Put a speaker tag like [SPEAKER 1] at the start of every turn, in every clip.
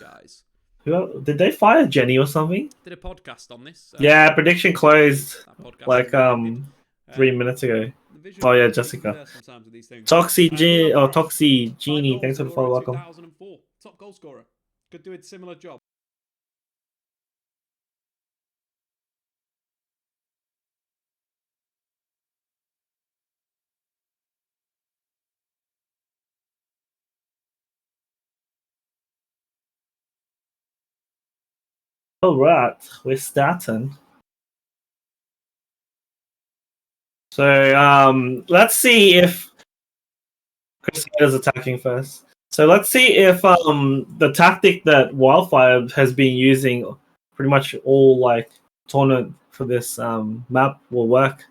[SPEAKER 1] guys.
[SPEAKER 2] Did they fire Jenny or something?
[SPEAKER 1] Did a podcast on this.
[SPEAKER 2] Yeah, prediction closed like 3
[SPEAKER 1] Um,
[SPEAKER 2] minutes ago.
[SPEAKER 1] the
[SPEAKER 2] Oh yeah,
[SPEAKER 1] visuals
[SPEAKER 2] Jessica.
[SPEAKER 1] there sometimes with these things.
[SPEAKER 2] Toxy Genie, thanks for the follow, welcome.
[SPEAKER 1] 2004. Top goal scorer. Could do a similar job.
[SPEAKER 2] Alright, we're starting. So let's see if Crusaders attacking first. So let's see if the tactic that Wildfire has been using pretty much all like tournament for this map will work.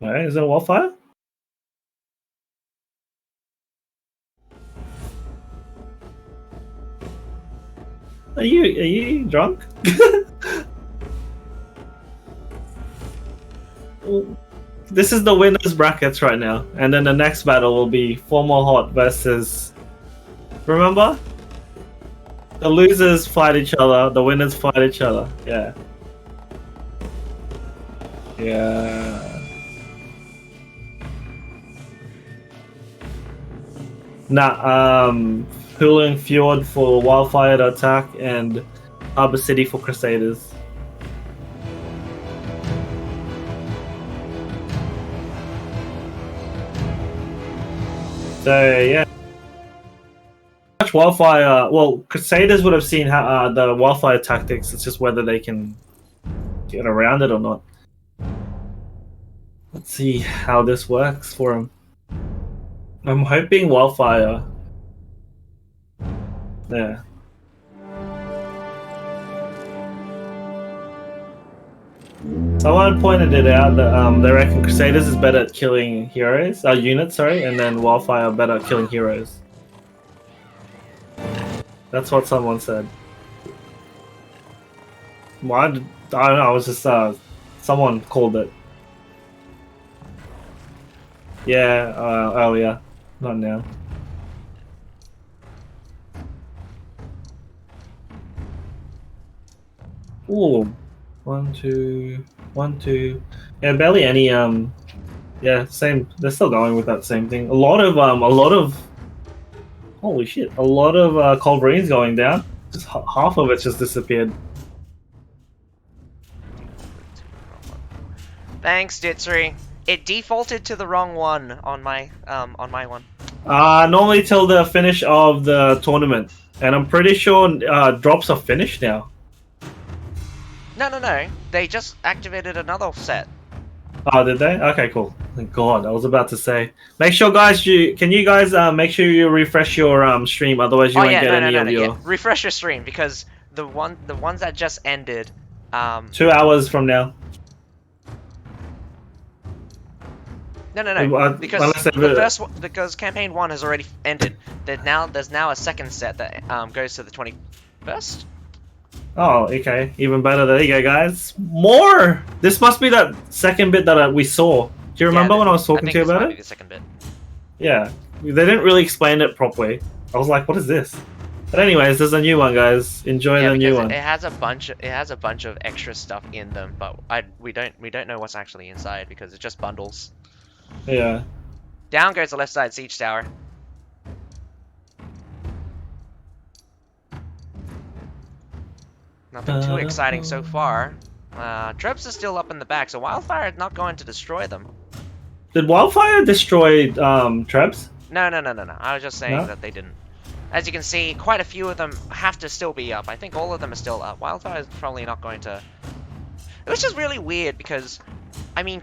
[SPEAKER 2] Alright, is it a Wildfire? Are you drunk? This is the winners brackets right now, and then the next battle will be Fomalhaut versus. Remember, the losers fight each other, the winners fight each other. Yeah. Yeah. Hula Fjord for Wildfire to attack, and Harbor City for Crusaders. So yeah, much Wildfire. Well, Crusaders would have seen how, the Wildfire tactics. It's just whether they can get around it or not. Let's see how this works for them. I'm hoping Wildfire. Yeah. Someone pointed it out that they reckon Crusaders is better at killing heroes, units, sorry, and then Wildfire better at killing heroes. That's what someone said. Well, I don't know. I was just someone called it. Yeah. Oh yeah. Not now. Ooh. 1, 2, 1, 2. Yeah, barely any. Yeah, same. They're still going with that same thing. A lot of. Holy shit! A lot of cold rains going down. Just half of it just disappeared.
[SPEAKER 3] Thanks, Ditsuri. It defaulted to the wrong one on my one.
[SPEAKER 2] Normally till the finish of the tournament, and I'm pretty sure drops are finished now.
[SPEAKER 3] No. They just activated another set.
[SPEAKER 2] Oh, did they? Okay, cool. Thank God, I was about to say. Make sure, guys, can you guys make sure you refresh your stream, otherwise you won't get any of your.
[SPEAKER 3] Yeah. Refresh your stream because the ones that just ended.
[SPEAKER 2] 2 hours from now.
[SPEAKER 3] No. Because campaign 1 has already ended. There's now a second set that goes to the 21st.
[SPEAKER 2] Oh, okay. Even better. There you go, guys. More! This must be that second bit that we saw. Do you remember when I was talking to you about it?
[SPEAKER 3] The second bit.
[SPEAKER 2] Yeah. They didn't really explain it properly. I was like, what is this? But anyways, there's a new one, guys. Enjoy the new one.
[SPEAKER 3] It has a bunch of extra stuff in them, but we don't know what's actually inside because it's just bundles.
[SPEAKER 2] Yeah.
[SPEAKER 3] Down goes the left side siege tower. Nothing too exciting so far. Trebs is still up in the back, so Wildfire is not going to destroy them.
[SPEAKER 2] Did Wildfire destroy Trebs?
[SPEAKER 3] No. I was just saying that they didn't. As you can see, quite a few of them have to still be up. I think all of them are still up. Wildfire is probably not going to... Which is really weird because, I mean,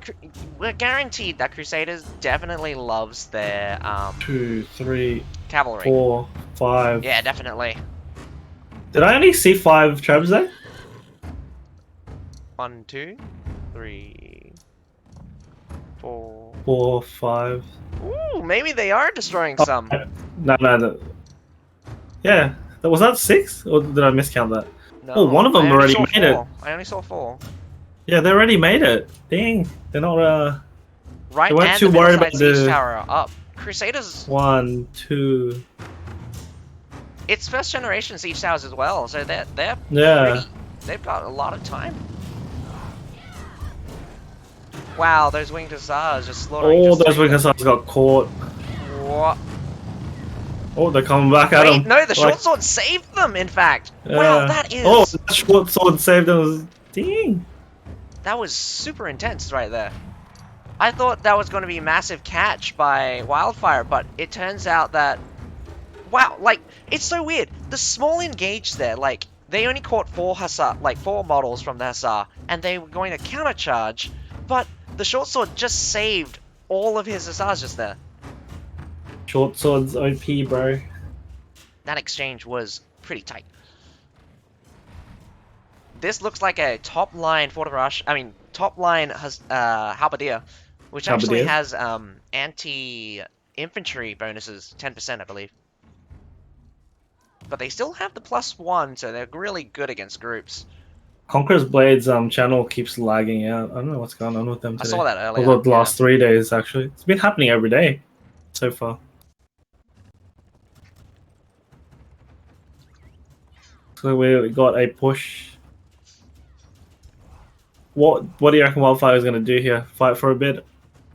[SPEAKER 3] we're guaranteed that Crusaders definitely loves their
[SPEAKER 2] 2, 3,
[SPEAKER 3] cavalry.
[SPEAKER 2] 4, 5.
[SPEAKER 3] Yeah, definitely.
[SPEAKER 2] Did I only see 5 Trebs there?
[SPEAKER 3] 1, 2, 3, 4.
[SPEAKER 2] 4, 5.
[SPEAKER 3] Ooh, maybe they are destroying some.
[SPEAKER 2] No. Yeah, was that 6, or did I miscount that?
[SPEAKER 3] No,
[SPEAKER 2] oh, one of them already made it.
[SPEAKER 3] I only saw 4.
[SPEAKER 2] Yeah, they already made it. Dang, they're not
[SPEAKER 3] right.
[SPEAKER 2] They weren't too worried about
[SPEAKER 3] the tower are up. Crusaders.
[SPEAKER 2] 1, 2.
[SPEAKER 3] It's first generation siege towers as well, so they're
[SPEAKER 2] Yeah.
[SPEAKER 3] pretty, they've got a lot of time. Wow, those winged hussars just slaughtering.
[SPEAKER 2] Oh,
[SPEAKER 3] just
[SPEAKER 2] those
[SPEAKER 3] like
[SPEAKER 2] winged hussars got caught.
[SPEAKER 3] What?
[SPEAKER 2] Oh, they're coming back at
[SPEAKER 3] Wait,
[SPEAKER 2] them.
[SPEAKER 3] no, the short sword saved them. In fact, wow, that is.
[SPEAKER 2] Oh, that short sword saved them. Dang.
[SPEAKER 3] That was super intense right there. I thought that was going to be a massive catch by Wildfire, but it turns out that, wow, like, it's so weird. The small engage there, like, they only caught 4 hussar, like 4 models from the hussar, and they were going to countercharge, but the short sword just saved all of his hussars just there.
[SPEAKER 2] Short swords OP, bro.
[SPEAKER 3] That exchange was pretty tight. This looks like a top line top line halberdier, which actually has anti-infantry bonuses, 10% I believe. But they still have the +1, so they're really good against groups.
[SPEAKER 2] Conqueror's Blade's channel keeps lagging out. I don't know what's going on with them today.
[SPEAKER 3] I saw that earlier.
[SPEAKER 2] Over the last 3 days, actually. It's been happening every day so far. So we got a push. What do you reckon Wildfire is going to do here? Fight for a bit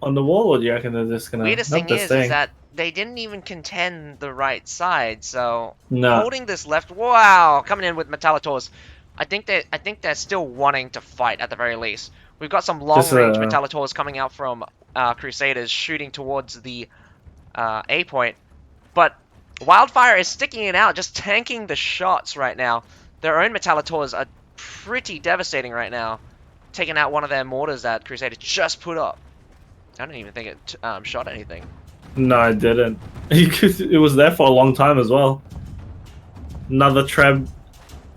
[SPEAKER 2] on the wall, or do you reckon they're just going to...
[SPEAKER 3] Weirdest thing is that they didn't even contend the right side, so holding this left... Wow! Coming in with Metallators. I think they're still wanting to fight at the very least. We've got some long-range Metallators coming out from Crusaders shooting towards the A point. But Wildfire is sticking it out, just tanking the shots right now. Their own Metallators are pretty devastating right now. Taking out one of their mortars that Crusaders just put up. I don't even think it shot anything.
[SPEAKER 2] No, it didn't. It was there for a long time as well. Another Treb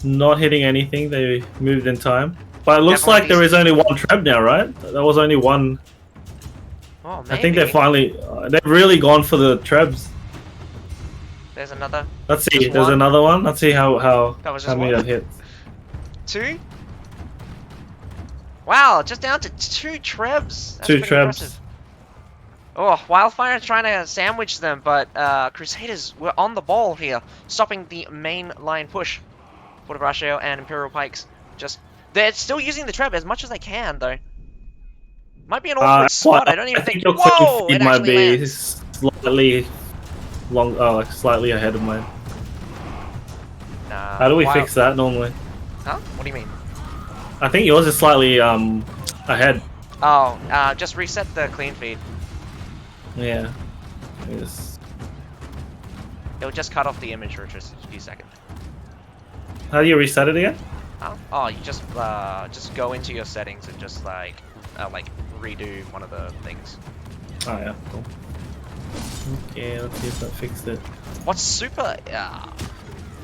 [SPEAKER 2] not hitting anything. They moved in time. But it looks like there is only one Treb now, right? There was only one.
[SPEAKER 3] Oh, maybe.
[SPEAKER 2] I think they're finally... they've really gone for the Trebs.
[SPEAKER 3] There's another.
[SPEAKER 2] Let's see. There's another one. Let's see how many that hits.
[SPEAKER 3] 2? Wow, just down to 2 Trebs. That's
[SPEAKER 2] 2
[SPEAKER 3] pretty
[SPEAKER 2] Trebs.
[SPEAKER 3] Impressive. Oh, Wildfire trying to sandwich them, but Crusaders were on the ball here, stopping the main line push. Forte and Imperial Pikes they're still using the Treb as much as they can, though. Might be an awkward spot. I don't even think. Whoa! It might be
[SPEAKER 2] slightly like slightly ahead of mine.
[SPEAKER 3] Nah,
[SPEAKER 2] how do we fix that normally?
[SPEAKER 3] Huh? What do you mean?
[SPEAKER 2] I think yours is slightly ahead.
[SPEAKER 3] Oh, just reset the clean feed.
[SPEAKER 2] Yeah. Yes.
[SPEAKER 3] It'll just cut off the image for just a few seconds.
[SPEAKER 2] How do you reset it again?
[SPEAKER 3] Oh, you just go into your settings and just like redo one of the things.
[SPEAKER 2] Oh yeah, cool. Okay, let's see if that fixed it.
[SPEAKER 3] What's super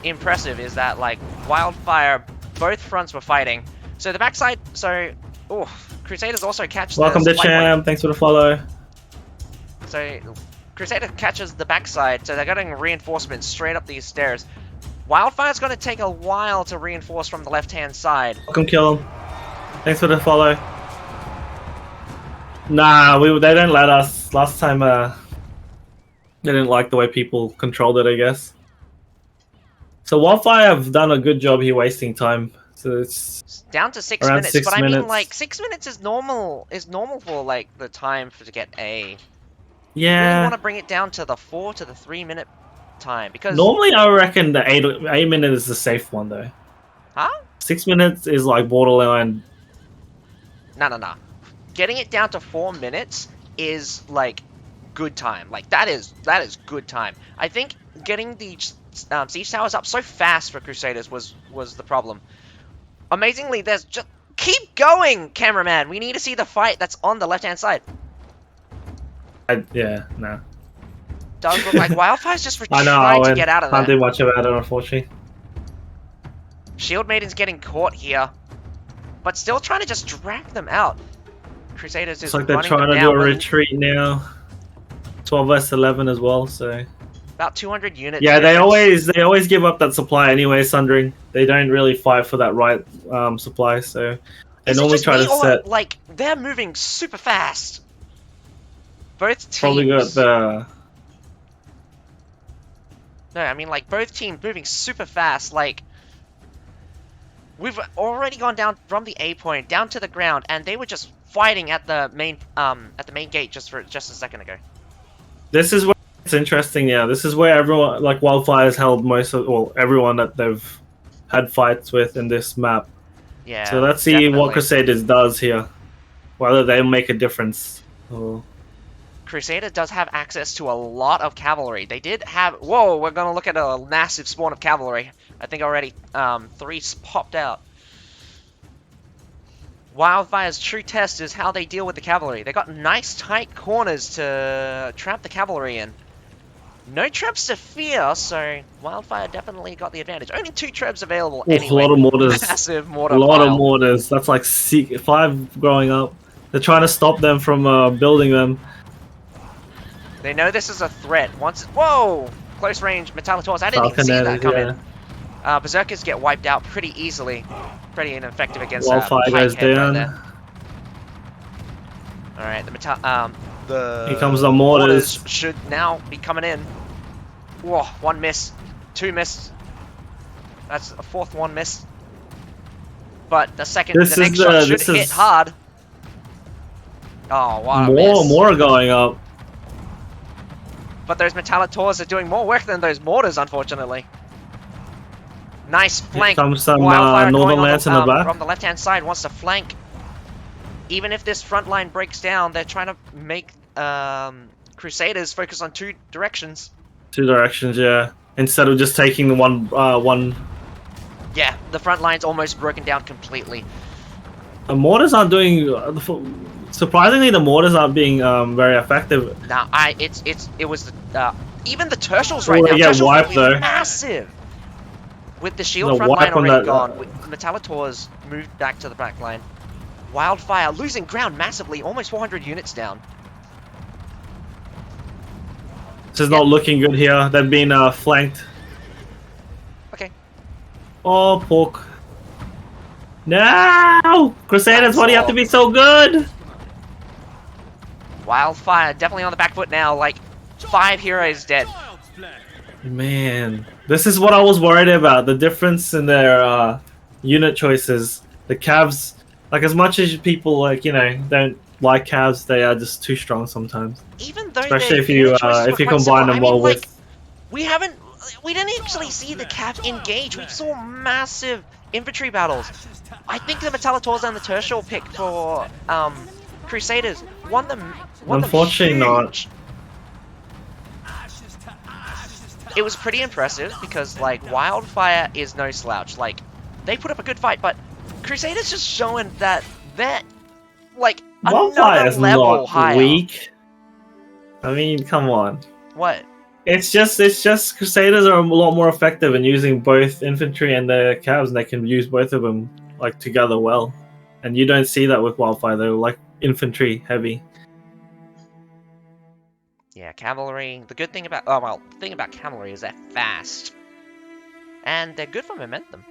[SPEAKER 3] impressive is that like Wildfire, both fronts were fighting. So the backside, Crusaders also catch.
[SPEAKER 2] Welcome to Champ. Thanks for the follow.
[SPEAKER 3] So Crusader catches the backside, so they're getting reinforcements straight up these stairs. Wildfire's going to take a while to reinforce from the left-hand side.
[SPEAKER 2] Welcome, kill him. Thanks for the follow. Nah, they don't let us. Last time, they didn't like the way people controlled it, I guess. So Wildfire have done a good job here wasting time. So it's
[SPEAKER 3] down to 6 minutes, but I mean, like 6 minutes is normal. For like the time to get A.
[SPEAKER 2] Yeah.
[SPEAKER 3] You really want to bring it down to the 4 to the 3 minute time because
[SPEAKER 2] normally I reckon the 8 minute is the safe one though.
[SPEAKER 3] Huh?
[SPEAKER 2] 6 minutes is like borderline.
[SPEAKER 3] No. Getting it down to 4 minutes is like good time. Like that is good time. I think getting the siege towers up so fast for Crusaders was the problem. Amazingly, there's just keep going, cameraman. We need to see the fight that's on the left-hand side.
[SPEAKER 2] Yeah, no.
[SPEAKER 3] Does look like Wildfire's just
[SPEAKER 2] I know,
[SPEAKER 3] trying to get out of there.
[SPEAKER 2] Can't do much about it, unfortunately.
[SPEAKER 3] Shield Maiden's getting caught here, but still trying to just drag them out. Crusaders is
[SPEAKER 2] like they're
[SPEAKER 3] running
[SPEAKER 2] trying
[SPEAKER 3] them
[SPEAKER 2] to
[SPEAKER 3] down
[SPEAKER 2] do a retreat now. 12 vs 11 as well, so
[SPEAKER 3] about 200 units.
[SPEAKER 2] Yeah, they always give up that supply anyway, Sundering. They don't really fight for that right supply, so they normally try to set.
[SPEAKER 3] Like they're moving super fast. Both teams.
[SPEAKER 2] Probably got
[SPEAKER 3] No, I mean, like, both teams moving super fast. Like, we've already gone down from the A point down to the ground, and they were just fighting at the main gate just a second ago.
[SPEAKER 2] This is where it's interesting. Yeah, this is where everyone, like Wildfire's held most of, well, everyone that they've had fights with in this map.
[SPEAKER 3] Yeah.
[SPEAKER 2] So let's see
[SPEAKER 3] definitely.
[SPEAKER 2] what Crusaders does here, whether they make a difference. Or...
[SPEAKER 3] Crusader does have access to a lot of cavalry. They did have... Whoa, we're going to look at a massive spawn of cavalry. I think already 3 popped out. Wildfire's true test is how they deal with the cavalry. They got nice tight corners to trap the cavalry in. No traps to fear, so Wildfire definitely got the advantage. Only 2 traps available anyway.
[SPEAKER 2] A lot of mortars.
[SPEAKER 3] Massive mortar
[SPEAKER 2] A lot
[SPEAKER 3] pile.
[SPEAKER 2] of mortars. That's like 5 growing up. They're trying to stop them from building them.
[SPEAKER 3] They know this is a threat. Whoa! Close range Metallotaurs. I didn't even see that coming.
[SPEAKER 2] Yeah.
[SPEAKER 3] Berserkers get wiped out pretty easily. Pretty ineffective against
[SPEAKER 2] Wildfire goes down.
[SPEAKER 3] Right Alright, the
[SPEAKER 2] Here comes the mortars.
[SPEAKER 3] should now be coming in. Whoa, 1 miss. 2 miss. That's a 4th one miss. But the next shot should hit hard. Oh, what a miss.
[SPEAKER 2] More going up.
[SPEAKER 3] But those Metallotaurs are doing more work than those mortars, unfortunately. Nice flank.
[SPEAKER 2] Here comes some
[SPEAKER 3] Wildfire
[SPEAKER 2] Northern Lance in the back.
[SPEAKER 3] From the left-hand side wants to flank. Even if this front line breaks down, they're trying to make Crusaders focus on 2 directions.
[SPEAKER 2] 2 directions, yeah. Instead of just taking the one.
[SPEAKER 3] Yeah, the front line's almost broken down completely.
[SPEAKER 2] The mortars aren't doing. Surprisingly, the mortars aren't being very effective.
[SPEAKER 3] Now, it was even the tertials right now.
[SPEAKER 2] They get wiped though.
[SPEAKER 3] Massive. With the shield front line already gone, with Metallotaurs moved back to the back line. Wildfire losing ground massively, almost 400 units down.
[SPEAKER 2] This is not looking good here. They've been flanked.
[SPEAKER 3] Okay.
[SPEAKER 2] Oh, pork. No! Crusaders, why do you have to be so good?
[SPEAKER 3] Wildfire definitely on the back foot now, like 5 heroes dead.
[SPEAKER 2] Man, this is what I was worried about. The difference in their unit choices. The Cavs, like as much as people like, don't like Cavs, they are just too strong sometimes.
[SPEAKER 3] Even though
[SPEAKER 2] especially if you combine them well with.
[SPEAKER 3] We didn't actually see the Cav engage. We saw massive infantry battles. I think the Metallotaurs and the Tertial pick for Crusaders won them.
[SPEAKER 2] Unfortunately, not.
[SPEAKER 3] It was pretty impressive because like Wildfire is no slouch. Like they put up a good fight, but Crusaders just showing that they're like
[SPEAKER 2] Wildfire is
[SPEAKER 3] level
[SPEAKER 2] not
[SPEAKER 3] higher.
[SPEAKER 2] Weak. I mean, come on.
[SPEAKER 3] What?
[SPEAKER 2] It's just Crusaders are a lot more effective in using both infantry and the Cavs, and they can use both of them like together well. And you don't see that with Wildfire. They're like infantry heavy.
[SPEAKER 3] Yeah, cavalry. The good thing about the thing about cavalry is they're fast, and they're good for momentum.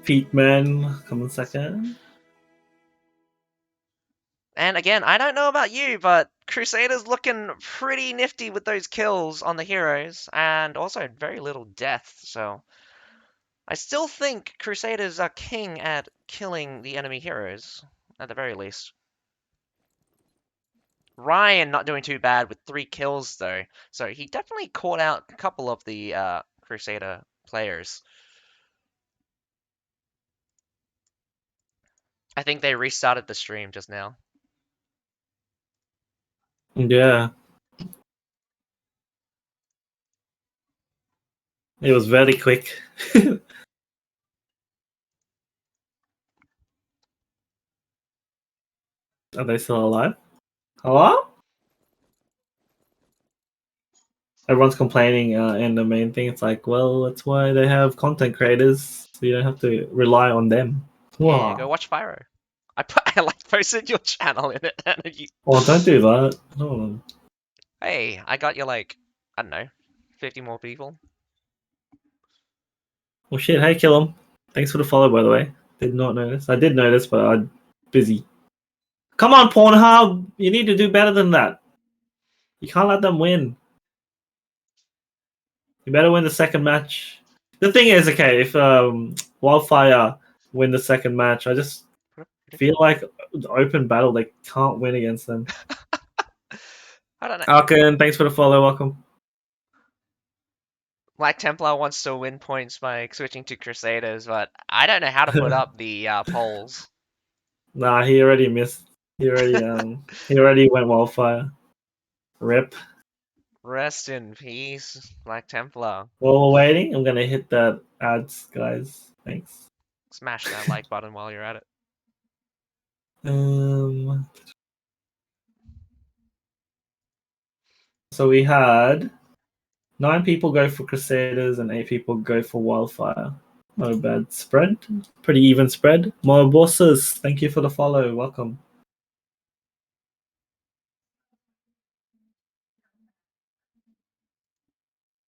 [SPEAKER 2] Feet man, come on second.
[SPEAKER 3] And again, I don't know about you, but Crusaders looking pretty nifty with those kills on the heroes, and also very little death. So I still think Crusaders are king at killing the enemy heroes at the very least. Ryan not doing too bad with 3 kills though, so he definitely caught out a couple of the Crusader players. I think they restarted the stream just now.
[SPEAKER 2] Yeah. It was very quick. Are they still alive? Hello? Everyone's complaining in the main thing. It's like, well, that's why they have content creators, so you don't have to rely on them.
[SPEAKER 3] Yeah, go watch Fyro. I posted your channel in it. And you...
[SPEAKER 2] Oh, don't do that. No.
[SPEAKER 3] Hey, I got you like, I don't know, 50 more people.
[SPEAKER 2] Oh shit, hey kill him. Thanks for the follow, by the way. Did not notice. I did notice, but I'm busy. Come on, Pornhub! You need to do better than that. You can't let them win. You better win the second match. The thing is, okay, if Wildfire win the second match, I just feel like the open battle they can't win against them.
[SPEAKER 3] I don't know.
[SPEAKER 2] Arkin, thanks for the follow. Welcome.
[SPEAKER 3] Black Templar wants to win points by switching to Crusaders, but I don't know how to put up the polls.
[SPEAKER 2] Nah, he already missed. He already went Wildfire. Rip.
[SPEAKER 3] Rest in peace, Black Templar.
[SPEAKER 2] While we're waiting, I'm gonna hit that ads, guys. Thanks.
[SPEAKER 3] Smash that like button while you're at it.
[SPEAKER 2] So we had 9 people go for Crusaders and 8 people go for Wildfire. No bad spread. Pretty even spread. More bosses, thank you for the follow. Welcome.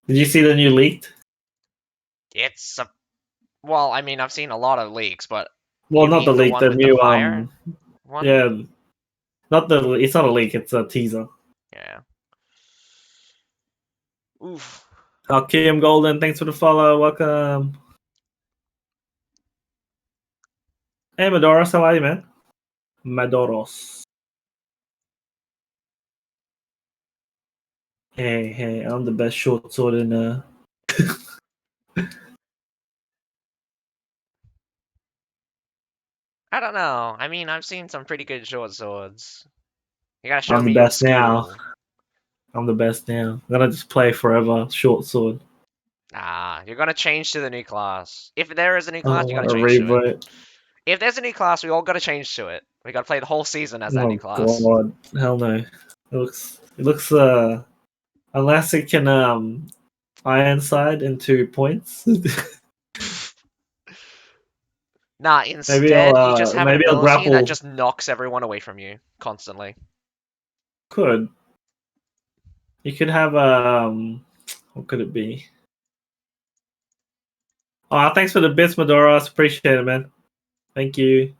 [SPEAKER 2] Did you see the new leaked?
[SPEAKER 3] It's a... Well, I mean, I've seen a lot of leaks, but...
[SPEAKER 2] Well,
[SPEAKER 3] You
[SPEAKER 2] not the
[SPEAKER 3] mean the
[SPEAKER 2] leak,
[SPEAKER 3] one
[SPEAKER 2] the
[SPEAKER 3] with
[SPEAKER 2] new
[SPEAKER 3] the fire one?
[SPEAKER 2] Yeah. It's not a leak, it's a teaser.
[SPEAKER 3] Yeah. Oof.
[SPEAKER 2] Kim Golden, thanks for the follow. Welcome. Hey Madoros, how are you, man? Madoros. Hey, I'm the best short sword in
[SPEAKER 3] I don't know. I mean, I've seen some pretty good short swords. You gotta show
[SPEAKER 2] I'm the
[SPEAKER 3] me your
[SPEAKER 2] best now.
[SPEAKER 3] skill.
[SPEAKER 2] I'm the best now. I'm gonna just play forever short sword.
[SPEAKER 3] Ah, you're gonna change to the new class. If there is a new class,
[SPEAKER 2] Oh,
[SPEAKER 3] you gotta
[SPEAKER 2] a
[SPEAKER 3] change to it.
[SPEAKER 2] revote.
[SPEAKER 3] If there's a new class, we all gotta change to it. We gotta play the whole season as that new
[SPEAKER 2] Oh
[SPEAKER 3] class.
[SPEAKER 2] god. Hell no. It looks unless it can Ironside into points.
[SPEAKER 3] Nah,
[SPEAKER 2] maybe
[SPEAKER 3] instead, you just have an
[SPEAKER 2] maybe I'll
[SPEAKER 3] ability that
[SPEAKER 2] grapple.
[SPEAKER 3] just knocks everyone away from you constantly.
[SPEAKER 2] Could. You could have what could it be? Oh, thanks for the bits, Madoros. Appreciate it, man. Thank you.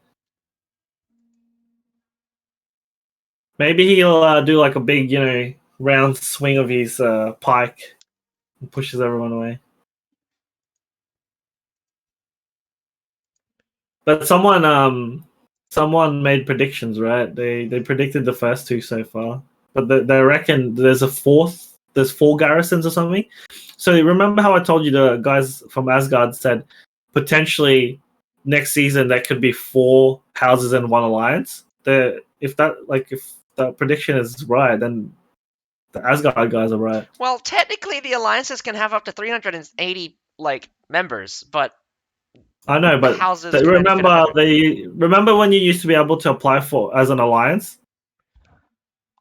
[SPEAKER 2] Maybe he'll do like a big, round swing of his pike and pushes everyone away. But someone made predictions, right? They predicted the first 2 so far, but they reckon there's 4 garrisons or something. So remember how I told you the guys from Asgard said potentially next season there could be 4 houses and 1 alliance. If that prediction is right, then the Asgard guys are right.
[SPEAKER 3] Well, technically, the alliances can have up to 380 members, but
[SPEAKER 2] I know, but
[SPEAKER 3] houses can only fit 100.
[SPEAKER 2] remember when you used to be able to apply for as an alliance?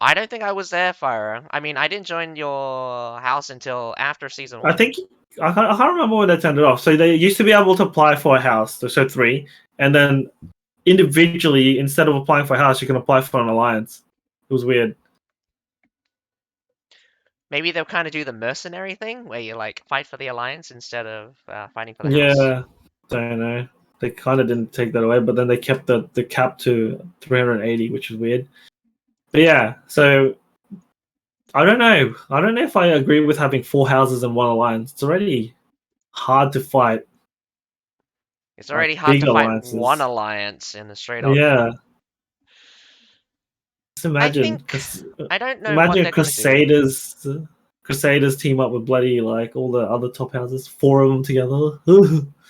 [SPEAKER 3] I don't think I was there, Fire. I mean, I didn't join your house until after season 1.
[SPEAKER 2] I think I can't remember when they turned it off. So they used to be able to apply for a house, so 3, and then individually, instead of applying for a house, you can apply for an alliance. It was weird.
[SPEAKER 3] Maybe they'll kind of do the mercenary thing, where you fight for the alliance instead of fighting for the house.
[SPEAKER 2] Yeah, don't know. They kind of didn't take that away, but then they kept the cap to 380, which is weird. But yeah, so I don't know. I don't know if I agree with having 4 houses and 1 alliance. It's already hard to fight.
[SPEAKER 3] It's already hard to fight
[SPEAKER 2] alliances.
[SPEAKER 3] one alliance in the straight up.
[SPEAKER 2] Yeah. Just imagine.
[SPEAKER 3] I don't know.
[SPEAKER 2] Imagine
[SPEAKER 3] what
[SPEAKER 2] Crusaders team up with bloody all the other top houses, 4 of them together.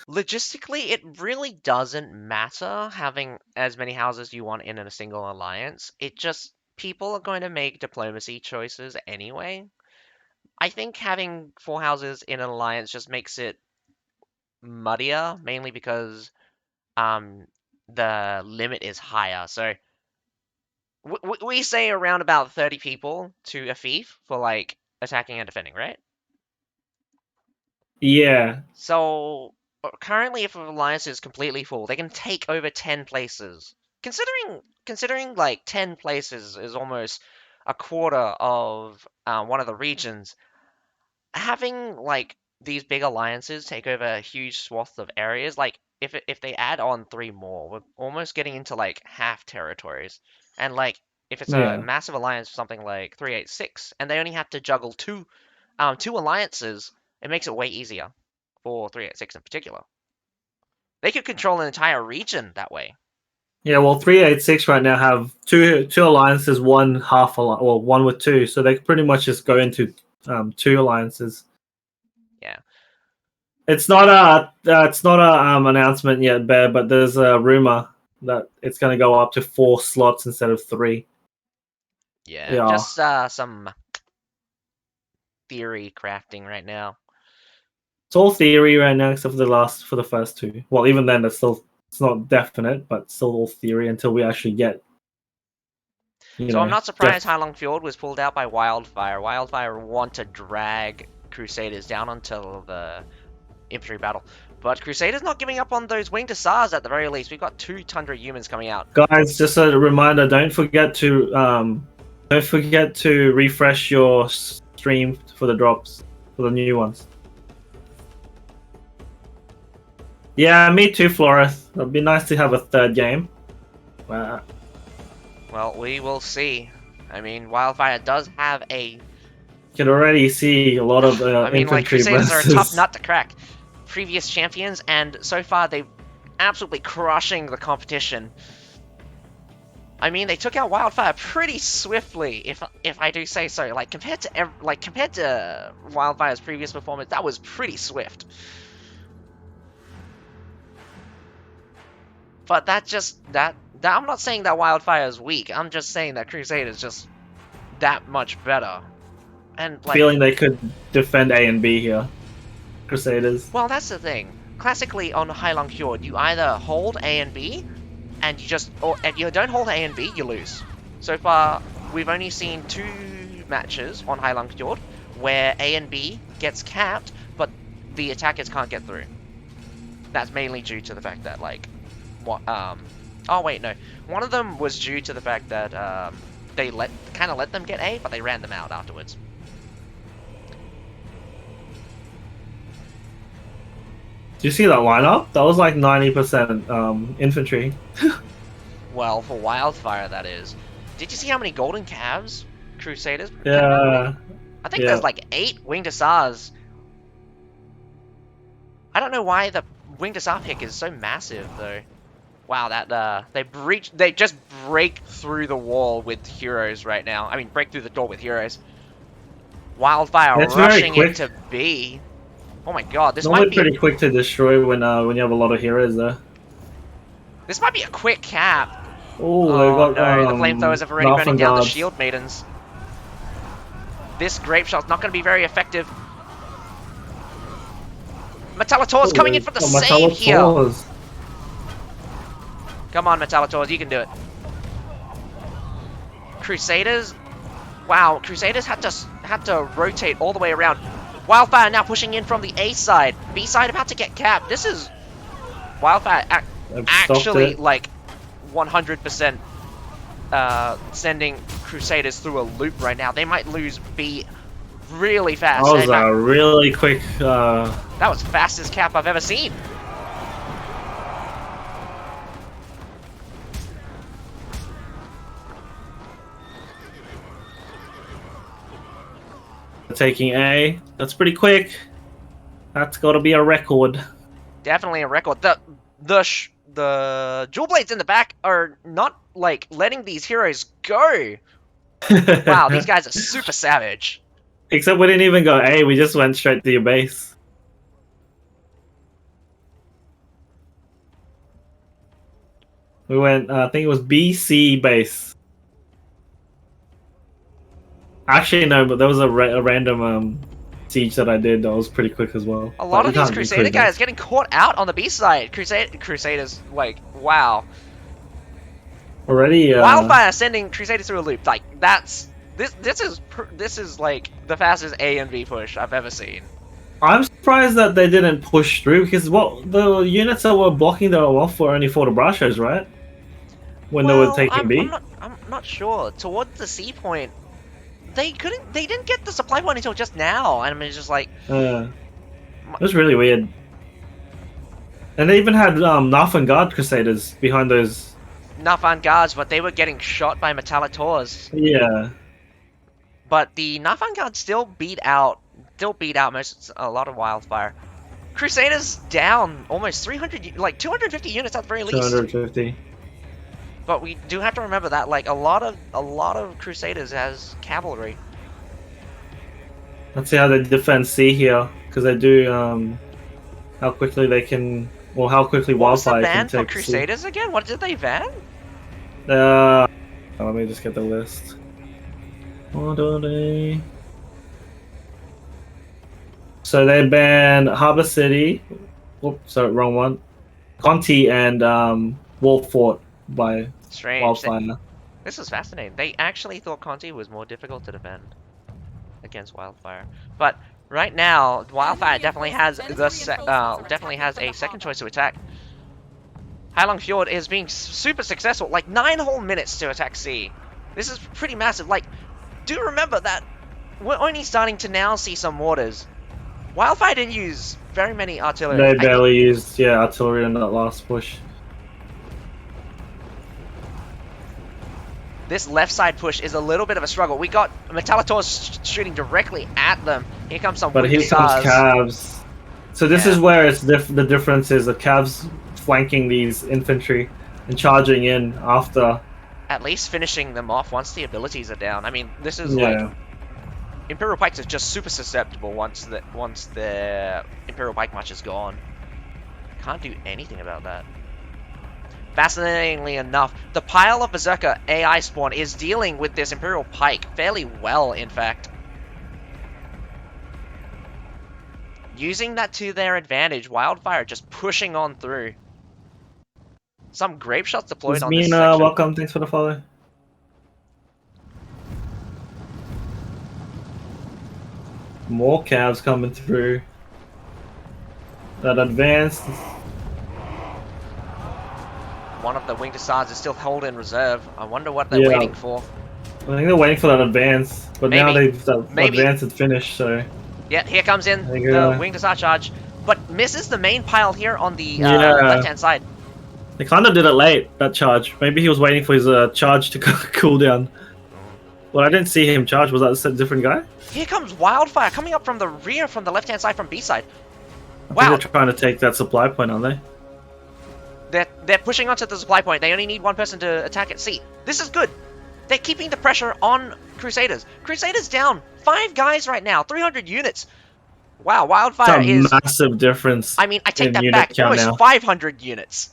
[SPEAKER 3] Logistically, it really doesn't matter having as many houses you want in a single alliance. It just people are going to make diplomacy choices anyway. I think having 4 houses in an alliance just makes it muddier, mainly because the limit is higher. So we say around about 30 people to a fief for attacking and defending, right?
[SPEAKER 2] Yeah.
[SPEAKER 3] So currently, if an alliance is completely full, they can take over 10 places. Considering 10 places is almost a quarter of one of the regions. Having these big alliances take over a huge swath of areas, if they add on 3 more, we're almost getting into half territories. And if it's a massive alliance, something like 386, and they only have to juggle two alliances, It makes it way easier for 386 in particular. They could control an entire region that way.
[SPEAKER 2] Yeah, well, 386 right now have two alliances, one half alliance, well, one with two, so they pretty much just go into two alliances.
[SPEAKER 3] Yeah.
[SPEAKER 2] It's not a announcement yet, Bear, but there's a rumor that it's going to go up to 4 slots instead of 3.
[SPEAKER 3] Yeah. Just some theory crafting right now.
[SPEAKER 2] It's all theory right now, except for the first 2. Well, even then, it's not definite, but still all theory until we actually get.
[SPEAKER 3] So I'm not surprised Heilong Fjord was pulled out by Wildfire. Wildfire want to drag Crusaders down until the infantry battle, but Crusaders not giving up on those winged hussars at the very least. We've got 2 Tundra humans coming out.
[SPEAKER 2] Guys, just a reminder: don't forget to refresh your stream for the drops, for the new ones. Yeah, me too, Floreth. It'd be nice to have a 3rd game. Wow.
[SPEAKER 3] Well, we will see. I mean, Wildfire does have a...
[SPEAKER 2] You can already see a lot of
[SPEAKER 3] I mean, like,
[SPEAKER 2] infantry
[SPEAKER 3] Crusaders
[SPEAKER 2] versus...
[SPEAKER 3] are a tough nut to crack. Previous champions, and so far they're absolutely crushing the competition. I mean, they took out Wildfire pretty swiftly, if I do say so. Like, compared to Wildfire's previous performance, that was pretty swift. But I'm not saying that Wildfire is weak. I'm just saying that Crusade is just that much better. And like,
[SPEAKER 2] feeling they could defend A and B here, Crusaders.
[SPEAKER 3] Well, that's the thing. Classically on Heilong Fjord, you either hold A and B, and and you don't hold A and B, you lose. So far, we've only seen 2 matches on Heilong Fjord where A and B gets capped, but the attackers can't get through. That's mainly due to the fact that oh wait, no. One of them was due to the fact that they kind of let them get A, but they ran them out afterwards.
[SPEAKER 2] Do you see that lineup? That was like 90% infantry.
[SPEAKER 3] Well, for Wildfire, that is. Did you see how many golden calves Crusaders?
[SPEAKER 2] Yeah.
[SPEAKER 3] I think there's like 8 winged hussars. I don't know why the winged hussar pick is so massive, though. Wow, that they just break through the wall with heroes right now. I mean, break through the door with heroes. Wildfire rushing into B. Oh my god, this might be
[SPEAKER 2] pretty quick to destroy when you have a lot of heroes there.
[SPEAKER 3] This might be a quick cap.
[SPEAKER 2] Oh,
[SPEAKER 3] no, the flamethrowers have already burning down the shield maidens. This grape shot's not going to be very effective. Metallitor's coming in for the save here. Come on, Metallitor's, you can do it. Crusaders, wow, Crusaders had to rotate all the way around. Wildfire now pushing in from the A side. B side about to get capped. This is Wildfire actually like 100% sending Crusaders through a loop right now. They might lose B really fast.
[SPEAKER 2] That was a really quick...
[SPEAKER 3] That was fastest cap I've ever seen.
[SPEAKER 2] Taking A. That's pretty quick. That's got to be a record.
[SPEAKER 3] Definitely a record. The jewel blades in the back are not like letting these heroes go. Wow, these guys are super savage.
[SPEAKER 2] Except we didn't even go A. We just went straight to your base. We went. I think it was B, C base. Actually, no, but there was a random siege that I did that was pretty quick as well.
[SPEAKER 3] A lot of these Crusader guys getting caught out on the B side. Crusaders, like, wow.
[SPEAKER 2] Already,
[SPEAKER 3] Wildfire sending Crusaders through a loop. Like, this is like the fastest A and B push I've ever seen.
[SPEAKER 2] I'm surprised that they didn't push through because the units that were blocking the off were only for the Brashos, right? When they were taking B.
[SPEAKER 3] I'm not sure. Towards the C point, they didn't get the supply point until just now, and I mean, it's just like...
[SPEAKER 2] it was really weird. And they even had Nafan Guard Crusaders behind those...
[SPEAKER 3] Nafan Guards, but they were getting shot by Metallitor's.
[SPEAKER 2] Yeah.
[SPEAKER 3] But the Nafan Guards still beat out still beat out a lot of Wildfire. Crusaders down almost 300, like 250 units at the very least.
[SPEAKER 2] 250.
[SPEAKER 3] But we do have to remember that like a lot of Crusaders has cavalry.
[SPEAKER 2] Let's see how they defend C here, because they do how quickly they can, well, how quickly
[SPEAKER 3] What was the
[SPEAKER 2] Wildfire
[SPEAKER 3] ban
[SPEAKER 2] can
[SPEAKER 3] for
[SPEAKER 2] take
[SPEAKER 3] Crusaders again? What did they ban?
[SPEAKER 2] Let me just get the list. What are they? So they ban Harbor City. Oops, sorry, wrong one. Conti and Wall Fort by
[SPEAKER 3] Strange.
[SPEAKER 2] Wildfire.
[SPEAKER 3] This is fascinating. They actually thought Conti was more difficult to defend against Wildfire, but right now Wildfire definitely has definitely has a second choice to attack. Heilong Fjord is being super successful, like 9 whole minutes to attack C. This is pretty massive. Like, do remember that we're only starting to now see some mortars. Wildfire didn't use very many artillery.
[SPEAKER 2] They barely used artillery in that last push.
[SPEAKER 3] This left side push is a little bit of a struggle. We got Metallitor's shooting directly at them. Here comes some
[SPEAKER 2] But here comes Cavs. So this is where it's the difference is the Cavs flanking these infantry and charging in after.
[SPEAKER 3] At least finishing them off once the abilities are down. I mean, this is like Imperial Pikes are just super susceptible once the Imperial Pike March is gone. Can't do anything about that. Fascinatingly enough, the pile of Berserker AI spawn is dealing with this Imperial Pike fairly well, in fact. Using that to their advantage, Wildfire just pushing on through. Some grape shots deployed on this section.
[SPEAKER 2] Welcome, thanks for the follow. More Cavs coming through. That advanced.
[SPEAKER 3] One of the Winged Hussars is still held in reserve. I wonder what they're waiting for.
[SPEAKER 2] I think they're waiting for that advance, but now they've advanced and finished, so...
[SPEAKER 3] Yeah, here comes in the Winged Hussar charge, but misses the main pile here on the left-hand side.
[SPEAKER 2] They kind of did it late, that charge. Maybe he was waiting for his charge to cool down. Well, I didn't see him charge. Was that a different guy?
[SPEAKER 3] Here comes Wildfire coming up from the rear, from the left-hand side, from B-side.
[SPEAKER 2] Wow. They're trying to take that supply point, aren't they?
[SPEAKER 3] They're pushing onto the supply point. They only need one person to attack at C. This is good. They're keeping the pressure on Crusaders. Crusaders down 5 guys right now, 300 units. Wow, Wildfire is
[SPEAKER 2] a massive difference.
[SPEAKER 3] I mean, I take that back. Almost 500 units.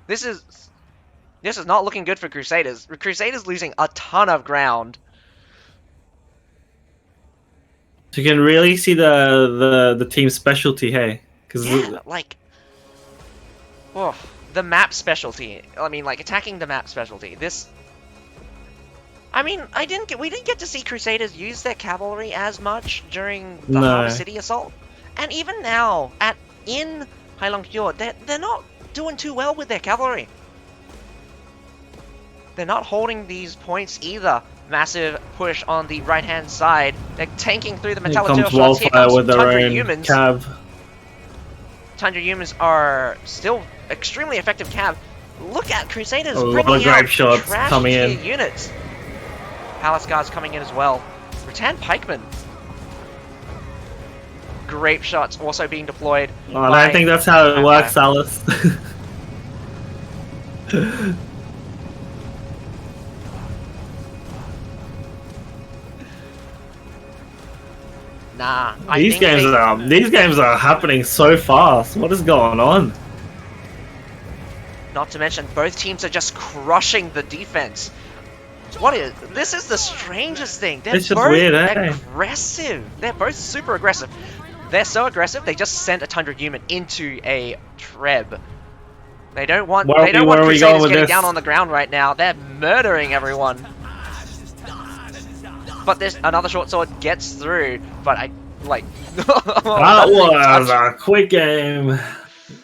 [SPEAKER 3] This is not looking good for Crusaders. Crusaders losing a ton of ground.
[SPEAKER 2] You can really see the team's specialty, hey?
[SPEAKER 3] Yeah, like, oh, the map specialty. I mean, like attacking the map specialty. This. I mean, we didn't get to see Crusaders use their cavalry as much during the Harbor City assault, and even now in Heilong Fjord, they're not doing too well with their cavalry. They're not holding these points either. Massive push on the right-hand side. They're tanking through the Metallitor shots. Here comes Tundra Humans. Tundra Humans are still extremely effective cav. Look at Crusaders bringing out
[SPEAKER 2] shots coming in.
[SPEAKER 3] Units. Palace Guards coming in as well. Rattan Pikemen. Grape shots also being deployed.
[SPEAKER 2] Oh, and I think that's how it works, Alice.
[SPEAKER 3] Nah,
[SPEAKER 2] these games are happening so fast. What is going on?
[SPEAKER 3] Not to mention, both teams are just crushing the defense. This is the strangest thing. They're both
[SPEAKER 2] weird,
[SPEAKER 3] aggressive. They're both super aggressive. They're so aggressive, they just sent a Tundra Human into a Treb. They don't want Crusaders getting down on the ground right now. They're murdering everyone. But this another short sword gets through, but I like
[SPEAKER 2] that was a quick game.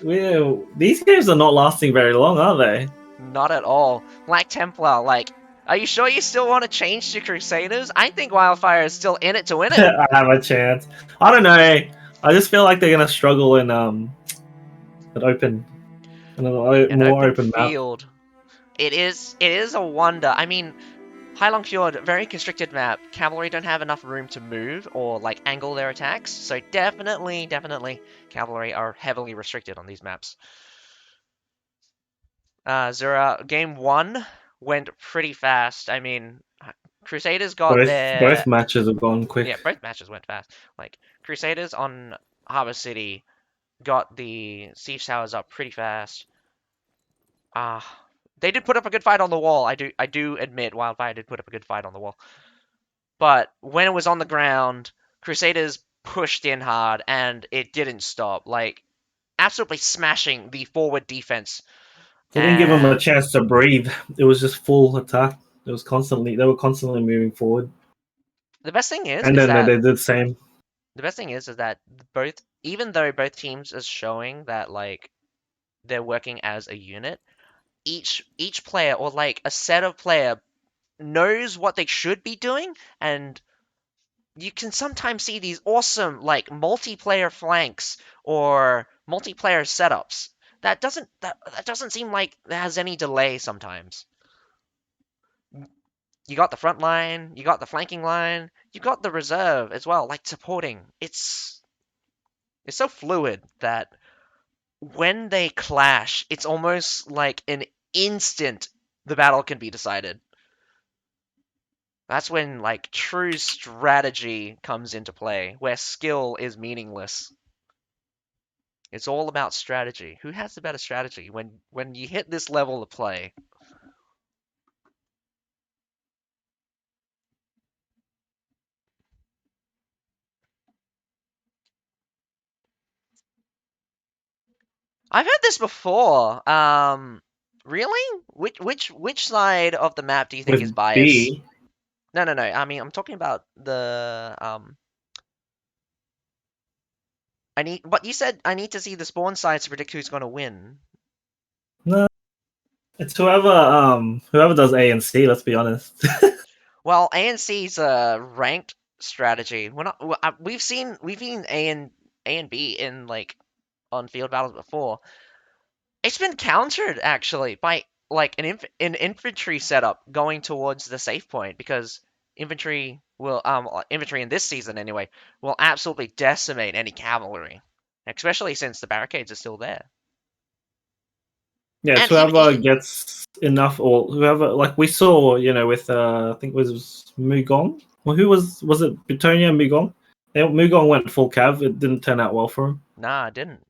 [SPEAKER 2] These games are not lasting very long, are they?
[SPEAKER 3] Not at all. Like Templar, like, are you sure you still want to change to Crusaders? I think Wildfire is still in it to win it.
[SPEAKER 2] I have a chance. I don't know. I just feel like they're gonna struggle in an open field. It is a wonder. I mean,
[SPEAKER 3] Heilong Fjord, very constricted map. Cavalry don't have enough room to move or like angle their attacks, so definitely cavalry are heavily restricted on these maps. Zura, game 1 went pretty fast. I mean, Crusaders got
[SPEAKER 2] Both matches have gone quick.
[SPEAKER 3] Yeah, both matches went fast. Like, Crusaders on Harbor City got the siege towers up pretty fast. They did put up a good fight on the wall. I do admit Wildfire did put up a good fight on the wall. But when it was on the ground, Crusaders pushed in hard and it didn't stop. Like, absolutely smashing the forward defense.
[SPEAKER 2] They didn't give them a chance to breathe. It was just full attack. They were constantly moving forward.
[SPEAKER 3] The best thing is,
[SPEAKER 2] and
[SPEAKER 3] is
[SPEAKER 2] then
[SPEAKER 3] that
[SPEAKER 2] they did the same.
[SPEAKER 3] The best thing is that even though both teams is showing that like they're working as a unit, each player or like a set of player knows what they should be doing, and you can sometimes see these awesome like multiplayer flanks or multiplayer setups. That doesn't seem like there has any delay sometimes. You got the front line, you got the flanking line, you got the reserve as well, like supporting. It's so fluid that when they clash, it's almost like an instant the battle can be decided. That's when like true strategy comes into play, where skill is meaningless. It's all about strategy. Who has the better strategy when you hit this level of play? I've heard this before. Really? Which side of the map do you think is biased?
[SPEAKER 2] B.
[SPEAKER 3] No. I mean, I'm talking about the But you said I need to see the spawn sides to predict who's going to win.
[SPEAKER 2] No, it's whoever does A and C. Let's be honest.
[SPEAKER 3] Well, A and C's a ranked strategy. We've seen A and B in like on field battles before. It's been countered actually by like an infantry setup going towards the safe point, because infantry in this season anyway will absolutely decimate any cavalry, especially since the barricades are still there.
[SPEAKER 2] Yeah, it's whoever gets enough, or whoever, like we saw, with I think it was Mugong. Well, who was it? Bitonia and Mugong. Mugong went full cav. It didn't turn out well for him.
[SPEAKER 3] Nah, it didn't.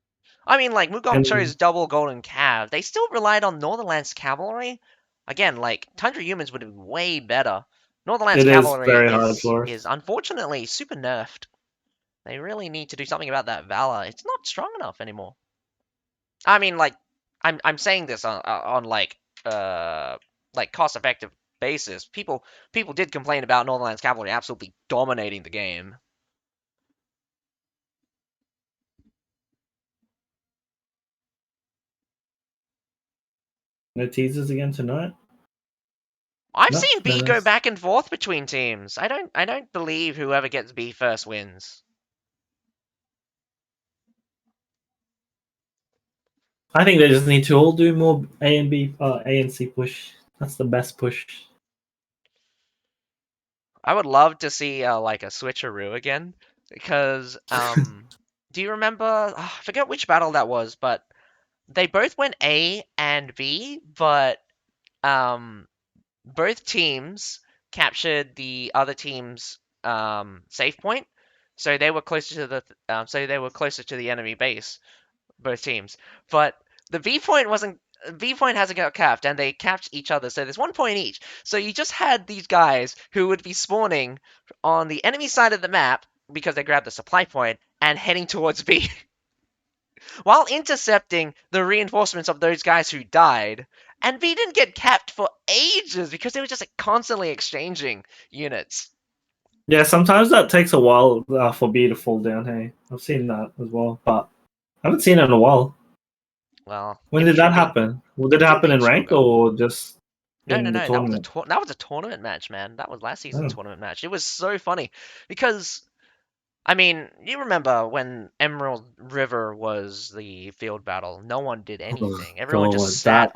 [SPEAKER 3] I mean, like Mugong chose double golden cav. They still relied on Northernlands cavalry. Again, like Tundra humans would have been way better. Northernlands cavalry is unfortunately super nerfed. They really need to do something about that valor. It's not strong enough anymore. I mean, like, I'm saying this on like cost effective basis. People did complain about Northernlands cavalry absolutely dominating the game.
[SPEAKER 2] No teasers again tonight.
[SPEAKER 3] I've seen B go back and forth between teams. I don't believe whoever gets B first wins.
[SPEAKER 2] I think they just need to all do more A and C push. That's the best push.
[SPEAKER 3] I would love to see like a switcheroo again, because do you remember? I forget which battle that was, but they both went A and B, but both teams captured the other team's save point, so they were closer to the enemy base. Both teams, but the V point hasn't got capped, and they capped each other, so there's 1 point each. So you just had these guys who would be spawning on the enemy side of the map because they grabbed the supply point and heading towards B. While intercepting the reinforcements of those guys who died, and B didn't get capped for ages because they were just like, constantly exchanging units.
[SPEAKER 2] Yeah, sometimes that takes a while for B to fall down. Hey, I've seen that as well, but I haven't seen it in a while.
[SPEAKER 3] Well,
[SPEAKER 2] when did that happen? Well, did it happen in rank or just
[SPEAKER 3] No.
[SPEAKER 2] the tournament?
[SPEAKER 3] That was a tournament match, man. That was last season's tournament match. It was so funny because, I mean, you remember when Emerald River was the field battle? No one did anything. Everyone just sat.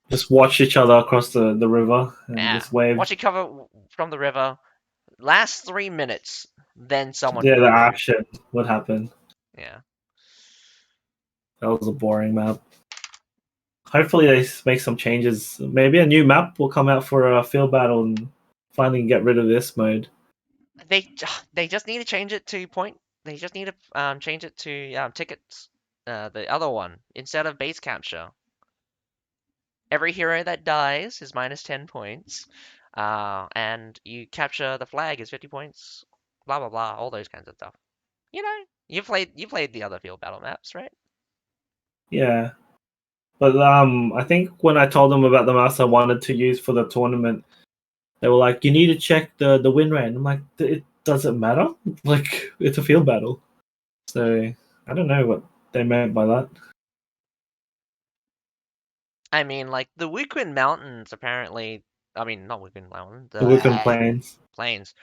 [SPEAKER 2] Just watch each other across the river and
[SPEAKER 3] Yeah.
[SPEAKER 2] just wave.
[SPEAKER 3] Watch it cover from the river. Last 3 minutes, then someone.
[SPEAKER 2] Yeah, the action would happen.
[SPEAKER 3] Yeah.
[SPEAKER 2] That was a boring map. Hopefully they make some changes. Maybe a new map will come out for a field battle and finally get rid of this mode.
[SPEAKER 3] They just need to change it to point. They just need to change it to tickets. The other one instead of base capture. Every hero that dies is minus 10 points, and you capture the flag is 50 points. Blah blah blah, all those kinds of stuff. You know, you played the other field battle maps, right?
[SPEAKER 2] Yeah. But I think when I told them about the maps I wanted to use for the tournament, they were like, "You need to check the win rate." I'm like, "It doesn't matter. Like, it's a field battle." So I don't know what they meant by that.
[SPEAKER 3] I mean, like the Wuquin Mountains apparently. I mean, not Wuquin Mountains.
[SPEAKER 2] The Wiccan Plains.
[SPEAKER 3] Plains.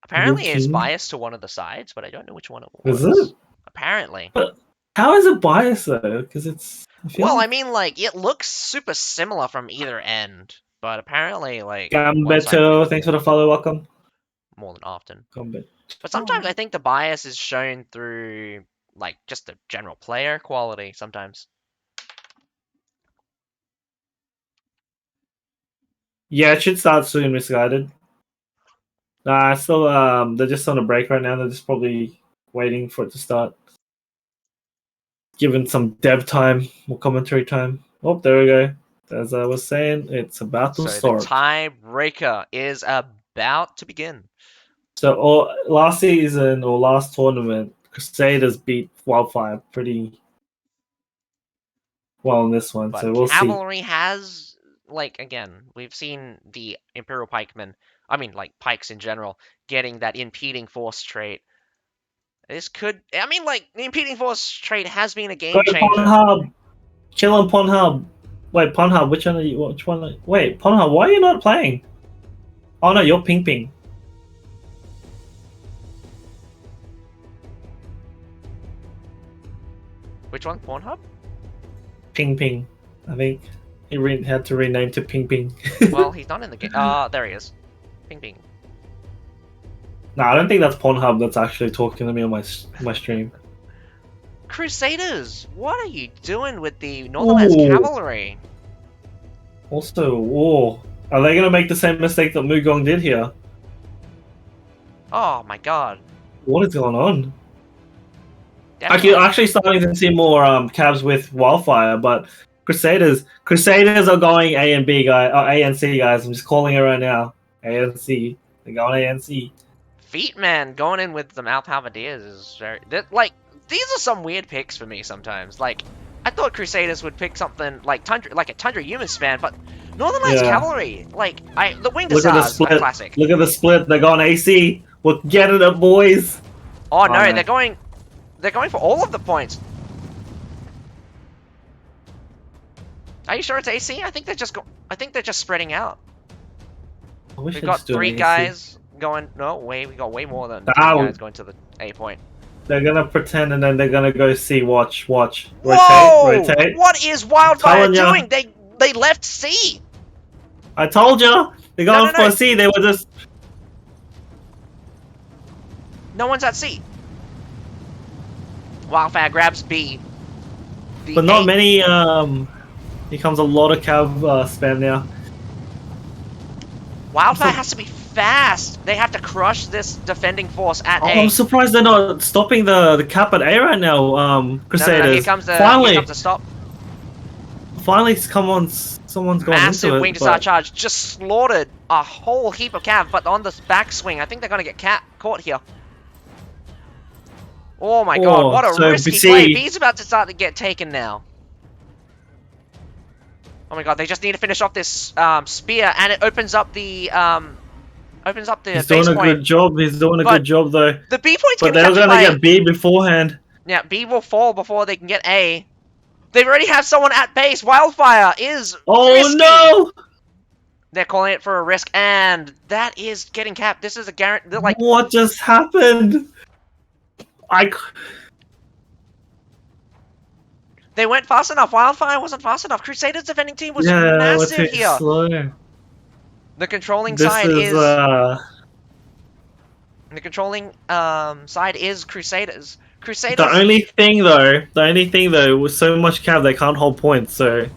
[SPEAKER 3] Apparently, is
[SPEAKER 2] Wuquin?
[SPEAKER 3] biased to one of the sides, but I don't know which one it
[SPEAKER 2] Is
[SPEAKER 3] was.
[SPEAKER 2] it?
[SPEAKER 3] Apparently.
[SPEAKER 2] But how is it biased though? Because it's.
[SPEAKER 3] Well, I mean, like it looks super similar from either end, but apparently, like one side
[SPEAKER 2] Gambeto,
[SPEAKER 3] wins
[SPEAKER 2] thanks for the follow, welcome.
[SPEAKER 3] more than often.
[SPEAKER 2] Gambit.
[SPEAKER 3] But sometimes I think the bias is shown through like just the general player quality. Sometimes.
[SPEAKER 2] Yeah, it should start soon, Misguided. Nah, still, they're just on a break right now. They're just probably waiting for it to start. Given some dev time or commentary time. Oh, there we go. As I was saying, it's about to
[SPEAKER 3] So
[SPEAKER 2] start.
[SPEAKER 3] the tiebreaker is about to begin.
[SPEAKER 2] So, last season or last tournament, Crusaders beat Wildfire pretty well in this one.
[SPEAKER 3] But
[SPEAKER 2] so we'll see.
[SPEAKER 3] Cavalry has, like, again, we've seen the Imperial Pikemen, I mean, like, pikes in general, getting that impeding force trait. This could, I mean, like, the impeding force trait has been a game
[SPEAKER 2] Go to
[SPEAKER 3] changer.
[SPEAKER 2] Pornhub. Chill on Pornhub. Wait, Pornhub, which one are you? Which one? Wait, Pornhub, why are you not playing? Oh no, you're Ping Ping.
[SPEAKER 3] Which one? Pornhub?
[SPEAKER 2] Ping Ping, I think. He had to rename to Ping Ping.
[SPEAKER 3] Well, he's not in the game. There he is. Ping ping.
[SPEAKER 2] No, I don't think that's Pornhub that's actually talking to me on my stream.
[SPEAKER 3] Crusaders, what are you doing with the Northernlands Cavalry?
[SPEAKER 2] Also, whoa. Are they going to make the same mistake that Mugong did here?
[SPEAKER 3] Oh my god.
[SPEAKER 2] What is going on?
[SPEAKER 3] Definitely.
[SPEAKER 2] Actually starting to see more cabs with Wildfire, but Crusaders are going A and B guys, A and C guys. I'm just calling it right now. A and C. They're going A and C.
[SPEAKER 3] Feetman going in with the Malpalvadiers is very like these are some weird picks for me sometimes. Like I thought Crusaders would pick something like a Tundra Human Span, but Northernlands Cavalry, like the Winged Hussars are classic.
[SPEAKER 2] Look at the split. They're going AC. We're getting it, boys.
[SPEAKER 3] Oh no, they're going for all of the points. Are you sure it's AC? I think they're just spreading out. We've got 3 guys going. No, we got way more than 3 guys going to the A point.
[SPEAKER 2] They're gonna pretend and then they're gonna go C. Watch.
[SPEAKER 3] Whoa!
[SPEAKER 2] Rotate.
[SPEAKER 3] What is Wildfire doing? They left C.
[SPEAKER 2] I told you. They're going for C. They were just.
[SPEAKER 3] No one's at C. Wildfire grabs B.
[SPEAKER 2] But not many. Here comes a lot of cab spam now.
[SPEAKER 3] Wildfire has to be fast. They have to crush this defending force at A.
[SPEAKER 2] I'm surprised they're not stopping the cap at A right now. Crusaders.
[SPEAKER 3] No, here comes the stop.
[SPEAKER 2] Finally, come on. Someone's gone
[SPEAKER 3] Massive
[SPEAKER 2] into it.
[SPEAKER 3] Winged Hussar charge. Just slaughtered a whole heap of cav, but on the backswing, I think they're going to get caught here. Oh my god, what a risky play. B's about to start to get taken now. Oh my god, they just need to finish off this spear, and it opens up the base point.
[SPEAKER 2] He's doing a good job. He's doing a good job though.
[SPEAKER 3] The B point's
[SPEAKER 2] but they're going to get B beforehand.
[SPEAKER 3] Yeah, B will fall before they can get A. They already have someone at base. Wildfire is risky.
[SPEAKER 2] No!
[SPEAKER 3] They're calling it for a risk, and that is getting capped. This is a guarantee. Like,
[SPEAKER 2] what just happened?
[SPEAKER 3] They went fast enough. Wildfire wasn't fast enough. Crusaders defending team was
[SPEAKER 2] Yeah, we're
[SPEAKER 3] massive
[SPEAKER 2] too
[SPEAKER 3] here.
[SPEAKER 2] slow.
[SPEAKER 3] The controlling
[SPEAKER 2] This
[SPEAKER 3] side
[SPEAKER 2] is
[SPEAKER 3] the controlling side is Crusaders. Crusaders.
[SPEAKER 2] the only thing though, with so much cav, they can't hold points. So
[SPEAKER 3] You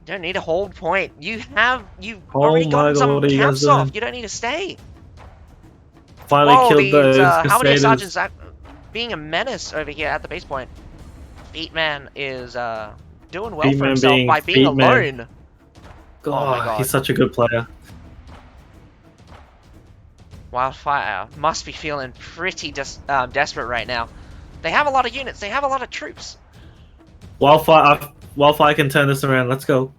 [SPEAKER 3] don't need to hold point. You've already gotten some
[SPEAKER 2] what are you guys
[SPEAKER 3] caps off.
[SPEAKER 2] doing?
[SPEAKER 3] You don't need to stay.
[SPEAKER 2] Finally
[SPEAKER 3] Whoa,
[SPEAKER 2] killed
[SPEAKER 3] these
[SPEAKER 2] those
[SPEAKER 3] Halberdier
[SPEAKER 2] Crusaders.
[SPEAKER 3] sergeants being a menace over here at the base point. Beatman is doing well for
[SPEAKER 2] Beatman
[SPEAKER 3] himself
[SPEAKER 2] being
[SPEAKER 3] by being
[SPEAKER 2] Beatman.
[SPEAKER 3] alone.
[SPEAKER 2] God,
[SPEAKER 3] Oh my God.
[SPEAKER 2] he's such a good player.
[SPEAKER 3] Wildfire must be feeling pretty desperate right now. They have a lot of units. They have a lot of troops.
[SPEAKER 2] Wildfire can turn this around. Let's go.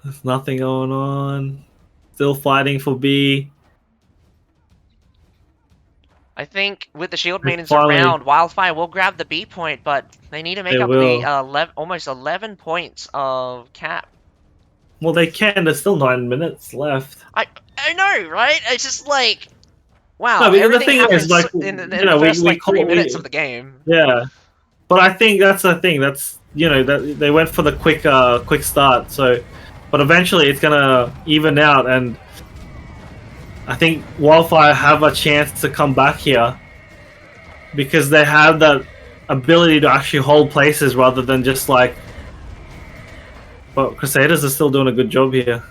[SPEAKER 2] There's nothing going on. Still fighting for B.
[SPEAKER 3] I think with the shield maidens
[SPEAKER 2] Finally.
[SPEAKER 3] around, Wildfire will grab the B point, but they need to make
[SPEAKER 2] They
[SPEAKER 3] up
[SPEAKER 2] will.
[SPEAKER 3] the almost 11 points of cap.
[SPEAKER 2] Well, they can. There's still 9 minutes left.
[SPEAKER 3] I know, right? It's just like, wow.
[SPEAKER 2] No, because the
[SPEAKER 3] everything
[SPEAKER 2] thing is,
[SPEAKER 3] happens
[SPEAKER 2] like,
[SPEAKER 3] in the
[SPEAKER 2] you know,
[SPEAKER 3] first
[SPEAKER 2] we
[SPEAKER 3] like 3
[SPEAKER 2] call-
[SPEAKER 3] minutes
[SPEAKER 2] we-
[SPEAKER 3] of the game.
[SPEAKER 2] Yeah, but I think that's the thing. That's that they went for the quick start. So, but eventually it's gonna even out, and I think Wildfire have a chance to come back here because they have that ability to actually hold places rather than just like. But Crusaders are still doing a good job here.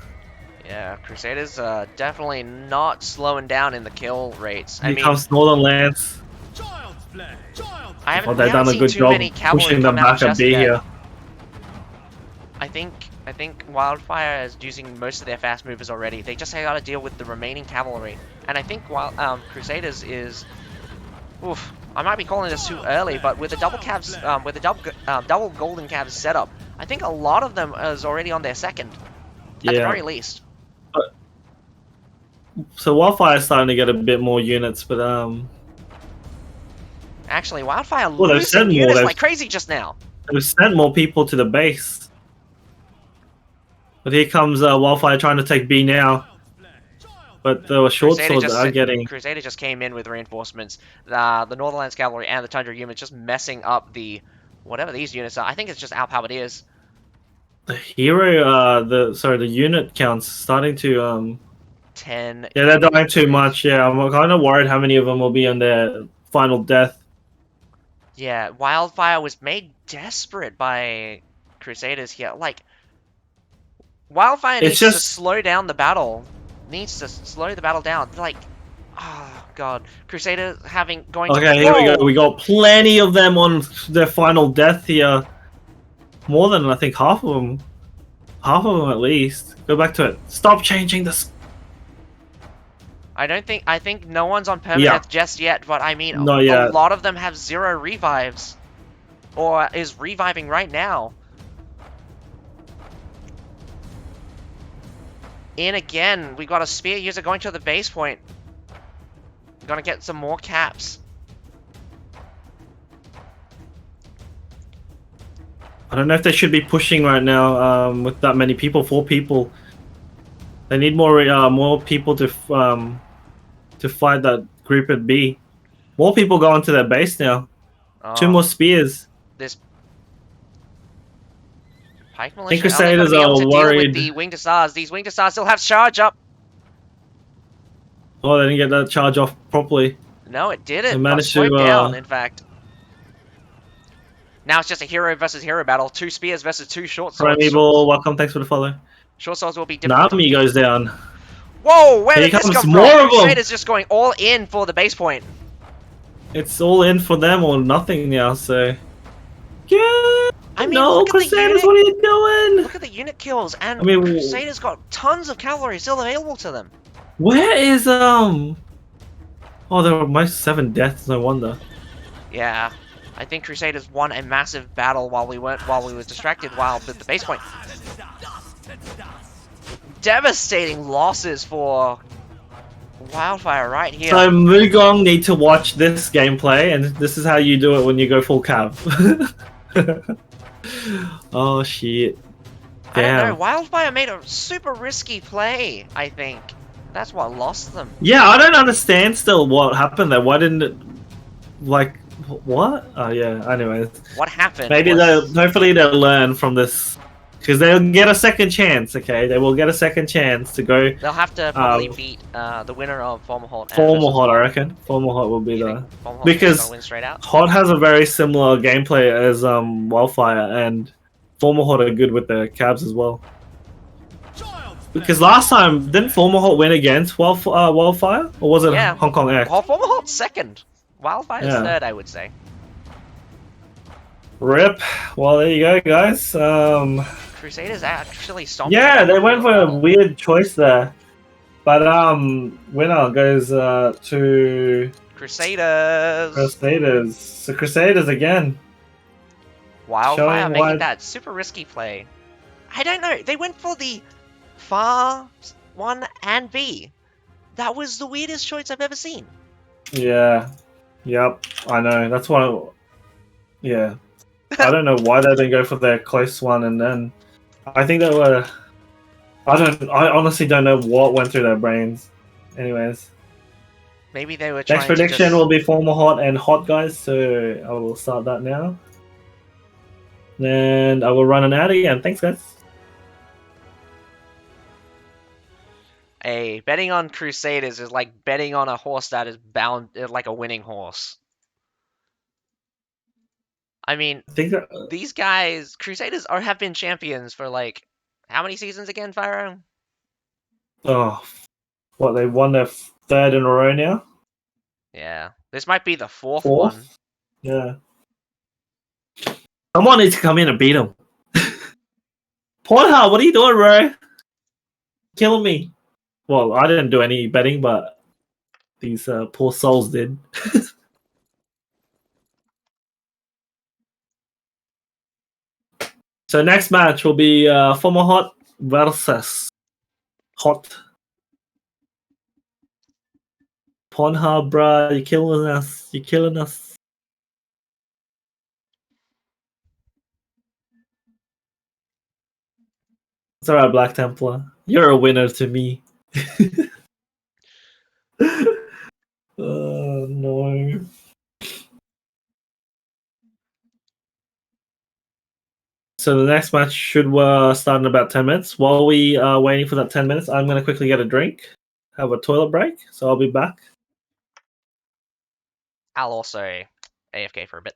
[SPEAKER 3] Yeah, Crusaders definitely not slowing down in the kill rates. I
[SPEAKER 2] Here
[SPEAKER 3] mean,
[SPEAKER 2] comes Northern Lance.
[SPEAKER 3] I haven't,
[SPEAKER 2] Well,
[SPEAKER 3] we
[SPEAKER 2] they've done
[SPEAKER 3] haven't
[SPEAKER 2] a
[SPEAKER 3] seen
[SPEAKER 2] good
[SPEAKER 3] too
[SPEAKER 2] job
[SPEAKER 3] many cavalry
[SPEAKER 2] pushing them
[SPEAKER 3] come out
[SPEAKER 2] back at
[SPEAKER 3] just
[SPEAKER 2] B
[SPEAKER 3] yet.
[SPEAKER 2] here.
[SPEAKER 3] I think Wildfire is using most of their fast movers already. They just got to deal with the remaining cavalry, and I think Crusaders is. Oof, I might be calling this too early, but with the double cabs, with the double golden cabs setup, I think a lot of them is already on their second, at the very least.
[SPEAKER 2] So Wildfire's starting to get a bit more units, but
[SPEAKER 3] Actually, Wildfire
[SPEAKER 2] Well, they've
[SPEAKER 3] losing
[SPEAKER 2] sent more,
[SPEAKER 3] units
[SPEAKER 2] they've-
[SPEAKER 3] like crazy just now.
[SPEAKER 2] they've sent more people to the base. But here comes Wildfire trying to take B now. But the short swords are getting.
[SPEAKER 3] Crusader just came in with reinforcements. The Northernlands Cavalry and the Tundra units just messing up the whatever these units are. I think it's just how it is.
[SPEAKER 2] The hero, the unit counts starting to
[SPEAKER 3] 10.
[SPEAKER 2] Yeah, they're dying too much. Yeah, I'm kind of worried how many of them will be on their final death.
[SPEAKER 3] Yeah, Wildfire was made desperate by Crusaders here. Like, Wildfire needs to slow down the battle. Needs to slow the battle down. Like, oh god, Crusaders going.
[SPEAKER 2] Okay, here we go. We got plenty of them on their final death here. More than I think half of them. Half of them at least. Go back to it. Stop changing this.
[SPEAKER 3] I think no one's on permadeath just yet, but I mean,
[SPEAKER 2] Not yet.
[SPEAKER 3] a lot of them have 0 revives. Or is reviving right now. In again, we got a spear user going to the base point. We're gonna get some more caps.
[SPEAKER 2] I don't know if they should be pushing right now with that many people. 4 people. They need more people to fight that group at B. More people going to their base now. 2 more spears.
[SPEAKER 3] This Pike
[SPEAKER 2] I think
[SPEAKER 3] Militia
[SPEAKER 2] Crusaders
[SPEAKER 3] only gonna be able
[SPEAKER 2] are
[SPEAKER 3] to deal
[SPEAKER 2] worried.
[SPEAKER 3] with the Winged Hussars. These Winged Hussars still have charge up.
[SPEAKER 2] Oh, they didn't get that charge off properly.
[SPEAKER 3] No, it didn't.
[SPEAKER 2] They
[SPEAKER 3] It got
[SPEAKER 2] managed
[SPEAKER 3] slowed
[SPEAKER 2] to,
[SPEAKER 3] down, in fact. Now it's just a hero versus hero battle. 2 spears versus 2 short swords.
[SPEAKER 2] Primeval, welcome. Thanks for the follow.
[SPEAKER 3] Short swords will be difficult.
[SPEAKER 2] Nami goes down.
[SPEAKER 3] Whoa, where
[SPEAKER 2] Here
[SPEAKER 3] did this
[SPEAKER 2] comes
[SPEAKER 3] come
[SPEAKER 2] more
[SPEAKER 3] from?
[SPEAKER 2] of 'em.
[SPEAKER 3] Crusaders just going all in for the base point.
[SPEAKER 2] It's all in for them or nothing now, so... Yeah!
[SPEAKER 3] I mean,
[SPEAKER 2] no,
[SPEAKER 3] look at the
[SPEAKER 2] Crusaders,
[SPEAKER 3] unit.
[SPEAKER 2] what are you doing?
[SPEAKER 3] Look at the unit kills, and
[SPEAKER 2] I mean,
[SPEAKER 3] Crusaders got tons of cavalry still available to them.
[SPEAKER 2] Where is, Oh, there were most 7 deaths, no wonder.
[SPEAKER 3] Yeah, I think Crusaders won a massive battle while we were distracted with the base point. Devastating losses for Wildfire right here.
[SPEAKER 2] So Mugong need to watch this gameplay, and this is how you do it when you go full cav. Oh shit.
[SPEAKER 3] I don't know,
[SPEAKER 2] Damn.
[SPEAKER 3] Wildfire made a super risky play, I think. That's what lost them.
[SPEAKER 2] Yeah, I don't understand still what happened there. Why didn't it, like, what? Oh yeah. Anyways,
[SPEAKER 3] What happened
[SPEAKER 2] maybe
[SPEAKER 3] was...
[SPEAKER 2] hopefully they'll learn from this, because they'll get a second chance. Okay, they will get a second chance to go.
[SPEAKER 3] They'll have to probably beat the winner of Fomalhaut
[SPEAKER 2] Formal
[SPEAKER 3] versus
[SPEAKER 2] Hot, I
[SPEAKER 3] Hot.
[SPEAKER 2] reckon. Formal Hot will be
[SPEAKER 3] You
[SPEAKER 2] the
[SPEAKER 3] think Fomalhaut's just
[SPEAKER 2] because
[SPEAKER 3] gonna win straight out?
[SPEAKER 2] Hot has a very similar gameplay as Wildfire, and Formal Hot are good with their cabs as well. Because last time, didn't Formal Hot win against Wildfire? Or was it
[SPEAKER 3] Yeah.
[SPEAKER 2] Hong Kong X?
[SPEAKER 3] Fomalhaut's second. Wildfire's
[SPEAKER 2] Yeah.
[SPEAKER 3] third, I would say.
[SPEAKER 2] Rip. Well, there you go, guys.
[SPEAKER 3] Crusaders actually stomped.
[SPEAKER 2] Yeah,
[SPEAKER 3] them
[SPEAKER 2] they
[SPEAKER 3] in
[SPEAKER 2] went
[SPEAKER 3] the
[SPEAKER 2] for a
[SPEAKER 3] battle.
[SPEAKER 2] weird choice there. But winner goes to
[SPEAKER 3] Crusaders.
[SPEAKER 2] Crusaders. So Crusaders again.
[SPEAKER 3] Wildfire
[SPEAKER 2] Showing
[SPEAKER 3] making
[SPEAKER 2] why-
[SPEAKER 3] that super risky play. I don't know. They went for the far 1 and B. That was the weirdest choice I've ever seen.
[SPEAKER 2] Yeah. Yep. I know. That's why. Yeah. I don't know why they didn't go for their close one, and then I think they were. I honestly don't know what went through their brains. Anyways,
[SPEAKER 3] Maybe they were trying
[SPEAKER 2] next
[SPEAKER 3] to
[SPEAKER 2] prediction
[SPEAKER 3] just...
[SPEAKER 2] will be Formal Hot and Hot, guys. So I will start that now. And I will run an ad again. Thanks, guys.
[SPEAKER 3] Hey, betting on Crusaders is like betting on a horse that is bound like a winning horse. I mean,
[SPEAKER 2] I think.
[SPEAKER 3] these guys, Crusaders, have been champions for like how many seasons again, Fyro?
[SPEAKER 2] Oh, what, they won their third in a row now?
[SPEAKER 3] Yeah, this might be the fourth
[SPEAKER 2] Fourth?
[SPEAKER 3] one.
[SPEAKER 2] Yeah. Someone needs to come in and beat him. Pornhub, what are you doing, bro? Killing me. Well, I didn't do any betting, but these poor souls did. So next match will be Former Hot versus Hot. Pornhub, bruh, you're killing us. You're killing us. It's alright, Black Templar. You're a winner to me. Oh, no. So the next match should start in about 10 minutes. While we are waiting for that 10 minutes, I'm going to quickly get a drink, have a toilet break, so I'll be back.
[SPEAKER 3] I'll also AFK for a bit.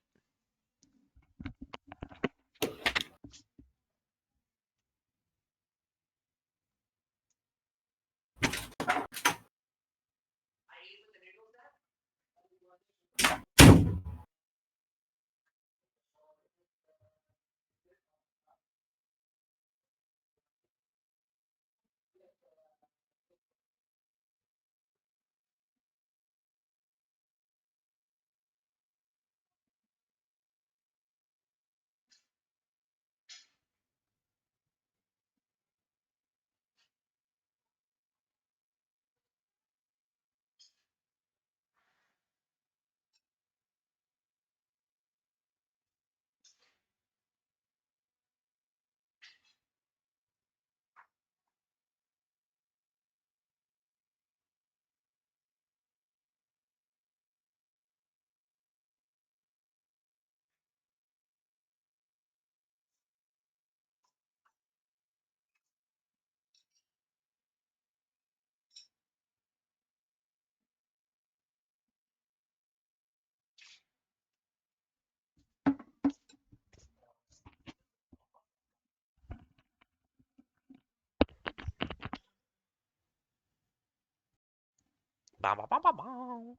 [SPEAKER 3] Bam, bam, bam, bam, bam.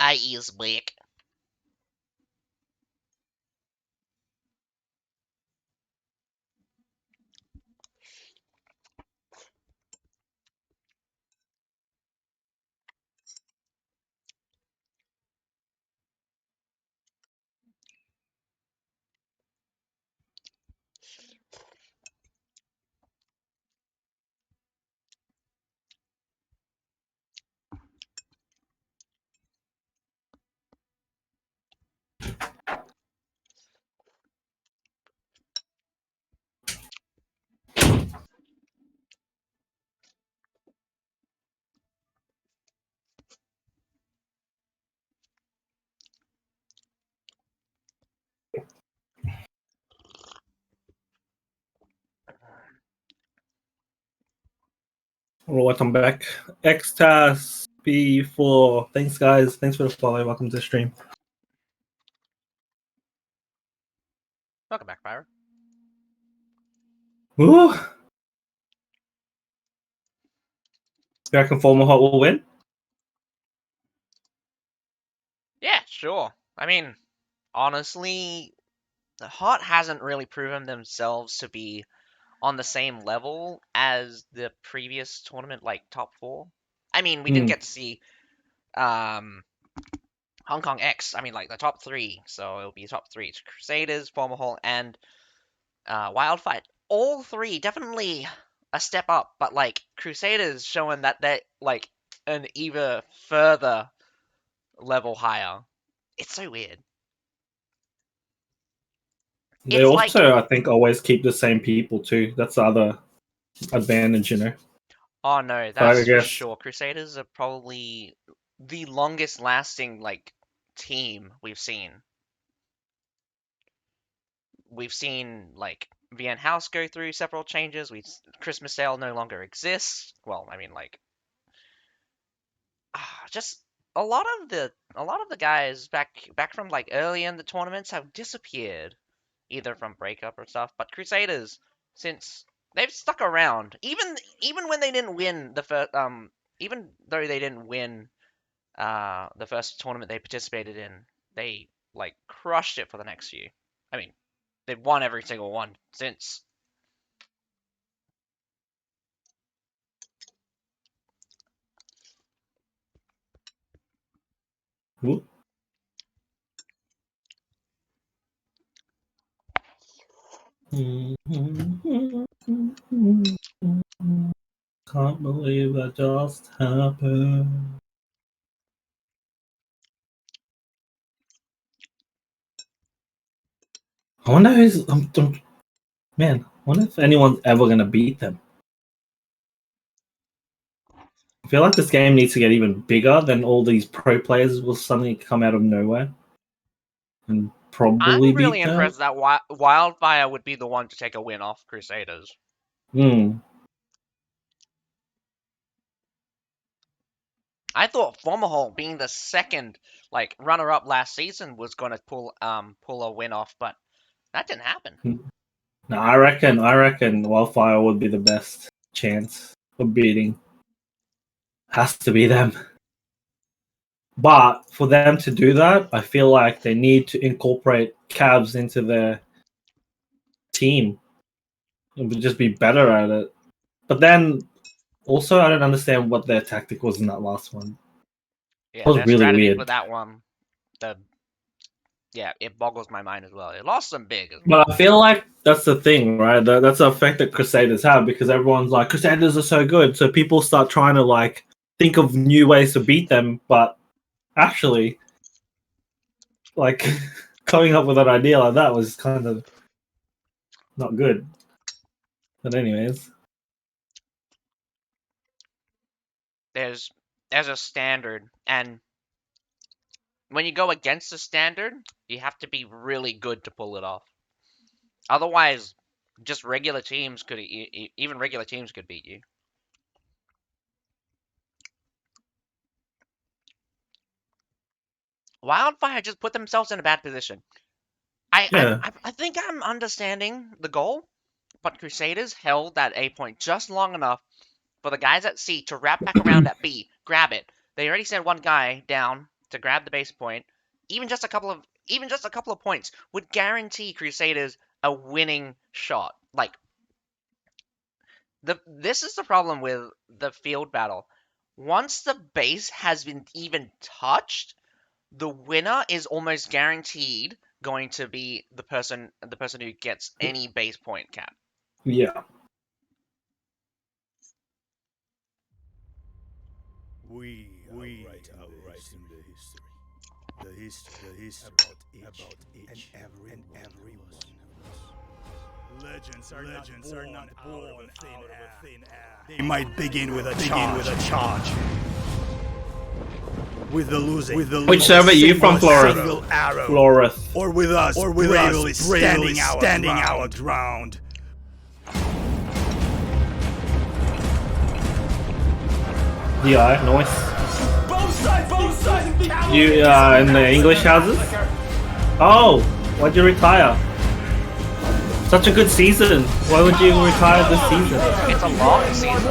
[SPEAKER 3] guy is back.
[SPEAKER 2] Welcome back. Xtas P4. Thanks, guys. Thanks for the follow. Welcome to the stream.
[SPEAKER 3] Welcome back, Fire.
[SPEAKER 2] Ooh. You reckon Fomalhaut will win?
[SPEAKER 3] Yeah, sure. I mean, honestly, the Hot hasn't really proven themselves to be on the same level as the previous tournament, like top 4. I mean, we didn't get to see Hong Kong X. I mean, like the top 3. So it'll be top 3. It's Crusaders, Fomalhaut, and Wildfire. All 3 definitely a step up, but like Crusaders showing that they're like an even further level higher. It's so weird.
[SPEAKER 2] They
[SPEAKER 3] It's
[SPEAKER 2] also,
[SPEAKER 3] like,
[SPEAKER 2] I think, always keep the same people too. That's the other advantage, you know.
[SPEAKER 3] oh no,
[SPEAKER 2] So I
[SPEAKER 3] that's for
[SPEAKER 2] guess
[SPEAKER 3] sure. Crusaders are probably the longest lasting like team we've seen. We've seen like Vian House go through several changes. Christmas Sale no longer exists. Well, I mean like just a lot of the guys back from like early in the tournaments have disappeared, either from breakup or stuff. But Crusaders, since they've stuck around, even when they didn't win the first even though they didn't win the first tournament they participated in, they like crushed it for the next few. I mean, they've won every single one since.
[SPEAKER 2] Ooh. Can't believe that just happened. I wonder who's. Man, I wonder if anyone's ever gonna beat them. I feel like this game needs to get even bigger. Then all these pro players will suddenly come out of nowhere and probably
[SPEAKER 3] I'm really
[SPEAKER 2] beat them.
[SPEAKER 3] impressed that Wildfire would be the one to take a win off Crusaders. I thought Fomalhaut, being the second like runner-up last season, was going to pull a win off, but that didn't happen.
[SPEAKER 2] No, I reckon Wildfire would be the best chance of beating. Has to be them. But for them to do that, I feel like they need to incorporate Cavs into their team and just be better at it. But then also, I don't understand what their tactic was in that last one.
[SPEAKER 3] Yeah,
[SPEAKER 2] It was
[SPEAKER 3] their
[SPEAKER 2] really
[SPEAKER 3] strategy
[SPEAKER 2] weird.
[SPEAKER 3] for that one, it boggles my mind as well. It lost them big as
[SPEAKER 2] well. But I feel like that's the thing, right? That's the effect that Crusaders have because everyone's like, Crusaders are so good. So people start trying to like think of new ways to beat them. But actually, like coming up with an idea like that was kind of not good. But anyways.
[SPEAKER 3] There's a standard, and when you go against the standard, you have to be really good to pull it off. Otherwise, just regular teams could even regular teams could beat you. Wildfire just put themselves in a bad position. I think I'm understanding the goal, but Crusaders held that A point just long enough for the guys at C to wrap back around at B, grab it. They already sent one guy down, to grab the base point, even just a couple of points would guarantee Crusaders a winning shot. Like this is the problem with the field battle. Once the base has been even touched, the winner is almost guaranteed going to be the person who gets any base point cap.
[SPEAKER 2] Yeah.
[SPEAKER 4] We write in the history. The history about each and every one of us. Legends are not born out of thin air. They might begin with a charge. With the losing.
[SPEAKER 2] Which server are you from, Flora?
[SPEAKER 4] Single arrow.
[SPEAKER 2] Flora.
[SPEAKER 4] Or with us bravely standing our ground.
[SPEAKER 2] Yeah, nice.
[SPEAKER 4] Both sides
[SPEAKER 2] You in the English houses? Oh, why'd you retire? Such a good season. Why would you retire this season?
[SPEAKER 3] It's a long season.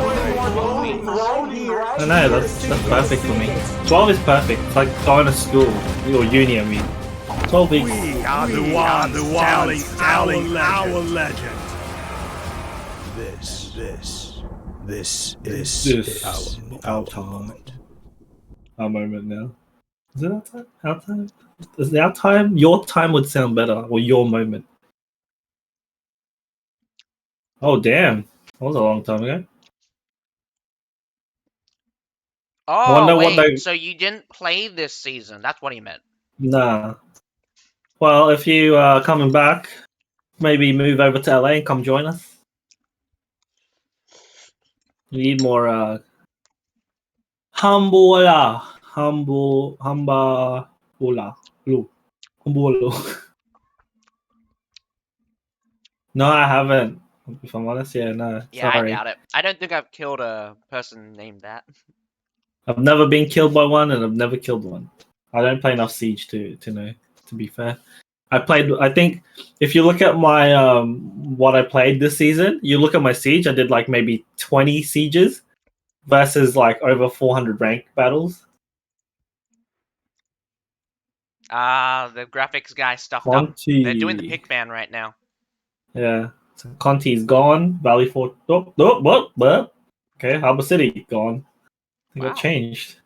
[SPEAKER 2] I know, that's perfect for me. 12 is perfect. It's like going to school or uni. I mean, 12 weeks.
[SPEAKER 4] We are the ones telling our legend. This is our moment.
[SPEAKER 2] Our moment now. Is it our time? Our time? Is it our time? Your time would sound better, or your moment. Oh damn, that was a long time ago.
[SPEAKER 3] Oh,
[SPEAKER 2] wonder what
[SPEAKER 3] wait,
[SPEAKER 2] they-
[SPEAKER 3] so you didn't play this season? That's what he meant.
[SPEAKER 2] Nah. Well, if you are coming back, maybe move over to LA and come join us. We need more Hambula. Hambula. No, I haven't. If I'm honest, yeah, no.
[SPEAKER 3] Yeah,
[SPEAKER 2] Sorry.
[SPEAKER 3] I doubt it. I don't think I've killed a person named that.
[SPEAKER 2] I've never been killed by one, and I've never killed one. I don't play enough Siege to know. To be fair, I think if you look at my what I played this season, you look at my Siege. I did like maybe 20 sieges versus like over 400 ranked battles.
[SPEAKER 3] The graphics guy stuffed up.
[SPEAKER 2] Conti.
[SPEAKER 3] They're doing the pick ban right now.
[SPEAKER 2] Yeah, so Conti's gone. Valley Fort. Oh. Okay, Harbor City gone. They
[SPEAKER 3] Wow.
[SPEAKER 2] got changed.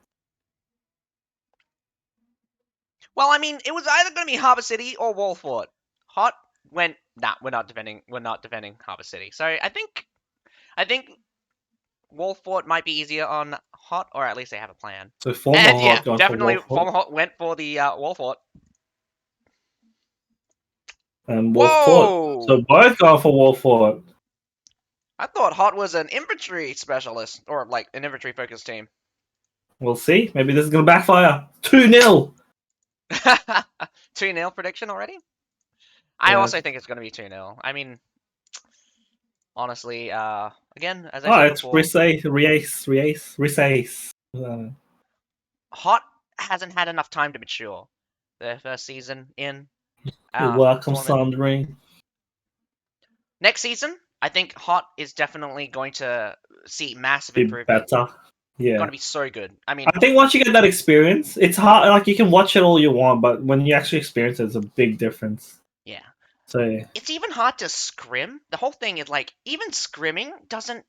[SPEAKER 3] Well, I mean, it was either going to be Harbor City or Wallfort. Hot went, nah, we're not defending Harbor City. So I think Wallfort might be easier on Hot, or at least they have a plan.
[SPEAKER 2] So former
[SPEAKER 3] And yeah,
[SPEAKER 2] Hot gone
[SPEAKER 3] definitely
[SPEAKER 2] for Wolf
[SPEAKER 3] Fomalhaut went for the Wallfort.
[SPEAKER 2] and Wolf Fort.
[SPEAKER 3] Whoa!
[SPEAKER 2] So both gone for Wolf Fort.
[SPEAKER 3] I thought Hot was an infantry specialist, or like an infantry focused team.
[SPEAKER 2] We'll see. Maybe this is going to backfire. 2-0.
[SPEAKER 3] 2-0 prediction already? I
[SPEAKER 2] Yeah.
[SPEAKER 3] also think it's going to be 2-0. I mean, honestly, again, as I said
[SPEAKER 2] It's
[SPEAKER 3] before,
[SPEAKER 2] Risace.
[SPEAKER 3] Hot hasn't had enough time to mature. Their first season in.
[SPEAKER 2] Welcome,
[SPEAKER 3] tournament.
[SPEAKER 2] Sandring.
[SPEAKER 3] Next season, I think Hot is definitely going to see massive
[SPEAKER 2] Be
[SPEAKER 3] improvement.
[SPEAKER 2] better. Yeah.
[SPEAKER 3] Going to be so good. I mean,
[SPEAKER 2] I think once you get that experience, it's hard. Like you can watch it all you want, but when you actually experience it, it's a big difference.
[SPEAKER 3] yeah.
[SPEAKER 2] So yeah.
[SPEAKER 3] It's even hard to scrim. The whole thing is like, even scrimming doesn't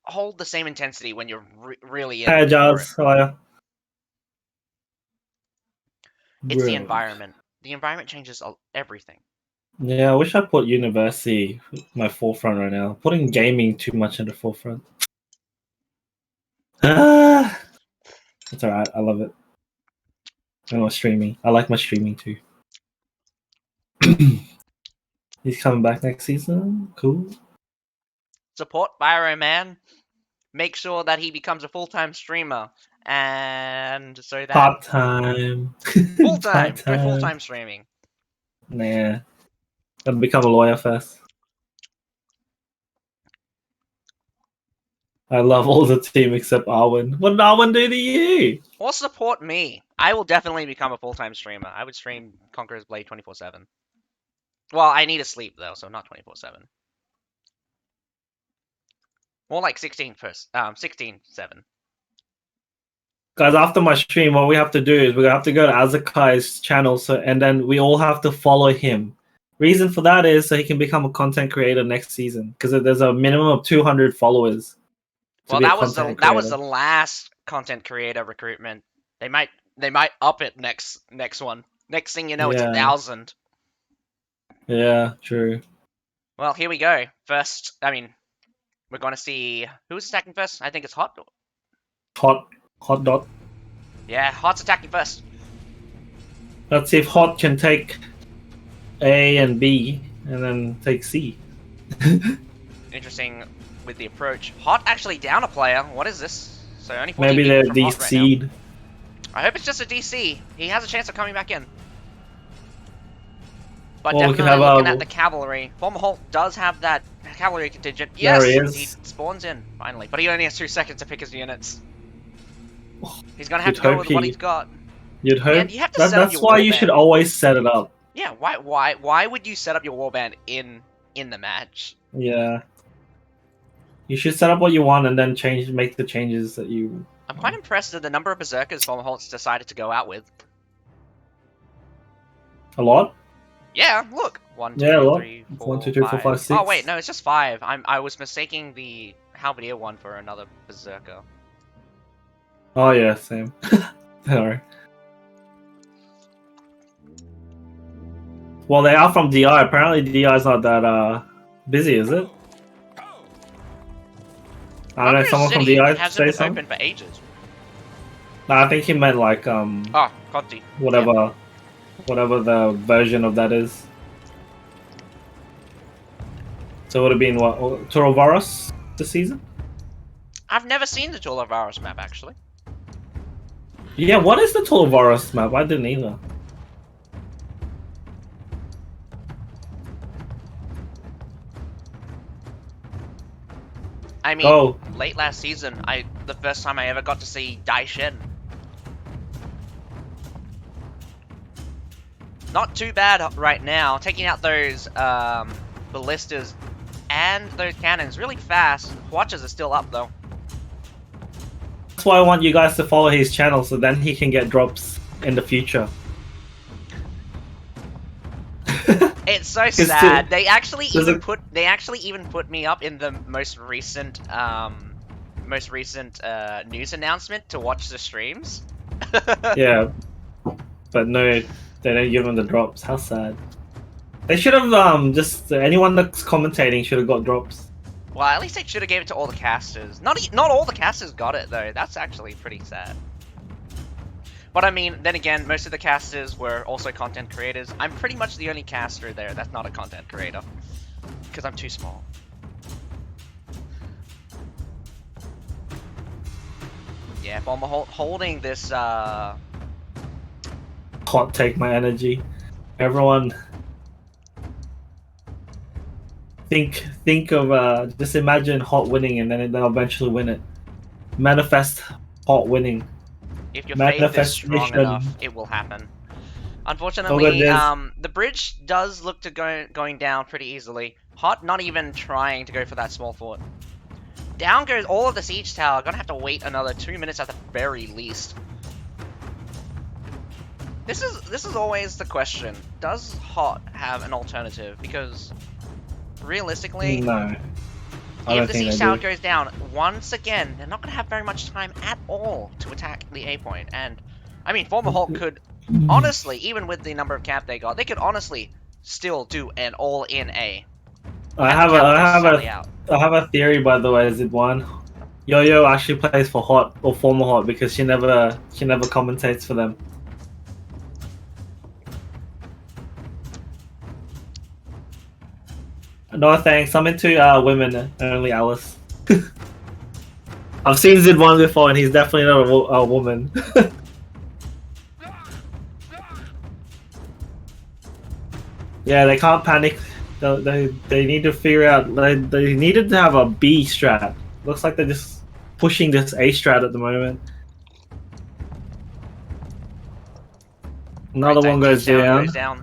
[SPEAKER 3] hold the same intensity when you're really in.
[SPEAKER 2] Hey,
[SPEAKER 3] for it.
[SPEAKER 2] Jazz. How are you?
[SPEAKER 3] It's the
[SPEAKER 2] Really?
[SPEAKER 3] environment. The environment changes everything.
[SPEAKER 2] Yeah, I wish I put university my forefront right now. Putting gaming too much in the forefront. It's alright. I love it. I know streaming. I like my streaming too. He's coming back next season. Cool.
[SPEAKER 3] Support Byro Man. Make sure that he becomes a full-time streamer, and so that
[SPEAKER 2] Part time.
[SPEAKER 3] full-time, go full-time streaming.
[SPEAKER 2] Nah. Gotta become a lawyer first. I love all the team except Arwen. What did Arwen do to you?
[SPEAKER 3] Or support me. I will definitely become a full-time streamer. I would stream Conqueror's Blade 24/7. Well, I need to sleep though, so not 24/7. More like 16/7.
[SPEAKER 2] Guys, after my stream, what we have to do is we have to go to Azakai's channel, and then we all have to follow him. Reason for that is so he can become a content creator next season, because there's a minimum of 200 followers.
[SPEAKER 3] Well, that was the last content creator recruitment. They might up it next one. Next thing you know, it's 1,000.
[SPEAKER 2] Yeah, true.
[SPEAKER 3] Well, here we go. First, I mean, we're going to see who's attacking first. I think it's Hot.
[SPEAKER 2] Hot dot.
[SPEAKER 3] Yeah, Hot's attacking first.
[SPEAKER 2] Let's see if Hot can take A and B, and then take C.
[SPEAKER 3] Interesting with the approach. Hot actually down a player. What is this? So only 14
[SPEAKER 2] maybe they're
[SPEAKER 3] people from Hot right now.
[SPEAKER 2] DC'd.
[SPEAKER 3] I hope it's just a DC. He has a chance of coming back in. But
[SPEAKER 2] Well, we
[SPEAKER 3] definitely
[SPEAKER 2] can have
[SPEAKER 3] looking at the cavalry. Fomalhaut does have that cavalry contingent.
[SPEAKER 2] There
[SPEAKER 3] Yes,
[SPEAKER 2] he is.
[SPEAKER 3] spawns in, finally. But he only has 2 seconds to pick his units. He's going to have
[SPEAKER 2] You'd
[SPEAKER 3] to go
[SPEAKER 2] hope
[SPEAKER 3] with what
[SPEAKER 2] he-
[SPEAKER 3] he's got.
[SPEAKER 2] You'd hope.
[SPEAKER 3] And you have to set up
[SPEAKER 2] That's
[SPEAKER 3] your
[SPEAKER 2] why you
[SPEAKER 3] warband.
[SPEAKER 2] should always set it up.
[SPEAKER 3] Yeah, why would you set up your warband in the match?
[SPEAKER 2] Yeah. You should set up what you want and then make the changes that you...
[SPEAKER 3] I'm quite impressed at the number of berserkers Fomalhaut's decided to go out with.
[SPEAKER 2] A lot?
[SPEAKER 3] Yeah, look. 1, 2,
[SPEAKER 2] Yeah, a lot.
[SPEAKER 3] 3, 4,
[SPEAKER 2] 1, 2, 3, 4, 5, 6.
[SPEAKER 3] Oh wait, no, it's just 5. I was mistaking the halberdier one for another berserker.
[SPEAKER 2] Oh yeah, same. Alright. Well, they are from DI. Apparently DI's not that busy, is it? I don't know, someone from
[SPEAKER 3] City
[SPEAKER 2] DI
[SPEAKER 3] hasn't
[SPEAKER 2] say
[SPEAKER 3] been
[SPEAKER 2] something?
[SPEAKER 3] open for ages.
[SPEAKER 2] No, I think he meant like,
[SPEAKER 3] Oh, Conti.
[SPEAKER 2] whatever the version of that is. So it would have been what, Torovaros this season?
[SPEAKER 3] I've never seen the Tulavarus map actually.
[SPEAKER 2] Yeah, what is the Torovaros map? I didn't either.
[SPEAKER 3] I mean,
[SPEAKER 2] Oh.
[SPEAKER 3] late last season, the first time I ever got to see Dai Shen. Not too bad right now, taking out those ballistas and those cannons really fast. Watches are still up though.
[SPEAKER 2] That's why I want you guys to follow his channel, so then he can get drops in the future.
[SPEAKER 3] It's so
[SPEAKER 2] It's
[SPEAKER 3] sad.
[SPEAKER 2] too-
[SPEAKER 3] They actually
[SPEAKER 2] There's
[SPEAKER 3] even
[SPEAKER 2] a-
[SPEAKER 3] put me up in the most recent news announcement to watch the streams.
[SPEAKER 2] Yeah, but no, they don't give him the drops. How sad. They should have just anyone that's commentating should have got drops.
[SPEAKER 3] Well, at least they should have gave it to all the casters. Not all the casters got it though. That's actually pretty sad. But I mean, then again, most of the casters were also content creators. I'm pretty much the only caster there that's not a content creator. Because I'm too small. Yeah, if I'm holding this,
[SPEAKER 2] Hot take my energy. Everyone, think of just imagine Hot winning, and then they'll eventually win it. Manifest Hot winning.
[SPEAKER 3] if your faith is strong
[SPEAKER 2] Manifestation.
[SPEAKER 3] enough, it will happen. Unfortunately, the bridge does look to going down pretty easily. Hot not even trying to go for that small fort. Down goes all of the siege tower. Gonna have to wait another 2 minutes at the very least. This is always the question. Does Hot have an alternative? Because realistically,
[SPEAKER 2] No, I
[SPEAKER 3] if
[SPEAKER 2] don't
[SPEAKER 3] the
[SPEAKER 2] think
[SPEAKER 3] siege
[SPEAKER 2] they
[SPEAKER 3] tower
[SPEAKER 2] do.
[SPEAKER 3] goes down, once again, they're not going to have very much time at all to attack the A point. And, I mean, Fomalhaut could, honestly, even with the number of camp they got, they could honestly still do an all-in A.
[SPEAKER 2] I have a theory, by the way, Zidwan. Yo-Yo actually plays for Hot or former Hot because she never commentates for them. No thanks. I'm into women, only Alice. I've seen Zidwan before, and he's definitely not a woman. Yeah, they can't panic. They need to figure out. They needed to have a B strat. Looks like they're just pushing this A strat at the moment. Another one goes down.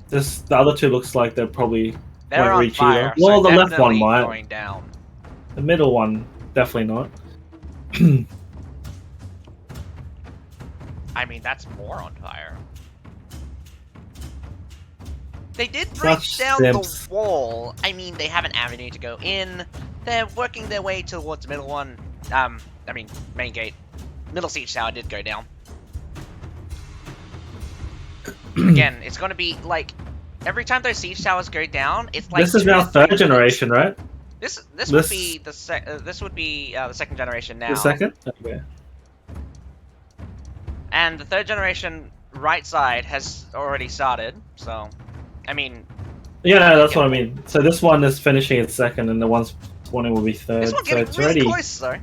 [SPEAKER 2] This the other two looks like they're probably
[SPEAKER 3] They're
[SPEAKER 2] won't
[SPEAKER 3] on
[SPEAKER 2] reach
[SPEAKER 3] fire.
[SPEAKER 2] either. Well,
[SPEAKER 3] so
[SPEAKER 2] the left one
[SPEAKER 3] definitely
[SPEAKER 2] might.
[SPEAKER 3] going down.
[SPEAKER 2] The middle one definitely not.
[SPEAKER 3] I mean, that's more on fire. They did break
[SPEAKER 2] Such
[SPEAKER 3] down
[SPEAKER 2] simps.
[SPEAKER 3] the wall. I mean, they have an avenue to go in. They're working their way towards middle one. I mean, main gate. Middle siege tower did go down. Again, it's going to be like every time those siege towers go down, it's like
[SPEAKER 2] This is
[SPEAKER 3] 2 to
[SPEAKER 2] now
[SPEAKER 3] 3
[SPEAKER 2] third
[SPEAKER 3] minutes.
[SPEAKER 2] generation, right?
[SPEAKER 3] This
[SPEAKER 2] This-
[SPEAKER 3] would be the second generation now.
[SPEAKER 2] The second? Okay.
[SPEAKER 3] And the third generation right side has already started. So, I mean,
[SPEAKER 2] Yeah, that's what I mean. So this one is finishing its second, and the one spawning will be third.
[SPEAKER 3] this one's
[SPEAKER 2] So
[SPEAKER 3] getting
[SPEAKER 2] it's
[SPEAKER 3] really
[SPEAKER 2] ready.
[SPEAKER 3] close though.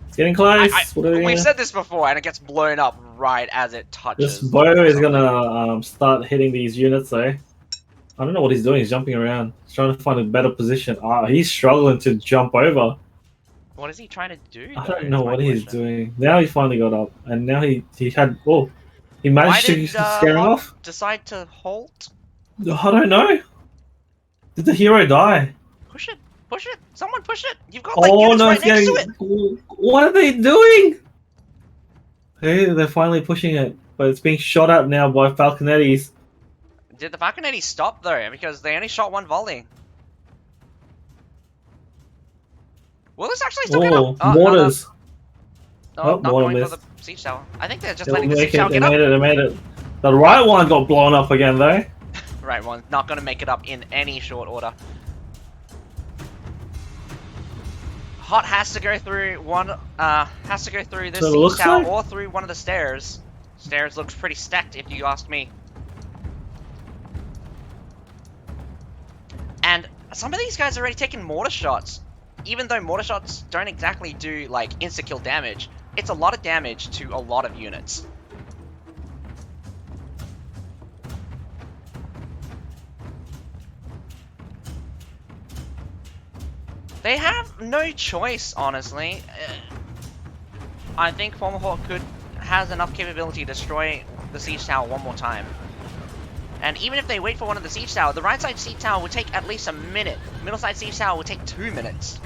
[SPEAKER 2] It's getting close. What are we
[SPEAKER 3] We've
[SPEAKER 2] gonna-
[SPEAKER 3] said this before, and it gets blown up right as it touches.
[SPEAKER 2] This bow is gonna start hitting these units though. I don't know what he's doing. He's jumping around. He's trying to find a better position. He's struggling to jump over.
[SPEAKER 3] What is he trying to do?
[SPEAKER 2] I
[SPEAKER 3] though,
[SPEAKER 2] don't
[SPEAKER 3] is
[SPEAKER 2] know
[SPEAKER 3] my
[SPEAKER 2] what he's
[SPEAKER 3] question.
[SPEAKER 2] doing. Now he finally got up, and now he had. Oh, he
[SPEAKER 3] Why
[SPEAKER 2] managed to
[SPEAKER 3] did
[SPEAKER 2] scare him
[SPEAKER 3] Hot
[SPEAKER 2] off.
[SPEAKER 3] decide to halt?
[SPEAKER 2] I don't know. Did the hero die?
[SPEAKER 3] Push it, push it. Someone push it. You've got like
[SPEAKER 2] Oh
[SPEAKER 3] units
[SPEAKER 2] no,
[SPEAKER 3] right
[SPEAKER 2] it's
[SPEAKER 3] next
[SPEAKER 2] getting.
[SPEAKER 3] to it.
[SPEAKER 2] What are they doing? Hey, they're finally pushing it, but it's being shot at now by Falconettis.
[SPEAKER 3] Did the Falconetti stop though? Because they only shot one volley. Will this actually still get
[SPEAKER 2] Oh,
[SPEAKER 3] up?
[SPEAKER 2] mortars.
[SPEAKER 3] No,
[SPEAKER 2] Oh,
[SPEAKER 3] not
[SPEAKER 2] mortar
[SPEAKER 3] going
[SPEAKER 2] missed.
[SPEAKER 3] for the siege tower. I think they're just
[SPEAKER 2] They'll
[SPEAKER 3] letting the
[SPEAKER 2] make
[SPEAKER 3] siege tower
[SPEAKER 2] it. They
[SPEAKER 3] get up.
[SPEAKER 2] made it. They made it. The right one got blown up again though.
[SPEAKER 3] Right one, not going to make it up in any short order. Hot has to go through one. Has to go through this
[SPEAKER 2] So it
[SPEAKER 3] siege
[SPEAKER 2] looks
[SPEAKER 3] tower
[SPEAKER 2] like-
[SPEAKER 3] or through one of the stairs. Stairs looks pretty stacked, if you ask me. And some of these guys are already taking mortar shots. Even though mortar shots don't exactly do like insta-kill damage, it's a lot of damage to a lot of units. They have no choice, honestly. I think Fomalhaut has enough capability to destroy the siege tower one more time. And even if they wait for one of the siege tower, the right side siege tower would take at least a minute. Middle side siege tower would take 2 minutes.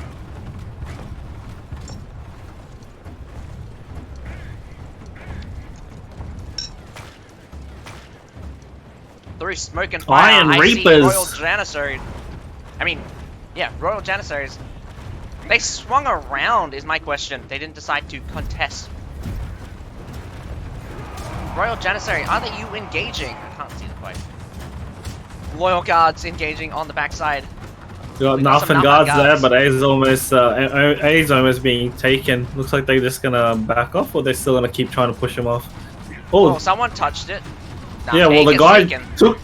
[SPEAKER 3] Through smoke and fire,
[SPEAKER 2] Iron
[SPEAKER 3] I
[SPEAKER 2] Reapers.
[SPEAKER 3] see Royal Janissaries. I mean, yeah, Royal Janissaries. They swung around, is my question. They didn't decide to contest. Royal Janissary, are they you engaging? I can't see the quite. Loyal Guards engaging on the backside.
[SPEAKER 2] We got
[SPEAKER 3] We got some
[SPEAKER 2] nothing guards
[SPEAKER 3] nothing
[SPEAKER 2] there,
[SPEAKER 3] guards.
[SPEAKER 2] but A's almost being taken. Looks like they're just gonna back off, or they're still gonna keep trying to push him off.
[SPEAKER 3] Oh,
[SPEAKER 2] Oh,
[SPEAKER 3] someone touched it. Nah,
[SPEAKER 2] yeah. Well,
[SPEAKER 3] A
[SPEAKER 2] the
[SPEAKER 3] gets
[SPEAKER 2] guy
[SPEAKER 3] taken.
[SPEAKER 2] took.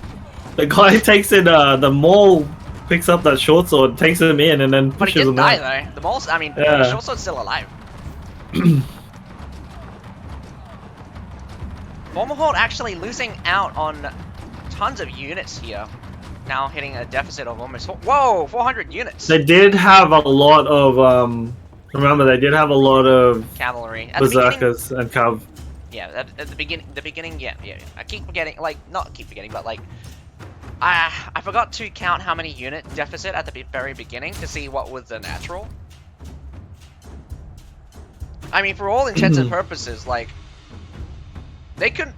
[SPEAKER 2] The guy takes in the maul, picks up that short sword, takes him in, and then
[SPEAKER 3] But he
[SPEAKER 2] pushes
[SPEAKER 3] didn't
[SPEAKER 2] him
[SPEAKER 3] die
[SPEAKER 2] out.
[SPEAKER 3] though. The mole's, I mean,
[SPEAKER 2] Yeah.
[SPEAKER 3] the short sword's still alive. Fomalhaut actually losing out on tons of units here. Now hitting a deficit of almost 400 units.
[SPEAKER 2] They did have a lot of Remember, they did have a lot of
[SPEAKER 3] Cavalry. At the beginning,
[SPEAKER 2] berserkers and cav.
[SPEAKER 3] yeah, at the beginning, yeah. I keep forgetting, like, not keep forgetting, but like, I forgot to count how many unit deficit at the very beginning to see what was the natural. I mean, for all intents and purposes, like, they could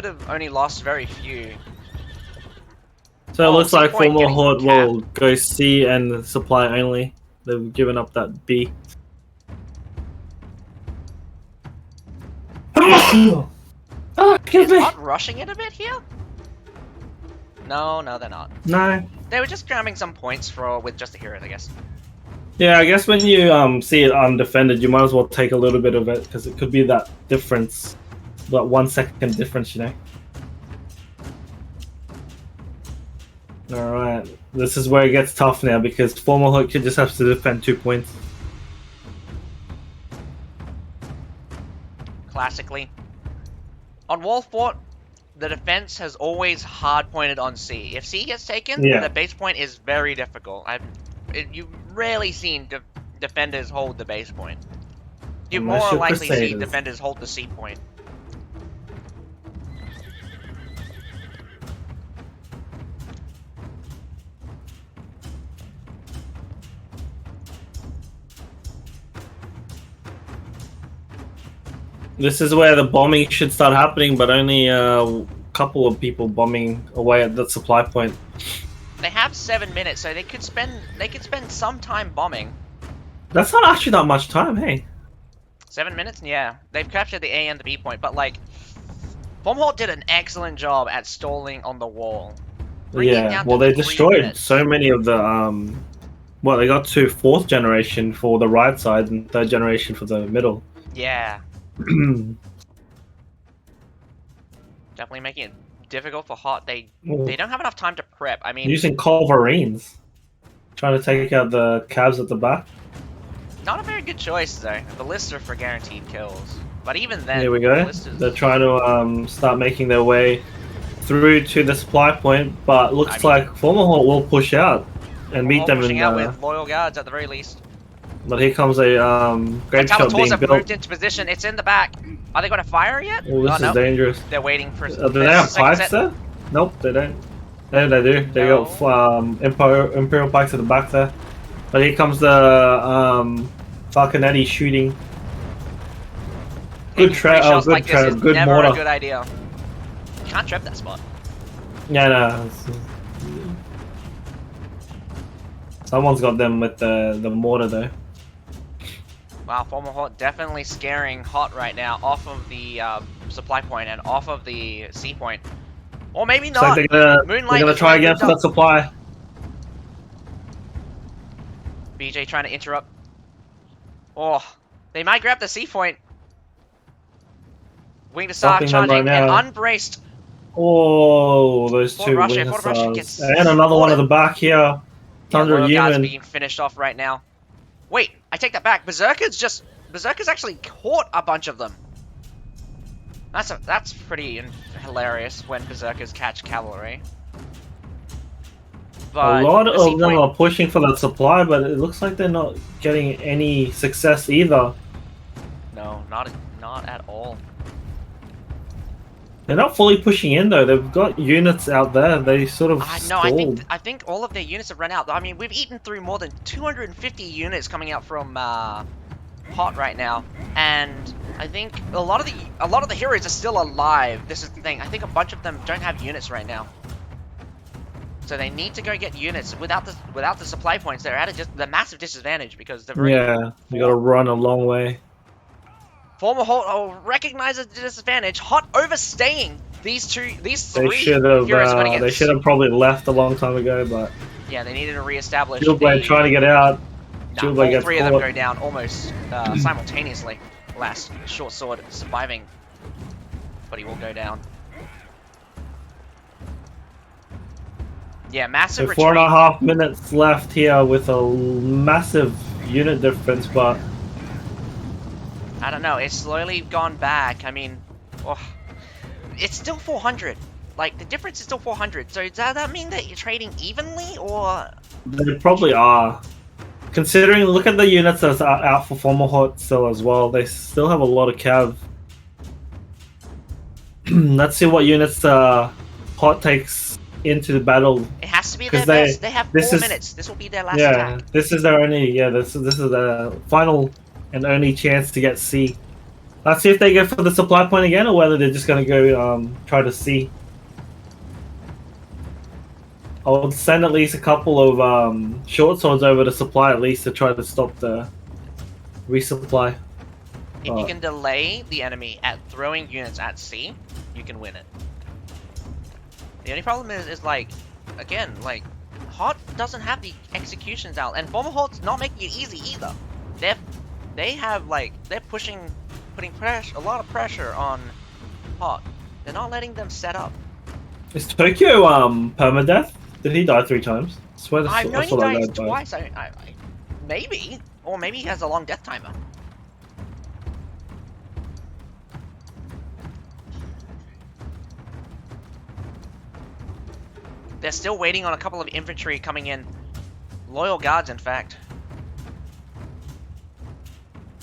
[SPEAKER 3] have only lost very few.
[SPEAKER 2] So it
[SPEAKER 3] Oh,
[SPEAKER 2] looks like
[SPEAKER 3] Seapoint getting
[SPEAKER 2] Fomalhaut will
[SPEAKER 3] capped.
[SPEAKER 2] go C and supply only. They've given up that B. Oh, give
[SPEAKER 3] Is
[SPEAKER 2] me!
[SPEAKER 3] Hot rushing it a bit here? No, they're not.
[SPEAKER 2] No.
[SPEAKER 3] They were just grabbing some points with just the heroes, I guess.
[SPEAKER 2] Yeah, I guess when you see it undefended, you might as well take a little bit of it because it could be that difference, that 1 second difference, you know. All right, this is where it gets tough now because Fomalhaut just has to defend 2 points.
[SPEAKER 3] Classically, on Wall Fort, the defense has always hard pointed on C. If C gets taken,
[SPEAKER 2] Yeah.
[SPEAKER 3] the base point is very difficult. You've rarely seen defenders hold the base point. You
[SPEAKER 2] Unless
[SPEAKER 3] more
[SPEAKER 2] you're
[SPEAKER 3] likely see
[SPEAKER 2] Crusaders.
[SPEAKER 3] defenders hold the C point.
[SPEAKER 2] This is where the bombing should start happening, but only a couple of people bombing away at the supply point.
[SPEAKER 3] They have 7 minutes, so they could spend some time bombing.
[SPEAKER 2] That's not actually that much time, hey.
[SPEAKER 3] 7 minutes? Yeah. They've captured the A and the B point, but like Fomalhaut did an excellent job at stalling on the wall. Bringing it
[SPEAKER 2] Yeah,
[SPEAKER 3] down
[SPEAKER 2] well
[SPEAKER 3] to
[SPEAKER 2] they
[SPEAKER 3] 3
[SPEAKER 2] destroyed
[SPEAKER 3] minutes.
[SPEAKER 2] so many of the well, they got to 4th generation for the right side and 3rd generation for the middle.
[SPEAKER 3] Yeah. Definitely making it difficult for Hot. They don't have enough time to prep. I mean,
[SPEAKER 2] Using Culverines. Trying to take out the cabs at the back.
[SPEAKER 3] not a very good choice though. Ballists are for guaranteed kills. But even then,
[SPEAKER 2] Here we go.
[SPEAKER 3] ballistas-
[SPEAKER 2] They're trying to start making their way through to the supply point, but looks like Fomalhaut will push out and meet them
[SPEAKER 3] pushing
[SPEAKER 2] in
[SPEAKER 3] out with loyal guards at the very least.
[SPEAKER 2] But here comes a great shot
[SPEAKER 3] Talators
[SPEAKER 2] being
[SPEAKER 3] have
[SPEAKER 2] built.
[SPEAKER 3] moved into position. It's in the back. Are they going to fire yet?
[SPEAKER 2] Oh, this
[SPEAKER 3] no.
[SPEAKER 2] is dangerous.
[SPEAKER 3] They're waiting for.
[SPEAKER 2] Do they have pikes there? Nope, they don't. Yeah, they do. They got Imperial pikes at the back there. But here comes the Falconetti shooting. Good trap, good trap, good
[SPEAKER 3] never
[SPEAKER 2] mortar.
[SPEAKER 3] a good idea. You can't trap that spot.
[SPEAKER 2] Yeah, no. Someone's got them with the mortar though.
[SPEAKER 3] Wow, Fomalhaut definitely scaring Hot right now off of the supply point and off of the C point. Or maybe
[SPEAKER 2] Looks
[SPEAKER 3] not.
[SPEAKER 2] like they're
[SPEAKER 3] Moonlight
[SPEAKER 2] gonna
[SPEAKER 3] is
[SPEAKER 2] try
[SPEAKER 3] really
[SPEAKER 2] again
[SPEAKER 3] good
[SPEAKER 2] for
[SPEAKER 3] up.
[SPEAKER 2] that supply.
[SPEAKER 3] BJ trying to interrupt. Oh, they might grab the C point. Wing to Sark
[SPEAKER 2] Stopping them
[SPEAKER 3] charging
[SPEAKER 2] right
[SPEAKER 3] and
[SPEAKER 2] now.
[SPEAKER 3] unbraced.
[SPEAKER 2] Oh, those
[SPEAKER 3] Fort
[SPEAKER 2] two
[SPEAKER 3] Russia,
[SPEAKER 2] wing
[SPEAKER 3] Fort Russia
[SPEAKER 2] hussars.
[SPEAKER 3] gets
[SPEAKER 2] And another one at the back here.
[SPEAKER 3] Yeah,
[SPEAKER 2] Thunder
[SPEAKER 3] Loyal Guard's
[SPEAKER 2] Human.
[SPEAKER 3] being finished off right now. Wait, I take that back. Berserkers actually caught a bunch of them. That's pretty hilarious when Berserkers catch cavalry. But
[SPEAKER 2] A lot
[SPEAKER 3] the
[SPEAKER 2] of
[SPEAKER 3] C
[SPEAKER 2] them
[SPEAKER 3] point-
[SPEAKER 2] are pushing for that supply, but it looks like they're not getting any success either.
[SPEAKER 3] No, not at all.
[SPEAKER 2] They're not fully pushing in though. They've got units out there. They sort of
[SPEAKER 3] No,
[SPEAKER 2] stalled.
[SPEAKER 3] I think all of their units have run out. I mean, we've eaten through more than 250 units coming out from Hot right now, and I think a lot of the heroes are still alive. This is the thing. I think a bunch of them don't have units right now, so they need to go get units. Without the supply points, they're at the massive disadvantage because they're very.
[SPEAKER 2] Yeah, you gotta run a long way.
[SPEAKER 3] Fomalhaut recognizes the disadvantage. Hot overstaying these three
[SPEAKER 2] They
[SPEAKER 3] heroes are going to get.
[SPEAKER 2] they should have probably left a long time ago, but
[SPEAKER 3] Yeah, they needed to reestablish.
[SPEAKER 2] Shieldblade trying to get out.
[SPEAKER 3] Nah,
[SPEAKER 2] Shieldblade
[SPEAKER 3] all
[SPEAKER 2] gets
[SPEAKER 3] three of them
[SPEAKER 2] caught.
[SPEAKER 3] go down almost simultaneously. Last short sword surviving, but he will go down. Yeah, massive
[SPEAKER 2] So
[SPEAKER 3] retreat.
[SPEAKER 2] 4.5 minutes left here with a massive unit difference, but
[SPEAKER 3] I don't know. It's slowly gone back. I mean, oh, it's still 400. Like the difference is still 400. So does that mean that you're trading evenly, or?
[SPEAKER 2] they probably are. Considering, look at the units that are out for Fomalhaut still as well. They still have a lot of cav. Let's see what units Hot takes into the battle.
[SPEAKER 3] It has to be their
[SPEAKER 2] 'Cause they-
[SPEAKER 3] best. They have
[SPEAKER 2] this
[SPEAKER 3] 4
[SPEAKER 2] is-
[SPEAKER 3] minutes. This will be their last
[SPEAKER 2] Yeah,
[SPEAKER 3] attack.
[SPEAKER 2] this is their only. Yeah, this is the final and only chance to get C. Let's see if they go for the supply point again, or whether they're just gonna go try to C. I'll send at least a couple of short swords over to supply at least to try to stop the resupply.
[SPEAKER 3] If you can delay the enemy at throwing units at C, you can win it. The only problem is like, again, like, Hot doesn't have the executions out, and Fomalhaut's not making it easy either. They're putting pressure, a lot of pressure on Hot. They're not letting them set up.
[SPEAKER 2] Is Tokyo permadeath? Did he die 3 times? I swear that's,
[SPEAKER 3] I've known
[SPEAKER 2] that's
[SPEAKER 3] he
[SPEAKER 2] what I
[SPEAKER 3] died
[SPEAKER 2] read.
[SPEAKER 3] twice. Maybe, or maybe he has a long death timer. They're still waiting on a couple of infantry coming in. Loyal guards, in fact.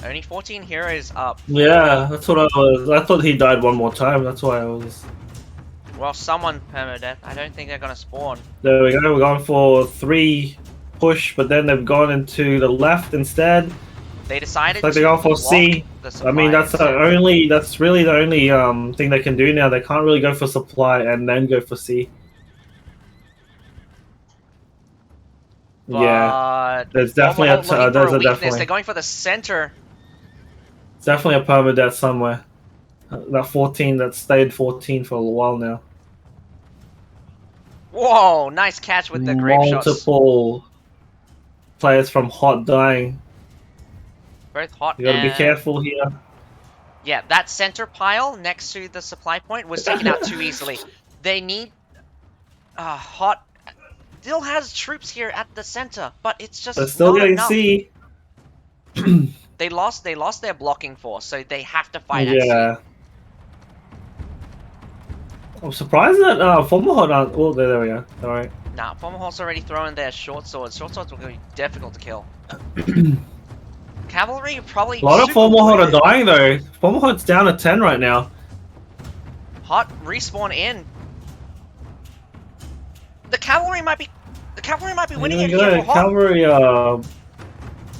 [SPEAKER 3] Only 14 heroes up.
[SPEAKER 2] Yeah, that's what I was. I thought he died one more time. That's why I was.
[SPEAKER 3] Well, someone permadeath. I don't think they're gonna spawn.
[SPEAKER 2] There we go. We're going for 3 push, but then they've gone into the left instead.
[SPEAKER 3] They decided
[SPEAKER 2] Like
[SPEAKER 3] to
[SPEAKER 2] they go for
[SPEAKER 3] block
[SPEAKER 2] C.
[SPEAKER 3] the
[SPEAKER 2] I
[SPEAKER 3] supply
[SPEAKER 2] mean, that's the
[SPEAKER 3] instead.
[SPEAKER 2] only. That's really the only thing they can do now. They can't really go for supply and then go for C. Yeah,
[SPEAKER 3] But
[SPEAKER 2] there's definitely
[SPEAKER 3] Fomalhaut looking for
[SPEAKER 2] there's
[SPEAKER 3] a
[SPEAKER 2] a
[SPEAKER 3] weakness.
[SPEAKER 2] definitely
[SPEAKER 3] They're going for the center.
[SPEAKER 2] definitely a permadeath somewhere. That 14 that stayed 14 for a while now.
[SPEAKER 3] Whoa, nice catch with the grape shots.
[SPEAKER 2] Multiple players from Hot dying.
[SPEAKER 3] Both Hot
[SPEAKER 2] You got to be
[SPEAKER 3] and...
[SPEAKER 2] careful here.
[SPEAKER 3] Yeah, that center pile next to the supply point was taken out too easily. They need... Hot still has troops here at the center, but it's just
[SPEAKER 2] They're still
[SPEAKER 3] not
[SPEAKER 2] getting
[SPEAKER 3] enough.
[SPEAKER 2] C.
[SPEAKER 3] They lost their blocking force, so they have to fight at C.
[SPEAKER 2] Yeah. I'm surprised that Fomalhaut aren't. Oh, there we go. All right.
[SPEAKER 3] Nah, Fomalhaut's already throwing their short swords. Short swords are going to be difficult to kill. Cavalry probably
[SPEAKER 2] A lot of
[SPEAKER 3] super
[SPEAKER 2] Fomalhaut
[SPEAKER 3] wounded.
[SPEAKER 2] are dying though. Fomalhaut's down to 10 right now.
[SPEAKER 3] Hot respawn in. The cavalry might be winning
[SPEAKER 2] There
[SPEAKER 3] it
[SPEAKER 2] we
[SPEAKER 3] here
[SPEAKER 2] go.
[SPEAKER 3] for Hot.
[SPEAKER 2] Cavalry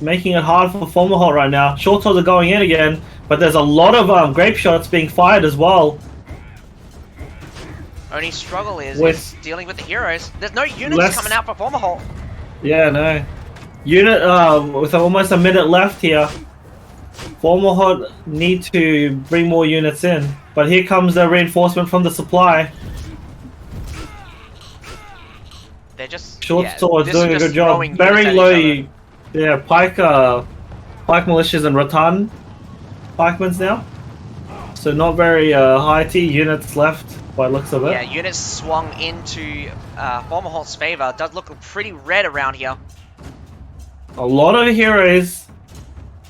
[SPEAKER 2] making it hard for Fomalhaut right now. Short swords are going in again, but there's a lot of grape shots being fired as well.
[SPEAKER 3] Only struggle is dealing with the heroes. There's no units coming out for Fomalhaut.
[SPEAKER 2] Yeah, no. Unit with almost a minute left here. Fomalhaut need to bring more units in, but here comes the reinforcement from the supply.
[SPEAKER 3] They're just
[SPEAKER 2] Short swords doing a good job. Very low. Yeah, pike militias and rattan pikemen's now. So not very high T units left by the looks of it.
[SPEAKER 3] Yeah, units swung into Fomalhaut's favor. Does look pretty red around here.
[SPEAKER 2] A lot of heroes,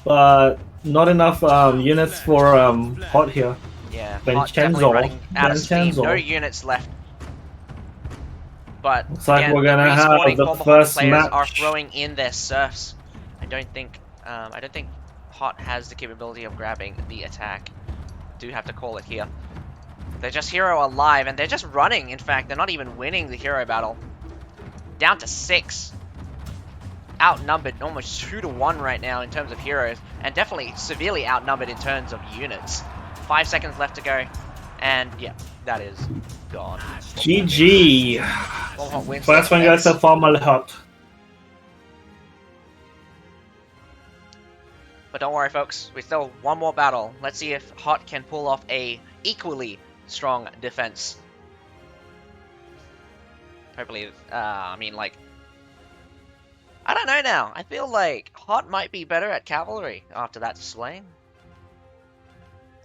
[SPEAKER 2] but not enough units for Hot here.
[SPEAKER 3] Yeah, Hot definitely running out of steam. No units left. But
[SPEAKER 2] looks like
[SPEAKER 3] again,
[SPEAKER 2] we're gonna have the
[SPEAKER 3] Fomalhaut
[SPEAKER 2] first
[SPEAKER 3] players
[SPEAKER 2] match.
[SPEAKER 3] are throwing in their serfs. I don't think Hot has the capability of grabbing the attack. Do have to call it here. They're just hero alive, and they're just running. In fact, they're not even winning the hero battle. Down to 6. Outnumbered almost 2 to 1 right now in terms of heroes, and definitely severely outnumbered in terms of units. 5 seconds left to go, and yeah, that is gone.
[SPEAKER 2] GG.
[SPEAKER 3] Fomalhaut wins.
[SPEAKER 2] First one goes to Fomalhaut.
[SPEAKER 3] But don't worry, folks. We still have one more battle. Let's see if Hot can pull off a equally strong defense. Hopefully, I mean, like, I don't know now. I feel like Hot might be better at cavalry after that slaying.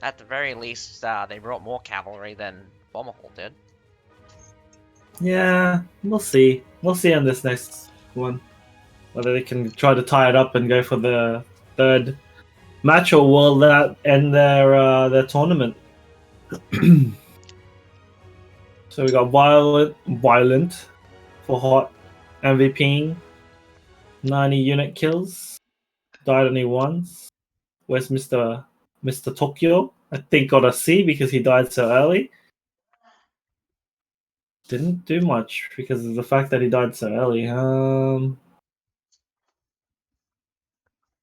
[SPEAKER 3] At the very least, they brought more cavalry than Fomalhaut did.
[SPEAKER 2] Yeah, we'll see. We'll see on this next one whether they can try to tie it up and go for the third match, or will that end their tournament? So we got violent for Hot MVP, 90 unit kills, died only once. Where's Mr. Tokyo? I think got a C because he died so early. Didn't do much because of the fact that he died so early.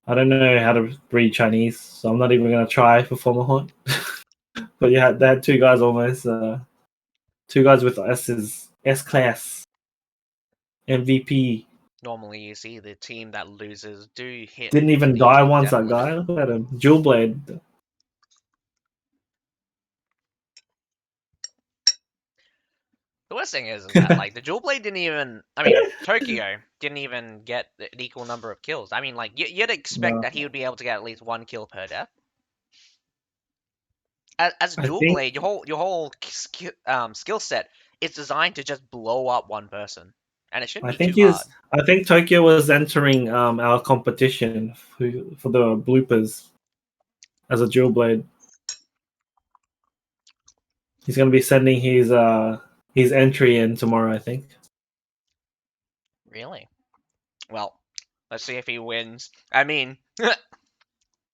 [SPEAKER 2] I don't know how to read Chinese, so I'm not even gonna try for Fomalhaut. But yeah, they had 2 guys almost. 2 guys with S class MVP.
[SPEAKER 3] Normally, you see the team that loses do hit.
[SPEAKER 2] Didn't even
[SPEAKER 3] the
[SPEAKER 2] die once.
[SPEAKER 3] death
[SPEAKER 2] That guy.
[SPEAKER 3] limit.
[SPEAKER 2] Look at him. Jewel blade.
[SPEAKER 3] The worst thing is that, like, the Jewel Blade didn't even... I mean, Tokyo didn't even get an equal number of kills. I mean, like, you'd expect that he would be able to get at least 1 kill per death. As a Jewel Blade, your whole skill set is designed to just blow up one person. And it shouldn't be too hard.
[SPEAKER 2] I think Tokyo was entering our competition for the bloopers as a Jewel Blade. He's going to be sending his entry in tomorrow, I think.
[SPEAKER 3] Really? Well, let's see if he wins. I mean, there's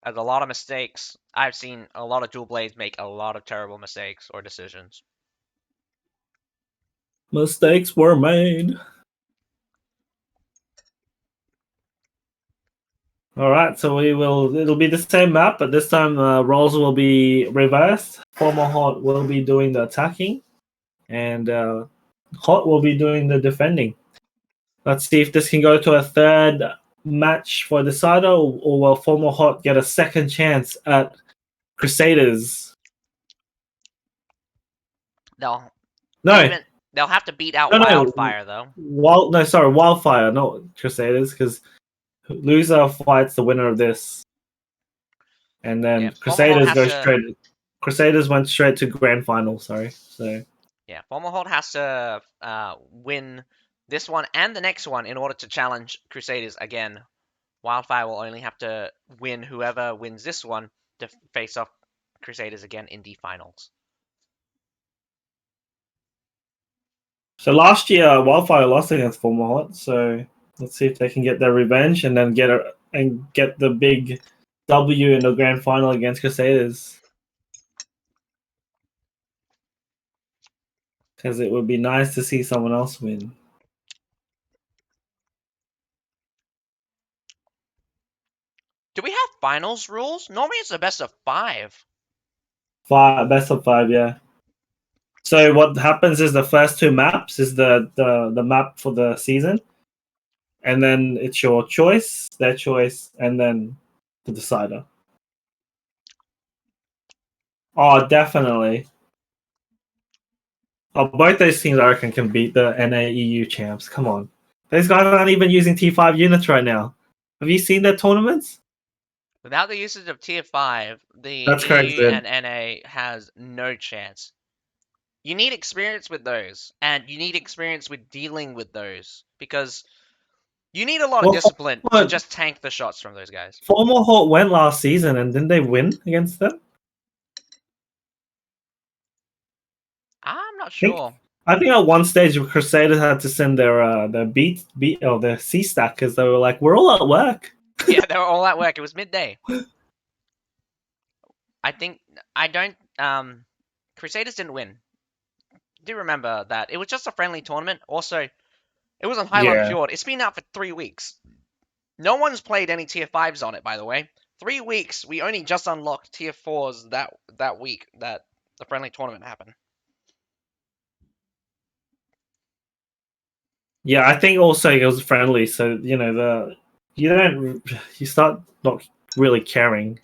[SPEAKER 3] a lot of mistakes. I've seen a lot of Jewel Blades make a lot of terrible mistakes or decisions.
[SPEAKER 2] Mistakes were made. All right, so it'll be the same map, but this time roles will be reversed. Fomalhaut will be doing the attacking, and Hot will be doing the defending. Let's see if this can go to a third match for Decider, or will Fomalhaut get a second chance at Crusaders?
[SPEAKER 3] They'll
[SPEAKER 2] No,
[SPEAKER 3] they'll have to beat out
[SPEAKER 2] No, no.
[SPEAKER 3] Wildfire though.
[SPEAKER 2] Wildfire, not Crusaders, because loser fights the winner of this, and then
[SPEAKER 3] Yeah,
[SPEAKER 2] Crusaders
[SPEAKER 3] Fomalhaut
[SPEAKER 2] go
[SPEAKER 3] has to-
[SPEAKER 2] straight. Crusaders went straight to grand final. Sorry, so
[SPEAKER 3] Yeah, Fomalhaut has to win this one and the next one in order to challenge Crusaders again. Wildfire will only have to win whoever wins this one to face off Crusaders again in the finals.
[SPEAKER 2] so last year Wildfire lost against Fomalhaut, so let's see if they can get their revenge and then get the big W in the grand final against Crusaders. Because it would be nice to see someone else win.
[SPEAKER 3] Do we have finals rules? Normally it's a best of 5.
[SPEAKER 2] Best of 5, yeah. So what happens is the first 2 maps is the map for the season, and then it's your choice, their choice, and then the decider. Oh, definitely. Oh, both those teams I reckon can beat the NAEU champs. Come on, those guys aren't even using T5 units right now. Have you seen their tournaments?
[SPEAKER 3] Without the usage of Tier 5, the
[SPEAKER 2] That's correct,
[SPEAKER 3] EU
[SPEAKER 2] Ben.
[SPEAKER 3] and NA has no chance. You need experience with those, and you need experience with dealing with those, because you need a lot of
[SPEAKER 2] Well,
[SPEAKER 3] discipline to
[SPEAKER 2] but-
[SPEAKER 3] just tank the shots from those guys.
[SPEAKER 2] Fomalhaut went last season, and didn't they win against them?
[SPEAKER 3] I'm not
[SPEAKER 2] think-
[SPEAKER 3] sure.
[SPEAKER 2] I think at one stage Crusaders had to send their their C stack because they were like, "We're all at work."
[SPEAKER 3] Yeah, they were all at work. It was midday. Crusaders didn't win. Do remember that. It was just a friendly tournament. Also, it was on Highland
[SPEAKER 2] Yeah.
[SPEAKER 3] Fjord. It's been out for 3 weeks. No one's played any Tier 5s on it, by the way. 3 weeks. We only just unlocked Tier 4s that week that the friendly tournament happened.
[SPEAKER 2] Yeah, I think also it was friendly, so you start not really caring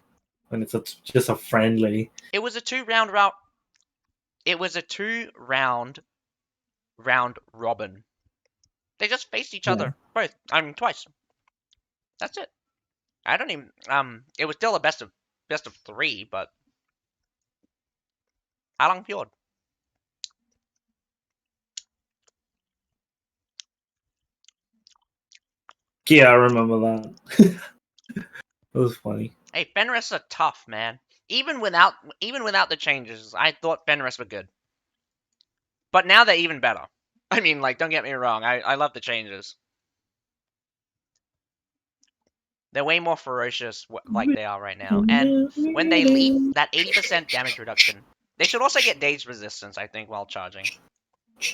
[SPEAKER 2] when it's just a friendly.
[SPEAKER 3] It was a 2-round route. It was a 2-round round robin. They just faced each other both. I mean, twice. That's it. I don't even. It was still a best of 3, but Highland Fjord.
[SPEAKER 2] Yeah, I remember that. It was funny.
[SPEAKER 3] Hey, Fenris are tough, man. Even without the changes, I thought Fenris were good. But now they're even better. I mean, like, don't get me wrong. I love the changes. They're way more ferocious like they are right now. And when they leap, that 80% damage reduction. They should also get dazed resistance, I think, while charging.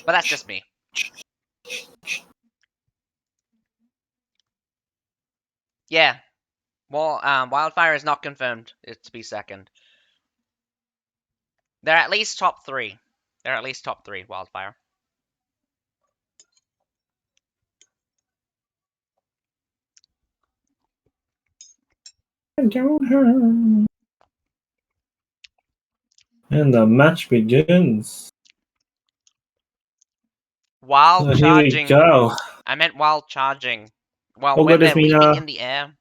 [SPEAKER 3] But that's just me. Yeah. Well, Wildfire is not confirmed. It's to be second. They're at least top 3. They're at least top 3, Wildfire.
[SPEAKER 2] And the match begins.
[SPEAKER 3] While
[SPEAKER 2] So here
[SPEAKER 3] charging.
[SPEAKER 2] we go.
[SPEAKER 3] I meant while charging. Well,
[SPEAKER 2] Oh,
[SPEAKER 3] when
[SPEAKER 2] goodness
[SPEAKER 3] they're
[SPEAKER 2] me,
[SPEAKER 3] leaping in the air.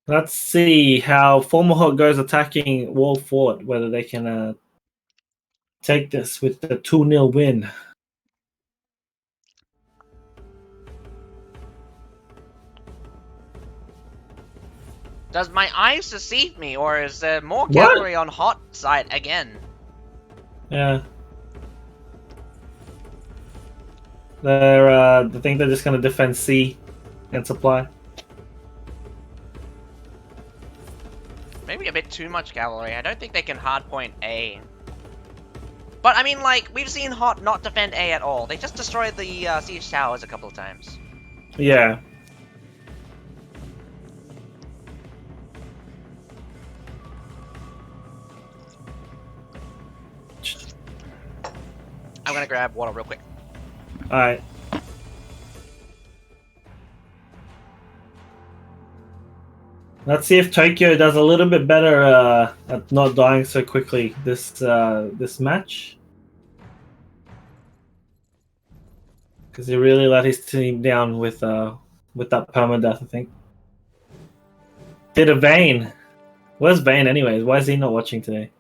[SPEAKER 2] Let's see how Fomalhaut goes attacking Wall Fort, whether they can take this with the 2-0 win.
[SPEAKER 3] Does my eyes deceive me, or is there more
[SPEAKER 2] What?
[SPEAKER 3] cavalry on hot side again?
[SPEAKER 2] Yeah. I think they're just going to defend C and supply.
[SPEAKER 3] Maybe a bit too much cavalry. I don't think they can hardpoint A. But I mean, like, we've seen Hot not defend A at all. They just destroyed the siege towers a couple of times.
[SPEAKER 2] Yeah.
[SPEAKER 3] I'm gonna grab water real quick.
[SPEAKER 2] Alright. Let's see if Tokyo does a little bit better at not dying so quickly this match. Because he really let his team down with that permadeath, I think. Did a Vayne. Where's Vayne anyways? Why is he not watching today?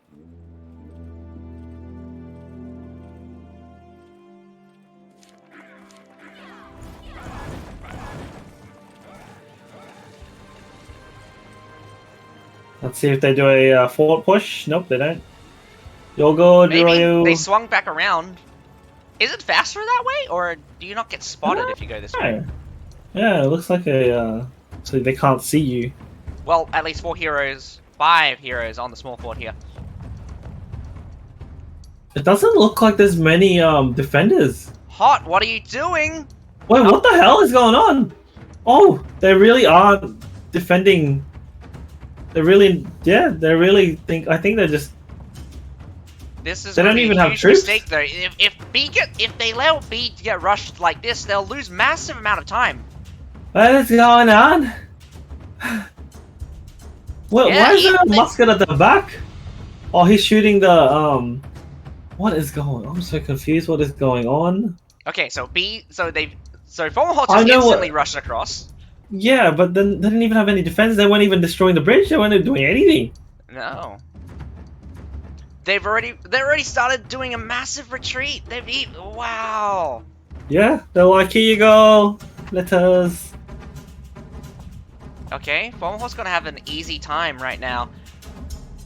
[SPEAKER 2] Let's see if they do a forward push. Nope, they don't. You'll go,
[SPEAKER 3] Maybe they swung back around. Is it faster that way, or do you not get spotted if you go this way?
[SPEAKER 2] Yeah, it looks like a so they can't see you.
[SPEAKER 3] Well, at least 5 heroes on the small fort here.
[SPEAKER 2] It doesn't look like there's many defenders.
[SPEAKER 3] Hot, what are you doing?
[SPEAKER 2] Wait, what the hell is going on? Oh, they really are defending. They really think. I think they're just.
[SPEAKER 3] This is
[SPEAKER 2] they don't even have troops.
[SPEAKER 3] Mistake, though. If they allow B to get rushed like this, they'll lose massive amount of time.
[SPEAKER 2] What is going on? Well,
[SPEAKER 3] Yeah,
[SPEAKER 2] why is there a musket at the back? Oh, he's shooting the What is going on? I'm so confused. What is going on?
[SPEAKER 3] Okay, so Fomalhaut just instantly rushed across.
[SPEAKER 2] Yeah, but then they didn't even have any defense. They weren't even destroying the bridge. They weren't doing anything.
[SPEAKER 3] No. They already started doing a massive retreat. Wow.
[SPEAKER 2] Yeah, they're like, here you go, let us.
[SPEAKER 3] Okay, Fomalhaut's gonna have an easy time right now.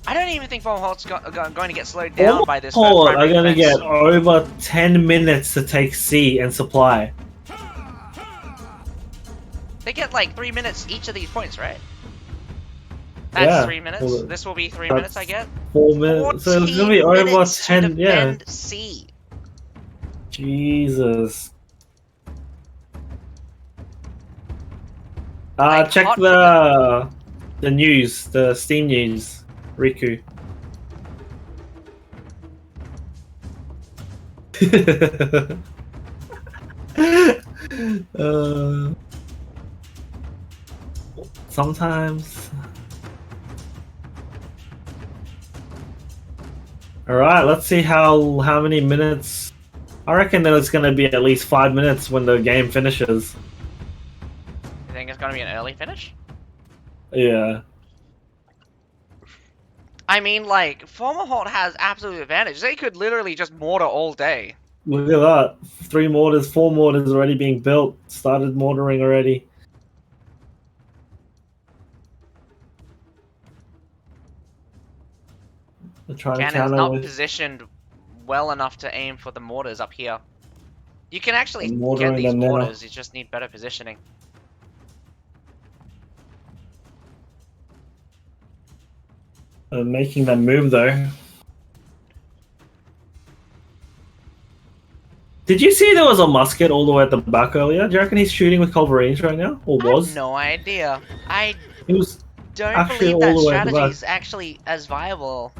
[SPEAKER 3] I don't even think Fomalhaut's going to get slowed down by this.
[SPEAKER 2] Fomalhaut are going to get over 10 minutes to take C and supply.
[SPEAKER 3] They get like 3 minutes each of these points, right? That's 3 minutes.
[SPEAKER 2] Well,
[SPEAKER 3] this will be 3 minutes, I get.
[SPEAKER 2] 4 minutes. So it's going to be over 10. Yeah.
[SPEAKER 3] C.
[SPEAKER 2] Jesus.
[SPEAKER 3] Like,
[SPEAKER 2] check the news, the Steam news. Riku. Sometimes. Alright, let's see how many minutes. I reckon that it's gonna be at least 5 minutes when the game finishes.
[SPEAKER 3] You think it's gonna be an early finish?
[SPEAKER 2] Yeah.
[SPEAKER 3] I mean, like, Fomalhaut has absolute advantage. They could literally just mortar all day.
[SPEAKER 2] Look at that. 4 mortars already being built. Started mortaring already.
[SPEAKER 3] Cannon's not positioned well enough to aim for the mortars up here. You can actually get these mortars, you just need better positioning.
[SPEAKER 2] Making them move though. Did you see there was a musket all the way at the back earlier? Do you reckon he's shooting with culverines right now? Or was?
[SPEAKER 3] I have no idea. I
[SPEAKER 2] don't
[SPEAKER 3] believe that strategy is actually as viable.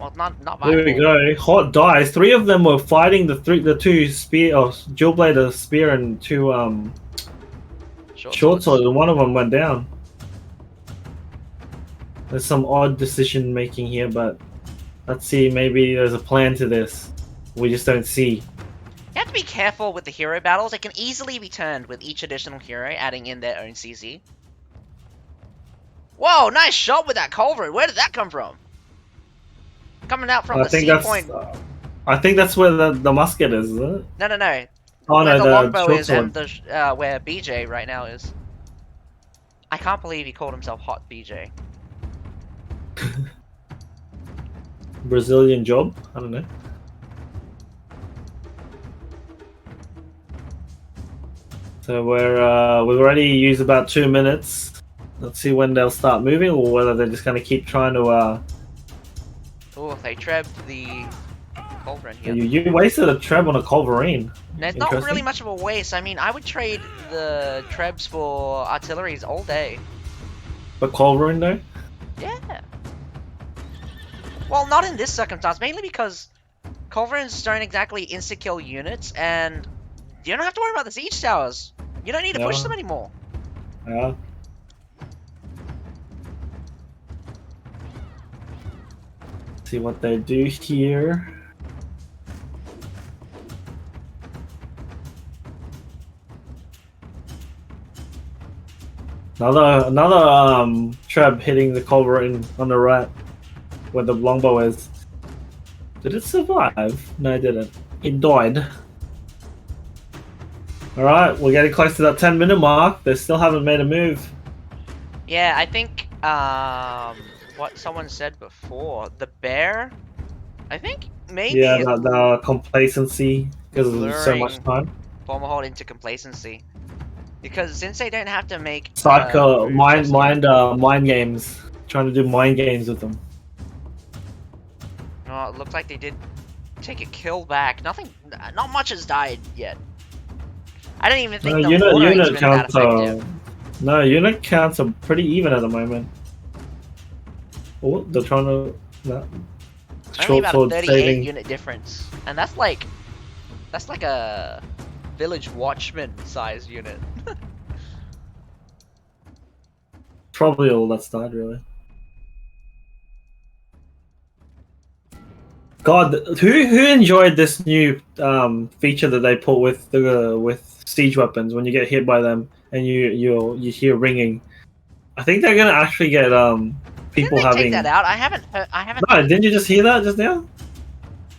[SPEAKER 3] Well, not viable.
[SPEAKER 2] There we go. Hot dies. 3 of them were fighting the 2 spear, dual blade spear and 2 short sword, and one of them went down. There's some odd decision making here, but let's see. Maybe there's a plan to this. We just don't see.
[SPEAKER 3] You have to be careful with the hero battles. It can easily be turned with each additional hero adding in their own CC. Whoa, nice shot with that culverin. Where did that come from? Coming out from the C point.
[SPEAKER 2] I think that's where the musket is, isn't it?
[SPEAKER 3] No.
[SPEAKER 2] Oh,
[SPEAKER 3] where
[SPEAKER 2] no,
[SPEAKER 3] the longbow is
[SPEAKER 2] sword.
[SPEAKER 3] and where BJ right now is. I can't believe he called himself Hot BJ.
[SPEAKER 2] Brazilian job? I don't know. So we've already used about 2 minutes. Let's see when they'll start moving, or whether they're just going to keep trying to.
[SPEAKER 3] Oh, they trebbed the Culverin here.
[SPEAKER 2] You wasted a Treb on a Culverine.
[SPEAKER 3] Now, it's not
[SPEAKER 2] Interesting.
[SPEAKER 3] really much of a waste. I mean, I would trade the Trebs for artilleries all day.
[SPEAKER 2] But Culverine though?
[SPEAKER 3] Yeah. Well, not in this circumstance, mainly because Culverins don't exactly insta-kill units, and you don't have to worry about the siege towers. You don't need to push them anymore.
[SPEAKER 2] Yeah. See what they do here. Another Treb hitting the Culverin on the right, where the longbow is. Did it survive? No, it didn't. It died. Alright, we're getting close to that 10-minute mark. They still haven't made a move.
[SPEAKER 3] Yeah, I think what someone said before, the bear. I think maybe
[SPEAKER 2] Yeah, the complacency because of so much time.
[SPEAKER 3] Fomalhaut into complacency. Because since they don't have to make
[SPEAKER 2] Psycho,
[SPEAKER 3] moves
[SPEAKER 2] mind games. Trying to do mind games with them.
[SPEAKER 3] Oh, it looked like they did take a kill back. Not much has died yet. I don't even think the
[SPEAKER 2] unit
[SPEAKER 3] been
[SPEAKER 2] counts
[SPEAKER 3] that
[SPEAKER 2] are
[SPEAKER 3] effective.
[SPEAKER 2] no unit counts are pretty even at the moment. Oh, they're trying to
[SPEAKER 3] Only about a
[SPEAKER 2] sword
[SPEAKER 3] 38
[SPEAKER 2] saving.
[SPEAKER 3] unit difference, and that's like a village watchman size unit.
[SPEAKER 2] Probably all that's died really. God, who enjoyed this new feature that they put with siege weapons when you get hit by them and you hear ringing? I think they're gonna actually get people
[SPEAKER 3] Didn't they
[SPEAKER 2] having.
[SPEAKER 3] take that out? I haven't heard. I haven't.
[SPEAKER 2] No, didn't you just hear that just now?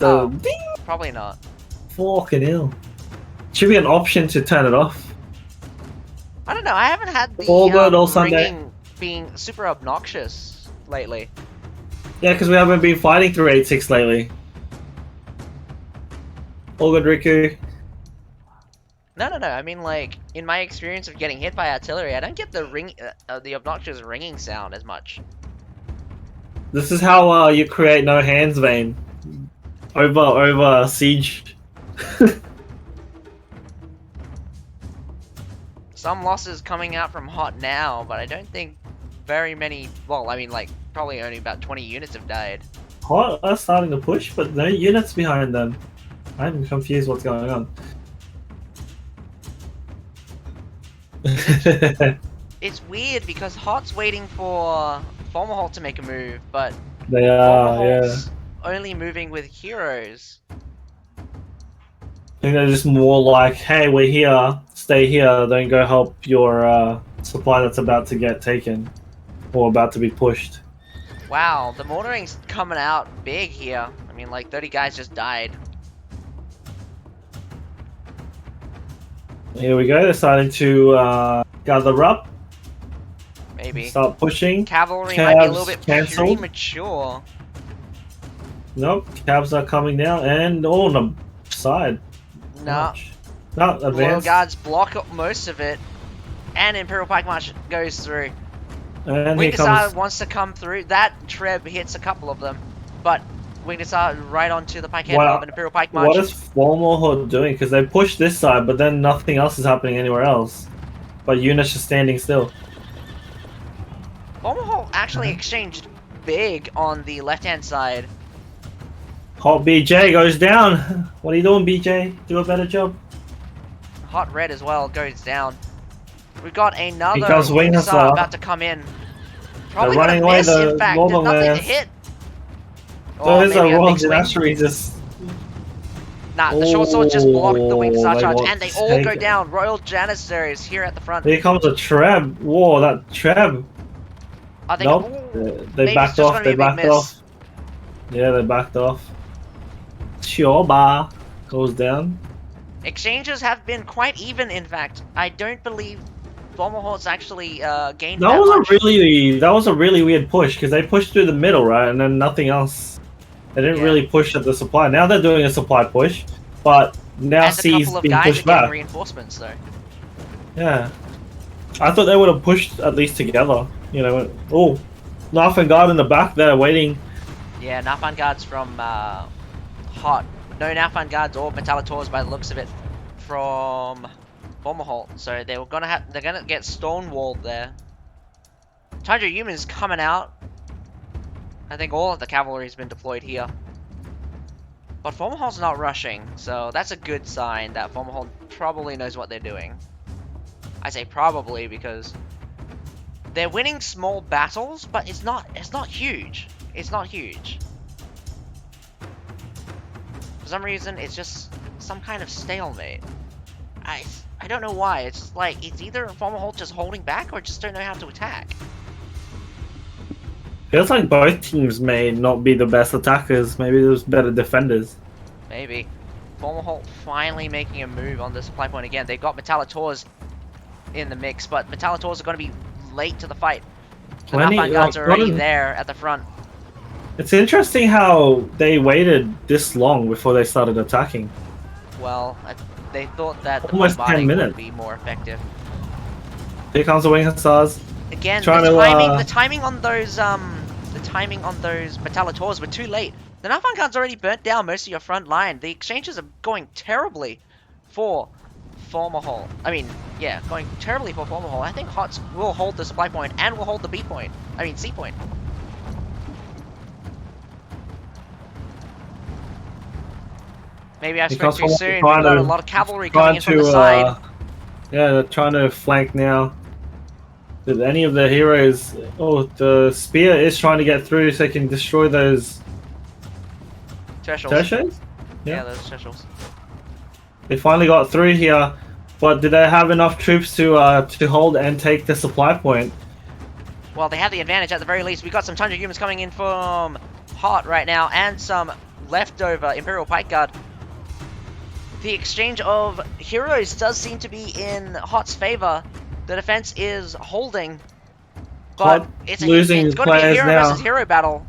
[SPEAKER 3] Oh.
[SPEAKER 2] Ding!
[SPEAKER 3] Probably not.
[SPEAKER 2] Fucking hell. Should be an option to turn it off.
[SPEAKER 3] I don't know. I haven't had the
[SPEAKER 2] All good, all Sunday.
[SPEAKER 3] ringing being super obnoxious lately.
[SPEAKER 2] Yeah, because we haven't been fighting through 8-6 lately. All good, Riku.
[SPEAKER 3] No. I mean, like in my experience of getting hit by artillery, I don't get the the obnoxious ringing sound as much.
[SPEAKER 2] This is how you create no hands vein over siege.
[SPEAKER 3] Some losses coming out from Hot now, but I don't think very many. Well, I mean, like probably only about 20 units have died.
[SPEAKER 2] Hot are starting to push, but no units behind them. I'm confused what's going on.
[SPEAKER 3] It's weird because Hot's waiting for Fomalhaut to make a move, but
[SPEAKER 2] They are, yeah.
[SPEAKER 3] Fomalhaut's only moving with heroes.
[SPEAKER 2] I think they're just more like, hey, we're here, stay here, don't go help your supply that's about to get taken. Or about to be pushed.
[SPEAKER 3] Wow, the mortaring's coming out big here. I mean, like 30 guys just died.
[SPEAKER 2] Here we go, they're starting to gather up.
[SPEAKER 3] Maybe.
[SPEAKER 2] Start pushing.
[SPEAKER 3] Cavalry might be a little
[SPEAKER 2] Cabs
[SPEAKER 3] bit
[SPEAKER 2] cancelled.
[SPEAKER 3] premature.
[SPEAKER 2] Nope, cabs are coming down and all on the side.
[SPEAKER 3] No.
[SPEAKER 2] Ouch. No,
[SPEAKER 3] Royal
[SPEAKER 2] advance.
[SPEAKER 3] Guards block up most of it. And Imperial Pike March goes through.
[SPEAKER 2] And here
[SPEAKER 3] Wingdesar
[SPEAKER 2] comes.
[SPEAKER 3] wants to come through. That Treb hits a couple of them. But Wingdesar right onto the Pikehead
[SPEAKER 2] Wow.
[SPEAKER 3] of an Imperial Pike March.
[SPEAKER 2] What is Fomalhaut doing? Because they push this side, but then nothing else is happening anywhere else. But units are standing still.
[SPEAKER 3] Fomalhaut actually exchanged big on the left-hand side.
[SPEAKER 2] Hot BJ goes down. What are you doing, BJ? Do a better job.
[SPEAKER 3] Hot Red as well goes down. We've got another
[SPEAKER 2] Here comes
[SPEAKER 3] Wingdesar
[SPEAKER 2] Wingdesar.
[SPEAKER 3] about to come in. Probably
[SPEAKER 2] running
[SPEAKER 3] gonna
[SPEAKER 2] away,
[SPEAKER 3] miss,
[SPEAKER 2] the
[SPEAKER 3] in fact.
[SPEAKER 2] Northern
[SPEAKER 3] There's nothing to
[SPEAKER 2] Lands.
[SPEAKER 3] hit.
[SPEAKER 2] So there's a
[SPEAKER 3] maybe
[SPEAKER 2] Royal
[SPEAKER 3] big swing.
[SPEAKER 2] Dynasty just.
[SPEAKER 3] Nah, the short sword just blocked the Wingdesar
[SPEAKER 2] they
[SPEAKER 3] charge,
[SPEAKER 2] want
[SPEAKER 3] and they
[SPEAKER 2] to
[SPEAKER 3] all
[SPEAKER 2] take
[SPEAKER 3] go
[SPEAKER 2] it.
[SPEAKER 3] down. Royal Janissaries here at the front.
[SPEAKER 2] Here comes a Treb. Whoa, that Treb.
[SPEAKER 3] I think
[SPEAKER 2] Nope.
[SPEAKER 3] ooh,
[SPEAKER 2] They
[SPEAKER 3] maybe
[SPEAKER 2] backed
[SPEAKER 3] it's just
[SPEAKER 2] off.
[SPEAKER 3] gonna
[SPEAKER 2] They
[SPEAKER 3] be a big
[SPEAKER 2] backed
[SPEAKER 3] miss.
[SPEAKER 2] off. Yeah, they backed off. Shioba goes down.
[SPEAKER 3] Exchanges have been quite even, in fact. I don't believe Fomalhaut's actually gained
[SPEAKER 2] That
[SPEAKER 3] that
[SPEAKER 2] was
[SPEAKER 3] much.
[SPEAKER 2] a really weird push because they pushed through the middle, right, and then nothing else. They didn't
[SPEAKER 3] Yeah.
[SPEAKER 2] really push at the supply. Now they're doing a supply push, but now
[SPEAKER 3] And a
[SPEAKER 2] C's
[SPEAKER 3] couple of
[SPEAKER 2] being
[SPEAKER 3] guys are
[SPEAKER 2] pushed
[SPEAKER 3] getting
[SPEAKER 2] back.
[SPEAKER 3] reinforcements, though.
[SPEAKER 2] Yeah, I thought they would have pushed at least together. You know, oh, Knife and Guard in the back there waiting.
[SPEAKER 3] Yeah, Nafan Guards from Hot no Nafan guards or Metallators by the looks of it from Fomalhaut. So they're gonna get stonewalled there. Tundra Humans coming out. I think all of the cavalry has been deployed here. But Fomalhaut's not rushing, so that's a good sign that Fomalhaut probably knows what they're doing. I say probably because they're winning small battles, but it's not huge. It's not huge. For some reason, it's just some kind of stalemate. I don't know why. It's just like it's either Fomalhaut just holding back or just don't know how to attack.
[SPEAKER 2] Feels like both teams may not be the best attackers. Maybe there's better defenders.
[SPEAKER 3] Maybe. Fomalhaut finally making a move on the supply point again. They've got Metallators in the mix, but Metallators are going to be late to the fight. The Nafan guards are already there at the front.
[SPEAKER 2] It's interesting how they waited this long before they started attacking.
[SPEAKER 3] Well, they thought that the
[SPEAKER 2] Almost 10
[SPEAKER 3] bombarding
[SPEAKER 2] minutes.
[SPEAKER 3] would be more effective.
[SPEAKER 2] Here comes the Wing Hussars.
[SPEAKER 3] Again,
[SPEAKER 2] Trying
[SPEAKER 3] the timing on those Metallators were too late. The Nafan guards already burnt down most of your front line. The exchanges are going terribly for Fomalhaut. I mean, yeah, going terribly for Fomalhaut. I think HOTS will hold the supply point and will hold the B point. I mean, C point. Maybe I spoke too soon. We've got a lot of cavalry coming in from the side.
[SPEAKER 2] Yeah, they're trying to flank now. Did any of the heroes... Oh, the spear is trying to get through so they can destroy those... Tertials?
[SPEAKER 3] Yeah, those tertials.
[SPEAKER 2] They finally got through here, but did they have enough troops to hold and take the supply point?
[SPEAKER 3] Well, they have the advantage at the very least. We've got some Tundra Humans coming in from HOT right now, and some leftover Imperial Pike Guard. The exchange of heroes does seem to be in HOT's favor. The defense is holding, but it's going to be a hero versus hero battle.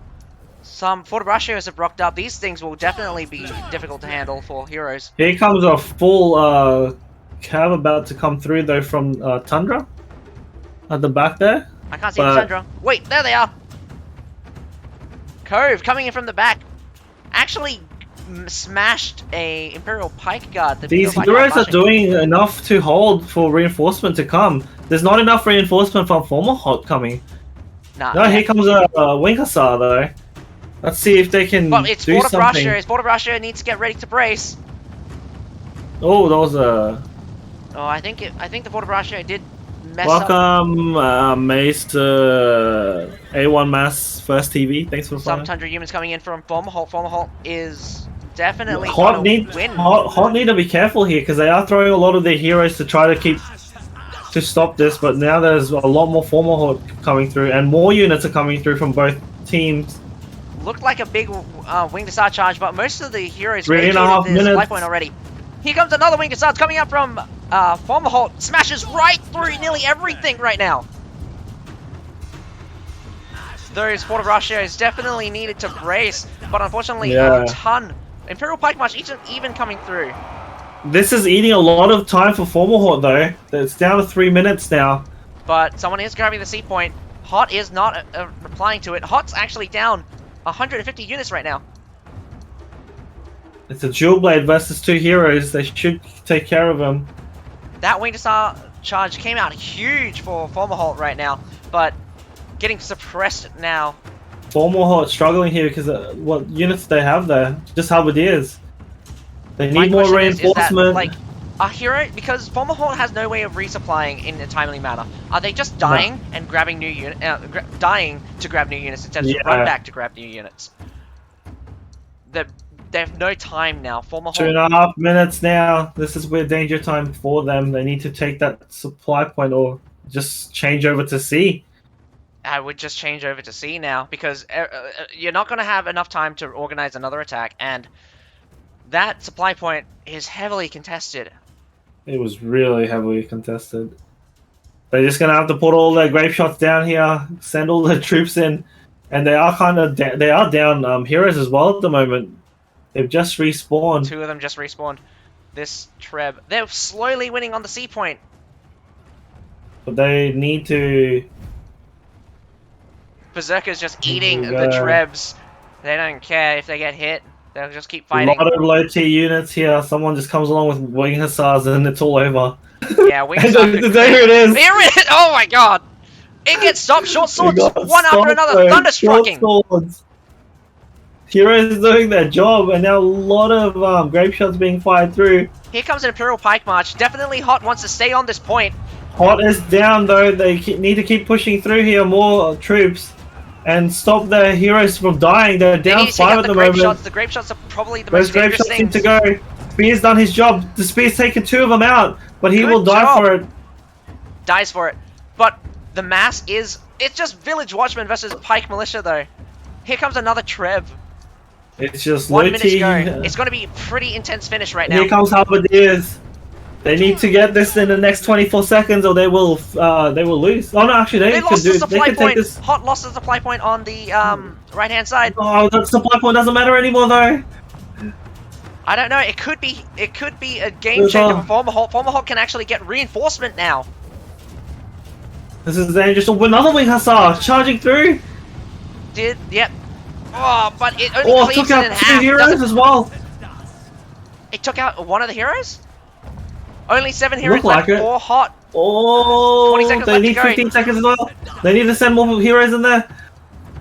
[SPEAKER 3] Some Fortibratios have rocked up. These things will definitely be difficult to handle for heroes.
[SPEAKER 2] Here comes a full cav about to come through though from Tundra at the back there.
[SPEAKER 3] I can't see the Tundra. Wait, there they are. Cove coming in from the back. Actually smashed a Imperial Pike Guard.
[SPEAKER 2] These heroes are doing enough to hold for reinforcement to come. There's not enough reinforcement from Fomalhaut coming.
[SPEAKER 3] Nah,
[SPEAKER 2] no, here comes a Wing Hussar though. Let's see if they can
[SPEAKER 3] it's
[SPEAKER 2] do something.
[SPEAKER 3] Fortibratios needs to get ready to brace.
[SPEAKER 2] Oh, that was a...
[SPEAKER 3] Oh, I think the Fortibratio did mess up.
[SPEAKER 2] Welcome, Mace to A1 Mass First TV. Thanks for following.
[SPEAKER 3] Some Tundra Humans coming in from Fomalhaut. Fomalhaut is definitely
[SPEAKER 2] HOT need to be careful here because they are throwing a lot of their heroes to try to stop this, but now there's a lot more Fomalhaut coming through and more units are coming through from both teams.
[SPEAKER 3] Looked like a big Winged Hussar charge, but most of the heroes
[SPEAKER 2] 3.5
[SPEAKER 3] vacated the supply point already. Here comes another Winged Hussar coming up from Fomalhaut. Smashes right through nearly everything right now. Those Fortibratios definitely needed to brace, but unfortunately a ton. Imperial Pike March even coming through.
[SPEAKER 2] This is eating a lot of time for Fomalhaut though. It's down to 3 minutes now.
[SPEAKER 3] But someone is grabbing the C point. HOT is not replying to it. HOT's actually down 150 units right now.
[SPEAKER 2] It's a dual blade versus two heroes. They should take care of them.
[SPEAKER 3] That Winged Hussar charge came out huge for Fomalhaut right now, but getting suppressed now.
[SPEAKER 2] Fomalhaut struggling here because what units they have there? Just halberdiers. They need more reinforcement.
[SPEAKER 3] Like a hero, because Fomalhaut has no way of resupplying in a timely manner. Are they just dying and grabbing new units? Dying to grab new units instead of run back to grab new units. They have no time now. Fomalhaut.
[SPEAKER 2] 2.5 minutes now. This is where danger time for them. They need to take that supply point or just change over to C.
[SPEAKER 3] I would just change over to C now because you're not going to have enough time to organize another attack, and that supply point is heavily contested.
[SPEAKER 2] It was really heavily contested. They're just gonna have to put all their grape shots down here, send all the troops in, and they are down heroes as well at the moment. They've just respawned.
[SPEAKER 3] Two of them just respawned. This Treb, they're slowly winning on the C point,
[SPEAKER 2] but they need to.
[SPEAKER 3] Berserker's just eating the Trebs. They don't care if they get hit. They'll just keep
[SPEAKER 2] A
[SPEAKER 3] fighting.
[SPEAKER 2] lot of low tier units here. Someone just comes along with wing hussars and it's all over.
[SPEAKER 3] Yeah, wings
[SPEAKER 2] And
[SPEAKER 3] are good.
[SPEAKER 2] there it is.
[SPEAKER 3] Here it is! Oh my god! It gets stopped. Short
[SPEAKER 2] We
[SPEAKER 3] swords,
[SPEAKER 2] got
[SPEAKER 3] one after
[SPEAKER 2] stopped,
[SPEAKER 3] another,
[SPEAKER 2] though.
[SPEAKER 3] thunderstrucking.
[SPEAKER 2] Short swords. Heroes doing their job, and now a lot of grape shots being fired through.
[SPEAKER 3] Here comes an Imperial Pike March. Definitely Hot wants to stay on this point.
[SPEAKER 2] Hot is down though. They need to keep pushing through here, more troops, and stop their heroes from dying. They're
[SPEAKER 3] They
[SPEAKER 2] down
[SPEAKER 3] need to take
[SPEAKER 2] 5
[SPEAKER 3] out
[SPEAKER 2] at
[SPEAKER 3] the
[SPEAKER 2] the
[SPEAKER 3] grape
[SPEAKER 2] moment.
[SPEAKER 3] shots. The grape shots are probably the
[SPEAKER 2] Those
[SPEAKER 3] most
[SPEAKER 2] grape
[SPEAKER 3] dangerous
[SPEAKER 2] shots need
[SPEAKER 3] things.
[SPEAKER 2] to go. Spear's done his job. The Spear's taken 2 of them out, but he
[SPEAKER 3] Good
[SPEAKER 2] will die
[SPEAKER 3] job.
[SPEAKER 2] for it.
[SPEAKER 3] Dies for it. But the mass is... It's just Village Watchmen versus Pike Militia, though. Here comes another Trev.
[SPEAKER 2] It's just
[SPEAKER 3] 1
[SPEAKER 2] low
[SPEAKER 3] minute to go.
[SPEAKER 2] T.
[SPEAKER 3] It's going to be a pretty intense finish right now.
[SPEAKER 2] Here comes Halberdiers. They need to get this in the next 24 seconds, or they will lose. Oh no, actually
[SPEAKER 3] They
[SPEAKER 2] they
[SPEAKER 3] lost
[SPEAKER 2] could
[SPEAKER 3] the
[SPEAKER 2] do. They
[SPEAKER 3] supply
[SPEAKER 2] could take
[SPEAKER 3] point.
[SPEAKER 2] this.
[SPEAKER 3] Hot lost the supply point on the right-hand side.
[SPEAKER 2] Oh, that supply point doesn't matter anymore though.
[SPEAKER 3] I don't know. It could be a game changer for Fomalhaut. Fomalhaut can actually get reinforcement now.
[SPEAKER 2] This is dangerous. Oh, another wing hussar charging through.
[SPEAKER 3] Yep. Oh, but it only
[SPEAKER 2] Oh,
[SPEAKER 3] cleaves
[SPEAKER 2] took
[SPEAKER 3] it in
[SPEAKER 2] out 2
[SPEAKER 3] half.
[SPEAKER 2] heroes as well.
[SPEAKER 3] It took out one of the heroes? Only 7 heroes
[SPEAKER 2] Look like
[SPEAKER 3] left
[SPEAKER 2] it.
[SPEAKER 3] for Hot.
[SPEAKER 2] Oh,
[SPEAKER 3] 20 seconds
[SPEAKER 2] they
[SPEAKER 3] left to
[SPEAKER 2] need
[SPEAKER 3] go.
[SPEAKER 2] 15 seconds as well. They need to send more heroes in there.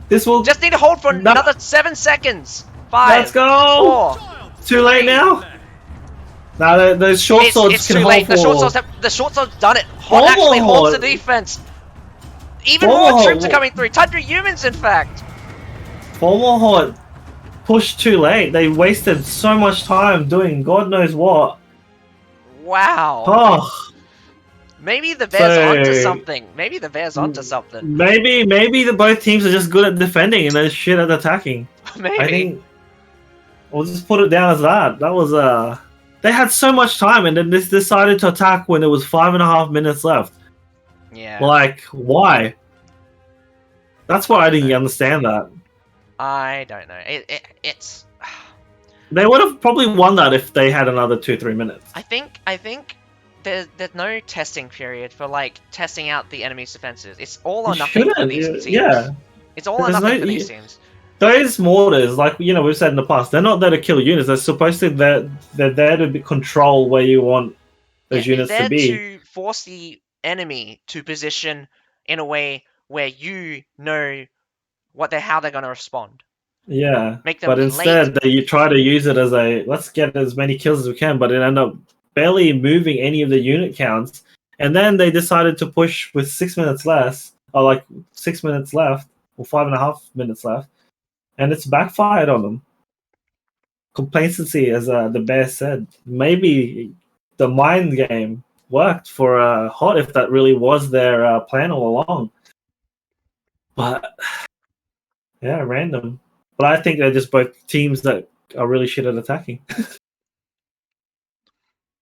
[SPEAKER 2] This will.
[SPEAKER 3] Just need to hold for
[SPEAKER 2] No.
[SPEAKER 3] another 7 seconds. 5.
[SPEAKER 2] Let's go.
[SPEAKER 3] 4.
[SPEAKER 2] Too late now. Now those short swords
[SPEAKER 3] It's
[SPEAKER 2] can
[SPEAKER 3] too
[SPEAKER 2] hold
[SPEAKER 3] late.
[SPEAKER 2] for.
[SPEAKER 3] The short swords done it. Hot actually holds the
[SPEAKER 2] Fomalhaut.
[SPEAKER 3] defense. Even more
[SPEAKER 2] Fomalhaut.
[SPEAKER 3] troops are coming through. Tundra humans, in fact.
[SPEAKER 2] Fomalhaut pushed too late. They wasted so much time doing God knows what.
[SPEAKER 3] Wow.
[SPEAKER 2] Oh,
[SPEAKER 3] Maybe the bear's onto
[SPEAKER 2] So-
[SPEAKER 3] something. Maybe the bear's onto something.
[SPEAKER 2] maybe the both teams are just good at defending and they're shit at attacking.
[SPEAKER 3] Maybe.
[SPEAKER 2] I think we'll just put it down as that. That was they had so much time and then this decided to attack when there was 5.5 minutes left.
[SPEAKER 3] Yeah.
[SPEAKER 2] Like, why? That's why I didn't understand that.
[SPEAKER 3] I don't know. It's.
[SPEAKER 2] They would have probably won that if they had another 2-3 minutes.
[SPEAKER 3] I think there's no testing period for like testing out the enemy's defenses. It's all or
[SPEAKER 2] You
[SPEAKER 3] nothing for
[SPEAKER 2] shouldn't,
[SPEAKER 3] these teams.
[SPEAKER 2] yeah.
[SPEAKER 3] It's all or
[SPEAKER 2] There's
[SPEAKER 3] nothing
[SPEAKER 2] no-
[SPEAKER 3] for these teams.
[SPEAKER 2] Those mortars, like we've said in the past, they're not there to kill units. They're supposed to they're there to control where you want those
[SPEAKER 3] Yeah,
[SPEAKER 2] units
[SPEAKER 3] they're
[SPEAKER 2] to be.
[SPEAKER 3] to force the enemy to position in a way where you know how they're going to respond.
[SPEAKER 2] Yeah,
[SPEAKER 3] Make them
[SPEAKER 2] but
[SPEAKER 3] late.
[SPEAKER 2] instead you try to use it as a let's get as many kills as we can, but it ended up barely moving any of the unit counts. And then they decided to push with 6 minutes less, or like 6 minutes left, or 5.5 minutes left, and it's backfired on them. Complacency, as the bear said. Maybe the mind game worked for Hot if that really was their plan all along. But yeah, random. But I think they're just both teams that are really shit at attacking.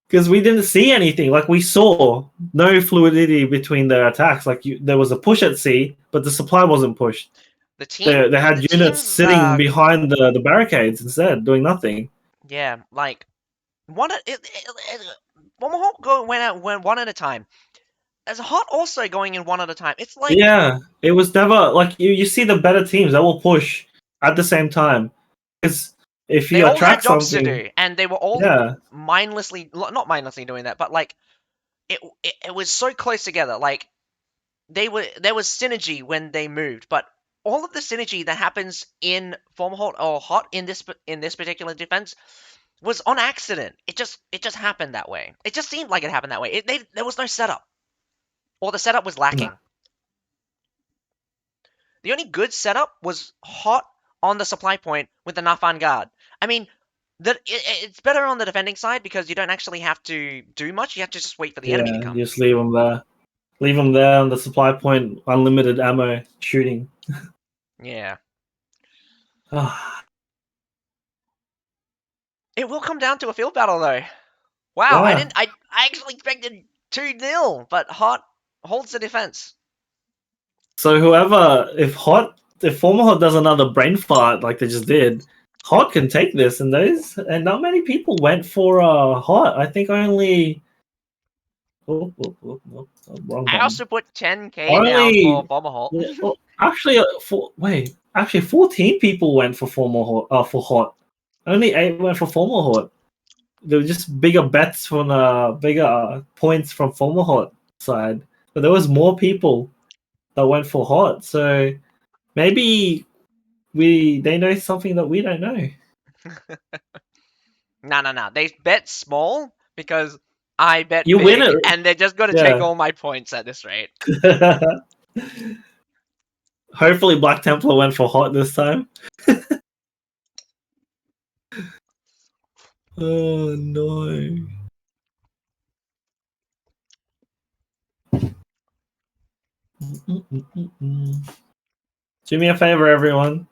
[SPEAKER 2] Because we didn't see anything. Like, we saw no fluidity between their attacks. Like, there was a push at C, but the supply wasn't pushed.
[SPEAKER 3] The team.
[SPEAKER 2] They had
[SPEAKER 3] the
[SPEAKER 2] units
[SPEAKER 3] teams,
[SPEAKER 2] sitting behind the barricades instead, doing nothing.
[SPEAKER 3] Yeah, like Fomalhaut went one at a time. As Hot also going in one at a time. It's like
[SPEAKER 2] Yeah, it was never like you see the better teams that will push at the same time. Because if
[SPEAKER 3] they
[SPEAKER 2] you
[SPEAKER 3] all had
[SPEAKER 2] attract
[SPEAKER 3] jobs
[SPEAKER 2] something,
[SPEAKER 3] to do, and they were all not mindlessly doing that, but like it was so close together. Like there was synergy when they moved, but all of the synergy that happens in Fomalhaut or Hot in this particular defense was on accident. It just happened that way. It just seemed like it happened that way. There was no setup, or the setup was lacking.
[SPEAKER 2] No.
[SPEAKER 3] The only good setup was Hot on the supply point with the Nafan guard. I mean, it's better on the defending side because you don't actually have to do much. You have to just wait for the enemy to come.
[SPEAKER 2] you just leave them there. Leave them there on the supply point, unlimited ammo, shooting.
[SPEAKER 3] Yeah.
[SPEAKER 2] Ah,
[SPEAKER 3] It will come down to a field battle, though. Wow,
[SPEAKER 2] Yeah.
[SPEAKER 3] I actually expected 2-0, but Hot holds the defense.
[SPEAKER 2] so if Fomalhaut does another brain fart like they just did, Hot can take this, and not many people went for Hot. I think only. Oh, wrong
[SPEAKER 3] I
[SPEAKER 2] button.
[SPEAKER 3] also put 10k
[SPEAKER 2] Only-
[SPEAKER 3] down for Fomalhaut.
[SPEAKER 2] Yeah, well, actually, 14 people went for Fomalhaut. For Hot. Only 8 went for Fomalhaut. There were just bigger bets from bigger points from Fomalhaut side, but there was more people that went for Hot. So maybe they know something that we don't know.
[SPEAKER 3] No. They bet small because I bet
[SPEAKER 2] You
[SPEAKER 3] big,
[SPEAKER 2] win it.
[SPEAKER 3] and they're just gonna take all my points at this rate.
[SPEAKER 2] Hopefully, Black Templar went for Hot this time. Oh no. Do me a favor, everyone.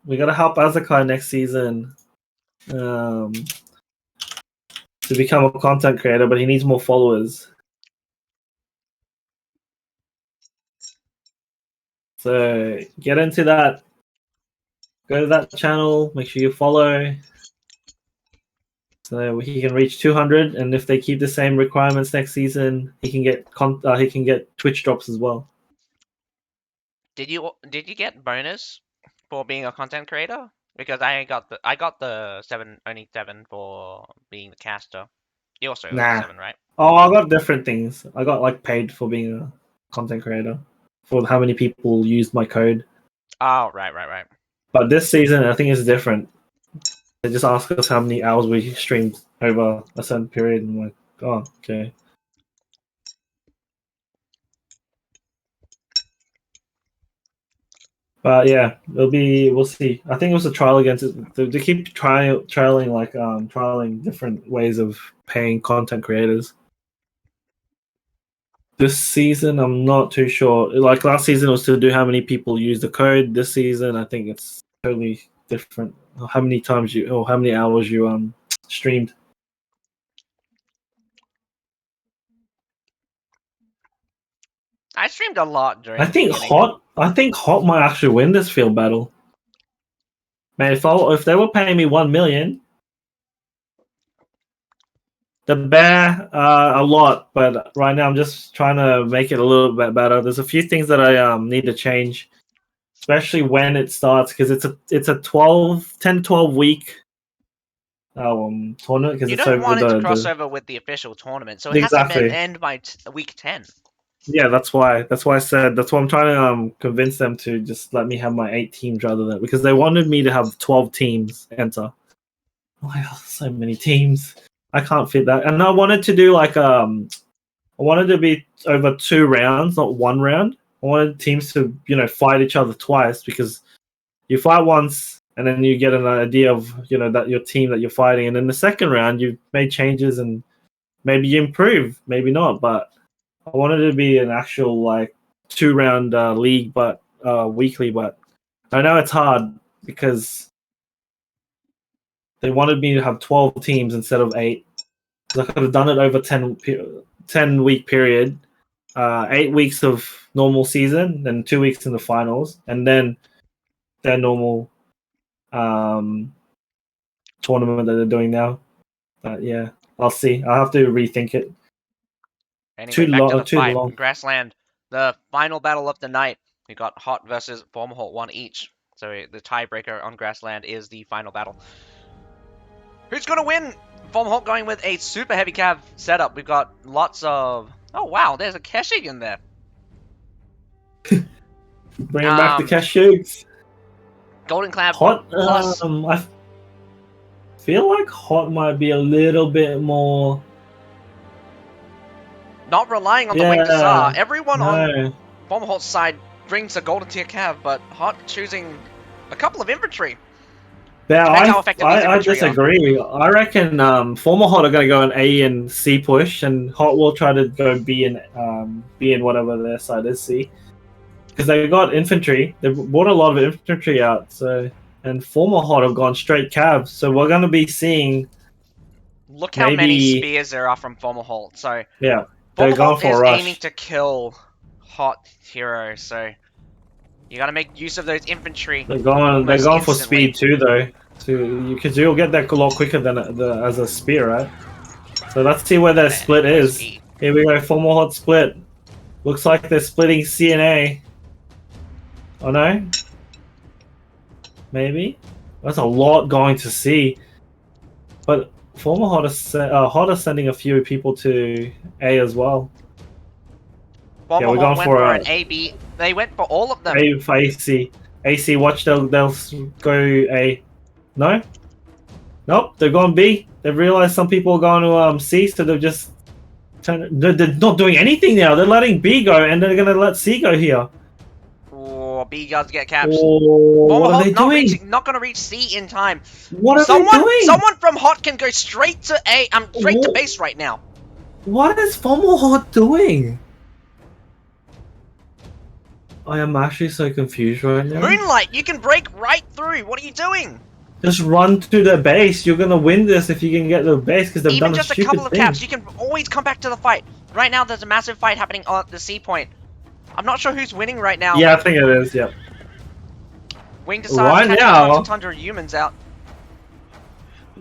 [SPEAKER 2] We gotta help Azakai next season to become a content creator, but he needs more followers. So get into that. Go to that channel. Make sure you follow. So he can reach 200, and if they keep the same requirements next season, he can get Twitch drops as well.
[SPEAKER 3] Did you get bonus for being a content creator? Because I got the 7 for being the caster. You also got 7, right?
[SPEAKER 2] Oh, I got different things. I got like paid for being a content creator for how many people used my code.
[SPEAKER 3] Oh, right.
[SPEAKER 2] But this season, I think it's different. They just ask us how many hours we streamed over a certain period, and I'm like, oh, okay. But yeah, we'll see. I think it was a trial against it. They keep trialing different ways of paying content creators. This season, I'm not too sure. Like last season, it was to do how many people use the code. This season, I think it's totally different. How many times how many hours you streamed.
[SPEAKER 3] I streamed a lot during.
[SPEAKER 2] I think Hot might actually win this field battle. Man, if they were paying me 1 million, the bear a lot, but right now I'm just trying to make it a little bit better. There's a few things that I need to change, especially when it starts, because it's a 10-12 week tournament. Because
[SPEAKER 3] you
[SPEAKER 2] it's
[SPEAKER 3] don't
[SPEAKER 2] over
[SPEAKER 3] want it to cross over with the official tournament, so it has to end by week 10.
[SPEAKER 2] Yeah, that's why I said that's why I'm trying to convince them to just let me have my 8 teams rather than, because they wanted me to have 12 teams enter. Like, oh, so many teams, I can't fit that. And I wanted to do like I wanted to be over 2 rounds, not 1 round. I wanted teams to fight each other twice, because you fight once and then you get an idea of that your team that you're fighting, and in the second round you made changes and maybe you improve, maybe not, but I wanted it to be an actual like 2-round league, but weekly. But I know it's hard because they wanted me to have 12 teams instead of 8. So I could have done it over 10-week period, 8 weeks of normal season, then 2 weeks in the finals, and then their normal tournament that they're doing now. But yeah, I'll see. I'll have to rethink it.
[SPEAKER 3] Anyway, back to the fight. Grassland, the final battle of the night. We got Hot versus Fomalhaut 1 each. So the tiebreaker on Grassland is the final battle. Who's going to win? Fomalhaut going with a super heavy cav setup. We've got lots of... Oh, wow, there's a Keshig in there.
[SPEAKER 2] Bringing back the Keshigs.
[SPEAKER 3] Golden Clav
[SPEAKER 2] Hot,
[SPEAKER 3] plus...
[SPEAKER 2] I feel like Hot might be a little bit more...
[SPEAKER 3] Not relying on the Winged Hussar. Everyone on Fomalhaut's side brings a golden tier cav, but Hot choosing a couple of infantry.
[SPEAKER 2] Yeah, I disagree. I reckon Fomalhaut are going to go an A and C push, and Hot will try to go B and whatever their side is, C. Because they got infantry. They brought a lot of infantry out, and Fomalhaut have gone straight cav. So we're going to be seeing...
[SPEAKER 3] Look how many spears there are from Fomalhaut. So
[SPEAKER 2] yeah. They're going for a rush.
[SPEAKER 3] Aiming to kill Hot heroes, so you gotta make use of those infantry.
[SPEAKER 2] They're going for speed too, though. Because you'll get that a lot quicker than as a spear, right? So let's see where their split is. Here we go, Fomalhaut split. Looks like they're splitting CNA. Oh no? Maybe? That's a lot going to C. But Fomalhaut is sending a few people to A as well.
[SPEAKER 3] Fomalhaut
[SPEAKER 2] we're going
[SPEAKER 3] went
[SPEAKER 2] for
[SPEAKER 3] for
[SPEAKER 2] a-
[SPEAKER 3] an AB. They went for all of them.
[SPEAKER 2] A for AC. AC, watch, they'll go A. No? Nope, they're going B. They've realized some people are going to C, so they've just... They're not doing anything now. They're letting B go, and they're going to let C go here.
[SPEAKER 3] Oh, B guards get caps.
[SPEAKER 2] Oh, what are they doing?
[SPEAKER 3] Not going to reach C in time.
[SPEAKER 2] What are they doing?
[SPEAKER 3] Someone from Hot can go straight to A. Straight to base right now.
[SPEAKER 2] What is Fomalhaut doing? I am actually so confused right now.
[SPEAKER 3] Moonlight, you can break right through. What are you doing?
[SPEAKER 2] Just run to the base. You're gonna win this if you can get the base because they've
[SPEAKER 3] Even
[SPEAKER 2] done
[SPEAKER 3] just
[SPEAKER 2] a
[SPEAKER 3] a
[SPEAKER 2] stupid
[SPEAKER 3] couple of
[SPEAKER 2] thing.
[SPEAKER 3] caps, you can always come back to the fight. Right now, there's a massive fight happening at the C point. I'm not sure who's winning right now.
[SPEAKER 2] Yeah, I think it is. Yep.
[SPEAKER 3] Wing decides
[SPEAKER 2] Right
[SPEAKER 3] to catch
[SPEAKER 2] now-
[SPEAKER 3] a bunch of Tundra humans out.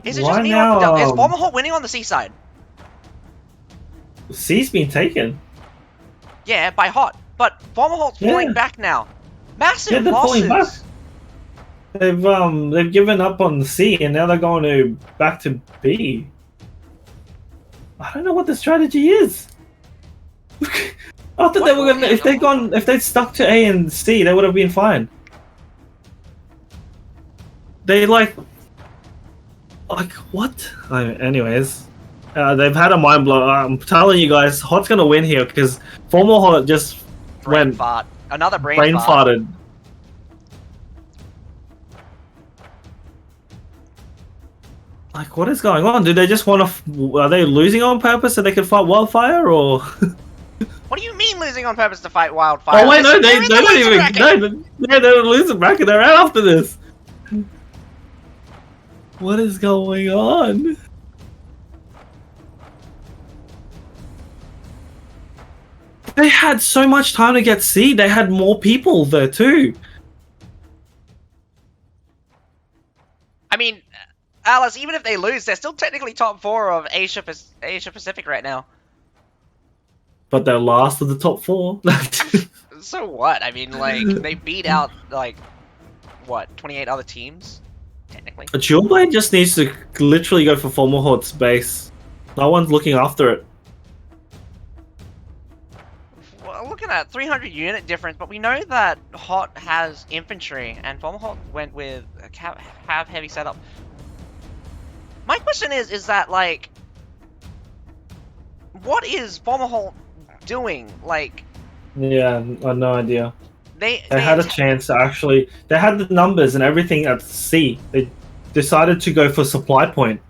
[SPEAKER 3] Is it just
[SPEAKER 2] Right
[SPEAKER 3] me
[SPEAKER 2] now,
[SPEAKER 3] or is Fomalhaut winning on the C side?
[SPEAKER 2] C's been taken.
[SPEAKER 3] Yeah, by Hot. But Fomalhaut's falling back now. Massive
[SPEAKER 2] Yeah, they're
[SPEAKER 3] losses.
[SPEAKER 2] pulling back. They've given up on the C and now they're going to back to B. I don't know what the strategy is. I thought they were gonna. If they'd stuck to A and C, they would have been fine. They like what? Anyways, they've had a mind blow. I'm telling you guys, Hot's gonna win here because Fomalhaut just
[SPEAKER 3] Brain
[SPEAKER 2] went
[SPEAKER 3] fart. Another brain fart.
[SPEAKER 2] farted. Like, what is going on? Do they just want to? Are they losing on purpose so they can fight Wildfire, or?
[SPEAKER 3] What do you mean losing on purpose to fight Wildfire?
[SPEAKER 2] Oh wait, no,
[SPEAKER 3] They're in the
[SPEAKER 2] don't
[SPEAKER 3] loser
[SPEAKER 2] even.
[SPEAKER 3] bracket.
[SPEAKER 2] No, they're losing bracket. They're out after this. What is going on? They had so much time to get C. They had more people there too.
[SPEAKER 3] I mean, Alice, even if they lose, they're still technically top 4 of Asia Pacific right now.
[SPEAKER 2] But they're last of the top 4.
[SPEAKER 3] So what? I mean, like, they beat out, like, what, 28 other teams? Technically.
[SPEAKER 2] A Jewelblade just needs to literally go for Fomalhaut's base. No one's looking after it.
[SPEAKER 3] Well, looking at 300 unit difference, but we know that Hot has infantry, and Fomalhaut went with a have heavy setup. My question is that, like, what is Fomalhaut doing? Like,
[SPEAKER 2] Yeah, I have no idea.
[SPEAKER 3] they
[SPEAKER 2] had a chance to actually. They had the numbers and everything at C. They decided to go for supply point.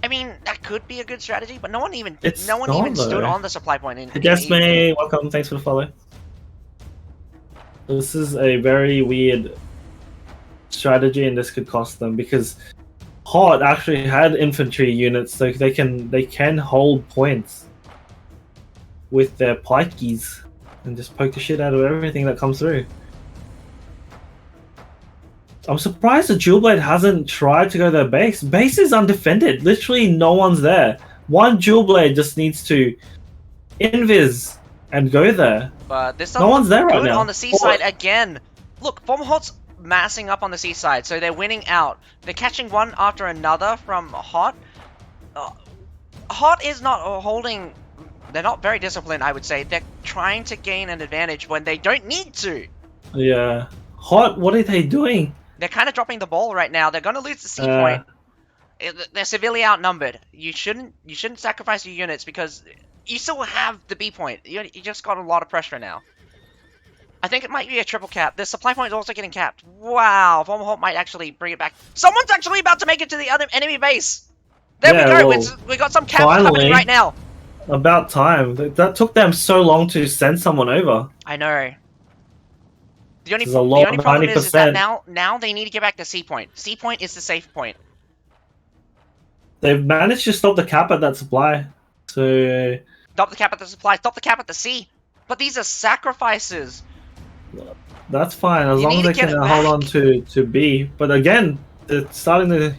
[SPEAKER 3] I mean, that could be a good strategy, but no one even
[SPEAKER 2] It's
[SPEAKER 3] stood
[SPEAKER 2] not,
[SPEAKER 3] on the supply point.
[SPEAKER 2] Guess me, welcome, thanks for the follow. This is a very weird strategy, and this could cost them because Hot actually had infantry units, so they can hold points with their pikeys and just poke the shit out of everything that comes through. I'm surprised the Jewelblade hasn't tried to go to their base. Base is undefended. Literally no one's there. One Jewelblade just needs to invis and go there.
[SPEAKER 3] But this
[SPEAKER 2] No one's there right
[SPEAKER 3] good
[SPEAKER 2] now.
[SPEAKER 3] on the C side again. Look, Fomalhaut's massing up on the C side, so they're winning out. They're catching one after another from Hot. Hot is not holding. They're not very disciplined, I would say. They're trying to gain an advantage when they don't need to.
[SPEAKER 2] Yeah. Hot, what are they doing?
[SPEAKER 3] They're kind of dropping the ball right now. They're going to lose the C point. They're severely outnumbered. You shouldn't sacrifice your units because you still have the B point. You just got a lot of pressure now. I think it might be a triple cap. The supply point is also getting capped. Wow, Fomalhaut might actually bring it back. Someone's actually about to make it to the other enemy base. There we go.
[SPEAKER 2] Well,
[SPEAKER 3] we got some caps happening right now.
[SPEAKER 2] About time. That took them so long to send someone over.
[SPEAKER 3] I know. The only
[SPEAKER 2] This is a lot,
[SPEAKER 3] problem is that
[SPEAKER 2] 90%.
[SPEAKER 3] now they need to get back to C point. C point is the safe point.
[SPEAKER 2] They've managed to stop the cap at that supply. So
[SPEAKER 3] Stop the cap at the supply. Stop the cap at the C. But these are sacrifices.
[SPEAKER 2] that's fine as
[SPEAKER 3] You
[SPEAKER 2] long
[SPEAKER 3] need
[SPEAKER 2] as
[SPEAKER 3] to
[SPEAKER 2] they
[SPEAKER 3] get
[SPEAKER 2] can
[SPEAKER 3] it
[SPEAKER 2] hold on
[SPEAKER 3] back.
[SPEAKER 2] to B. But again, they're starting to.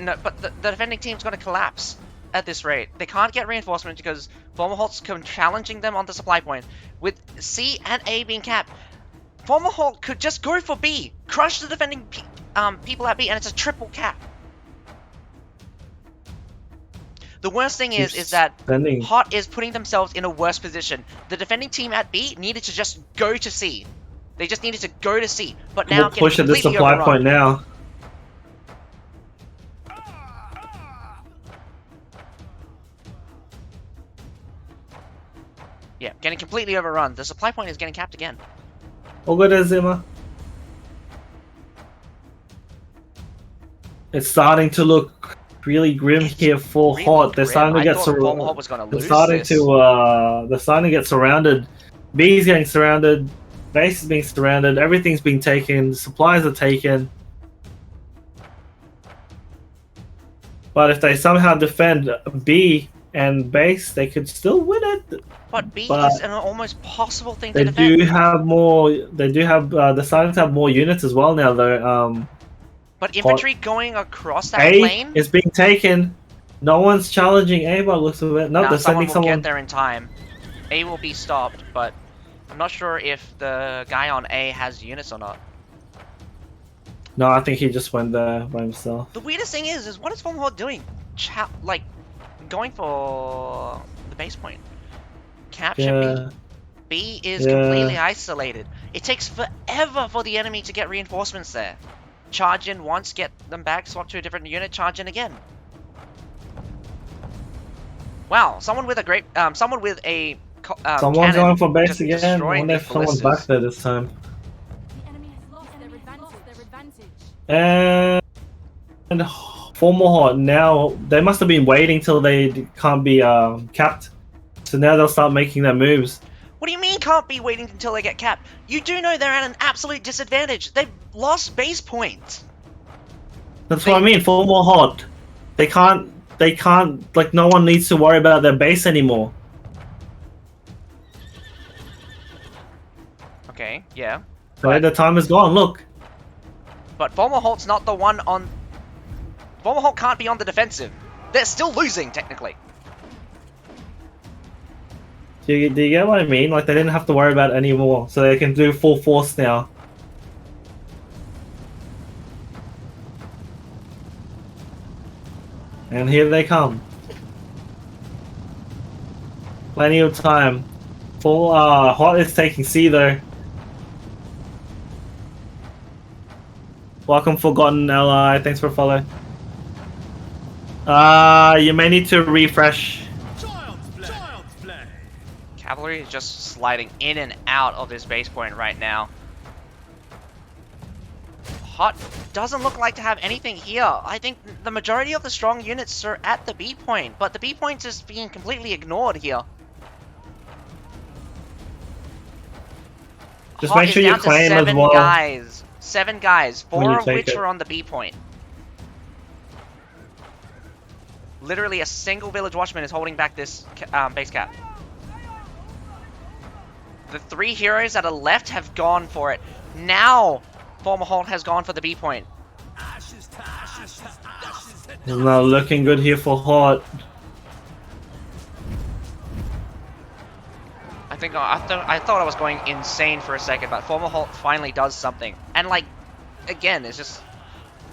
[SPEAKER 3] No, but the defending team's going to collapse at this rate. They can't get reinforcements because Fomalhaut's challenging them on the supply point. With C and A being capped, Fomalhaut could just go for B, crush the defending people at B, and it's a triple cap. The worst thing is that HOT is putting themselves in a worse position. The defending team at B needed to just go to C. They just needed to go to C, but now
[SPEAKER 2] we'll push at the supply
[SPEAKER 3] overrun.
[SPEAKER 2] point now.
[SPEAKER 3] Yeah, getting completely overrun. The supply point is getting capped again.
[SPEAKER 2] All good, Zima. It's starting to look really grim here for
[SPEAKER 3] really
[SPEAKER 2] HOT. They're
[SPEAKER 3] grim.
[SPEAKER 2] starting to get
[SPEAKER 3] Fomalhaut was gonna
[SPEAKER 2] they're
[SPEAKER 3] lose
[SPEAKER 2] starting
[SPEAKER 3] this.
[SPEAKER 2] to they're starting to get surrounded. B's getting surrounded. Base is being surrounded. Everything's being taken. Supplies are taken. But if they somehow defend B and base, they could still win it.
[SPEAKER 3] But B
[SPEAKER 2] But
[SPEAKER 3] is an almost possible thing to
[SPEAKER 2] They
[SPEAKER 3] defend.
[SPEAKER 2] do have more. They do have. They're starting to have more units as well now. Though.
[SPEAKER 3] But infantry going across that
[SPEAKER 2] A
[SPEAKER 3] lane.
[SPEAKER 2] is being taken. No one's challenging A by the looks of it. No,
[SPEAKER 3] Now
[SPEAKER 2] they're
[SPEAKER 3] someone
[SPEAKER 2] sending
[SPEAKER 3] will
[SPEAKER 2] someone.
[SPEAKER 3] get there in time. A will be stopped, but I'm not sure if the guy on A has units or not.
[SPEAKER 2] No, I think he just went there by himself.
[SPEAKER 3] The weirdest thing is what is Fomalhaut doing? Like, going for the base point. Capture B. B is completely isolated. It takes forever for the enemy to get reinforcements there. Charge in once, get them back, swap to a different unit, charge in again. Wow, someone with a great, someone with a
[SPEAKER 2] Someone's
[SPEAKER 3] cannon
[SPEAKER 2] going for base
[SPEAKER 3] just
[SPEAKER 2] again. I
[SPEAKER 3] destroying
[SPEAKER 2] wonder
[SPEAKER 3] these
[SPEAKER 2] if someone's
[SPEAKER 3] ballistas.
[SPEAKER 2] back there this time.
[SPEAKER 5] The enemy has lost their advantage.
[SPEAKER 2] And Fomalhaut now, they must have been waiting till they can't be capped. So now they'll start making their moves.
[SPEAKER 3] What do you mean can't be waiting until they get capped? You do know they're at an absolute disadvantage. They've lost base points.
[SPEAKER 2] That's what I mean. Fomalhaut, they can't. Like, no one needs to worry about their base anymore.
[SPEAKER 3] Okay, yeah.
[SPEAKER 2] Right, the time is gone. Look.
[SPEAKER 3] But Fomalhaut's not the one on... Fomalhaut can't be on the defensive. They're still losing, technically.
[SPEAKER 2] Do you get what I mean? Like, they didn't have to worry about it anymore, so they can do full force now. And here they come. Plenty of time. Full HOT is taking C though. Welcome, Forgotten Ally. Thanks for following. You may need to refresh.
[SPEAKER 3] Cavalry is just sliding in and out of this base point right now. HOT doesn't look like to have anything here. I think the majority of the strong units are at the B point, but the B point is being completely ignored here.
[SPEAKER 2] Just
[SPEAKER 3] HOT
[SPEAKER 2] make sure
[SPEAKER 3] is
[SPEAKER 2] you
[SPEAKER 3] down to
[SPEAKER 2] claim as
[SPEAKER 3] 7
[SPEAKER 2] well.
[SPEAKER 3] guys. 7 guys,
[SPEAKER 2] When you
[SPEAKER 3] 4 of
[SPEAKER 2] take
[SPEAKER 3] which
[SPEAKER 2] it.
[SPEAKER 3] are on the B point. Literally a single village watchman is holding back this base cap. The 3 heroes that are left have gone for it. Now, Fomalhaut has gone for the B point.
[SPEAKER 2] It's not looking good here for HOT.
[SPEAKER 3] I thought I was going insane for a second, but Fomalhaut finally does something. And like, again, it's just,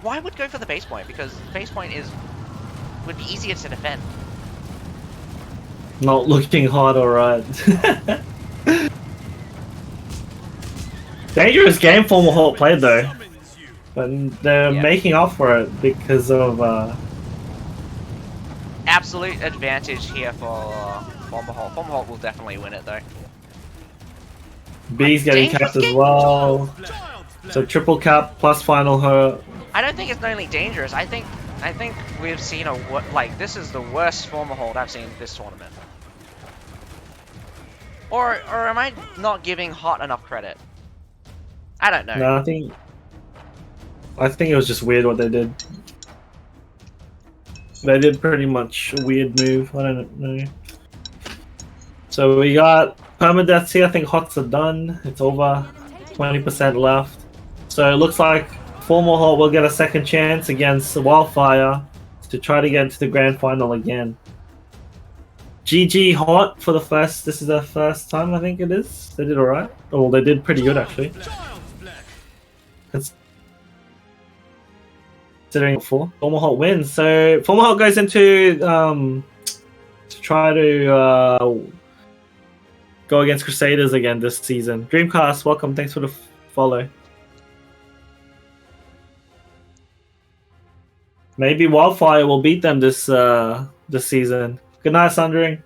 [SPEAKER 3] why would go for the base point? Because the base point would be easier to defend.
[SPEAKER 2] Not looking hot, alright. Dangerous game Fomalhaut played though. But they're making up for it because of
[SPEAKER 3] Absolute advantage here for Fomalhaut. Fomalhaut will definitely win it though.
[SPEAKER 2] B's getting capped as well. So triple cap plus final her.
[SPEAKER 3] I don't think it's only dangerous. I think we've seen like, this is the worst Fomalhaut I've seen this tournament. Or am I not giving HOT enough credit? I don't know.
[SPEAKER 2] No, I think it was just weird what they did. They did pretty much a weird move. I don't know. So we got permadeaths here. I think HOTs are done. It's over. 20% left. So it looks like Fomalhaut will get a second chance against Wildfire to try to get into the grand final again. GG Hot for the first. This is their first time, I think it is. They did alright. Oh, they did pretty good actually. Considering Fomalhaut wins, so Fomalhaut goes into to try to go against Crusaders again this season. Dreamcast, welcome. Thanks for the follow. Maybe Wildfire will beat them this season. Good night, Sundering.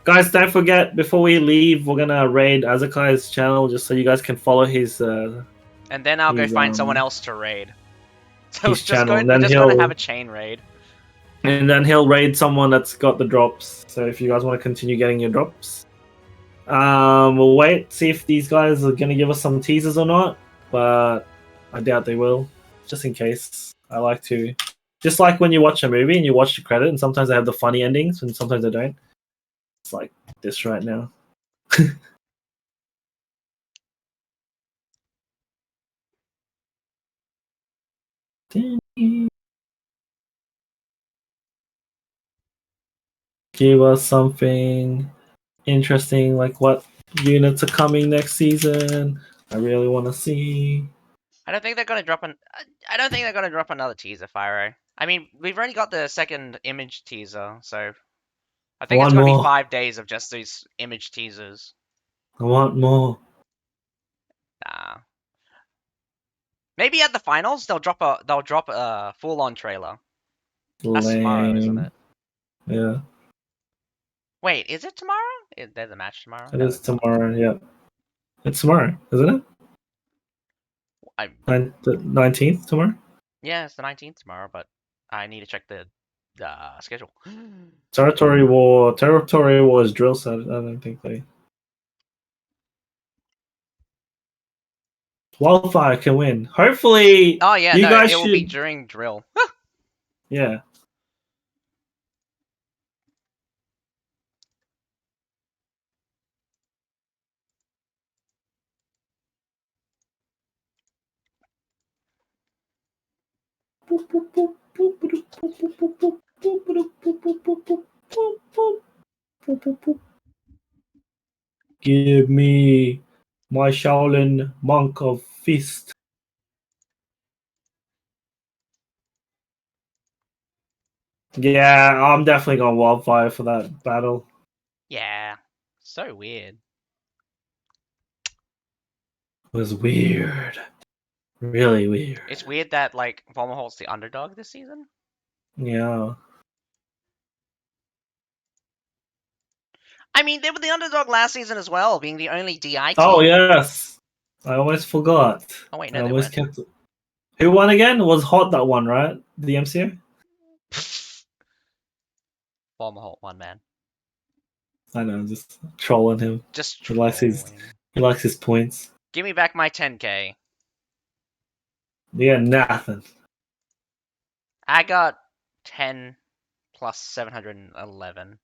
[SPEAKER 2] Guys, don't forget, before we leave, we're gonna raid Azakai's channel just so you guys can follow his.
[SPEAKER 3] And then I'll go find someone else to raid. So we're
[SPEAKER 2] his
[SPEAKER 3] just
[SPEAKER 2] channel.
[SPEAKER 3] going,
[SPEAKER 2] Then
[SPEAKER 3] we're just going to have a chain raid.
[SPEAKER 2] And then he'll raid someone that's got the drops. So if you guys want to continue getting your drops, we'll wait, see if these guys are gonna give us some teasers or not. But I doubt they will, just in case. I like to, just like when you watch a movie and you watch the credit, and sometimes they have the funny endings and sometimes they don't. It's like this right now. Give us something interesting, like what units are coming next season. I really want to see.
[SPEAKER 3] I don't think they're going to drop I don't think they're going to drop another teaser, Fyro. I mean, we've already got the second image teaser, so I think it's going to be 5 days of just these image teasers.
[SPEAKER 2] I want more.
[SPEAKER 3] Nah. Maybe at the finals they'll drop a full-on trailer. That's tomorrow, isn't it?
[SPEAKER 2] Yeah.
[SPEAKER 3] Wait, is it tomorrow? There's a match tomorrow?
[SPEAKER 2] It is tomorrow, yeah. It's tomorrow, isn't it? The 19th tomorrow?
[SPEAKER 3] Yeah, it's the 19th tomorrow, but I need to check the schedule.
[SPEAKER 2] Territory War is drill set. I don't think they. Wildfire can win. Hopefully.
[SPEAKER 3] Oh yeah,
[SPEAKER 2] you
[SPEAKER 3] no,
[SPEAKER 2] guys
[SPEAKER 3] it will
[SPEAKER 2] should...
[SPEAKER 3] be during drill.
[SPEAKER 2] Yeah. Give me my Shaolin Monk of Fist. Yeah, I'm definitely going Wildfire for that battle.
[SPEAKER 3] Yeah, so weird.
[SPEAKER 2] It was weird. Really weird.
[SPEAKER 3] It's weird that, like, Fomalhaut's the underdog this season.
[SPEAKER 2] Yeah.
[SPEAKER 3] I mean, they were the underdog last season as well, being the only DI team.
[SPEAKER 2] Oh, yes. I almost forgot.
[SPEAKER 3] Oh, wait,
[SPEAKER 2] I
[SPEAKER 3] no, they
[SPEAKER 2] almost
[SPEAKER 3] weren't.
[SPEAKER 2] kept... Who won again? It was Hot that won, right? The MCO?
[SPEAKER 3] Fomalhaut won, man.
[SPEAKER 2] I know, just trolling him.
[SPEAKER 3] Just
[SPEAKER 2] He likes his points.
[SPEAKER 3] Give me back my 10k.
[SPEAKER 2] Yeah, nothing.
[SPEAKER 3] I got 10 plus 711.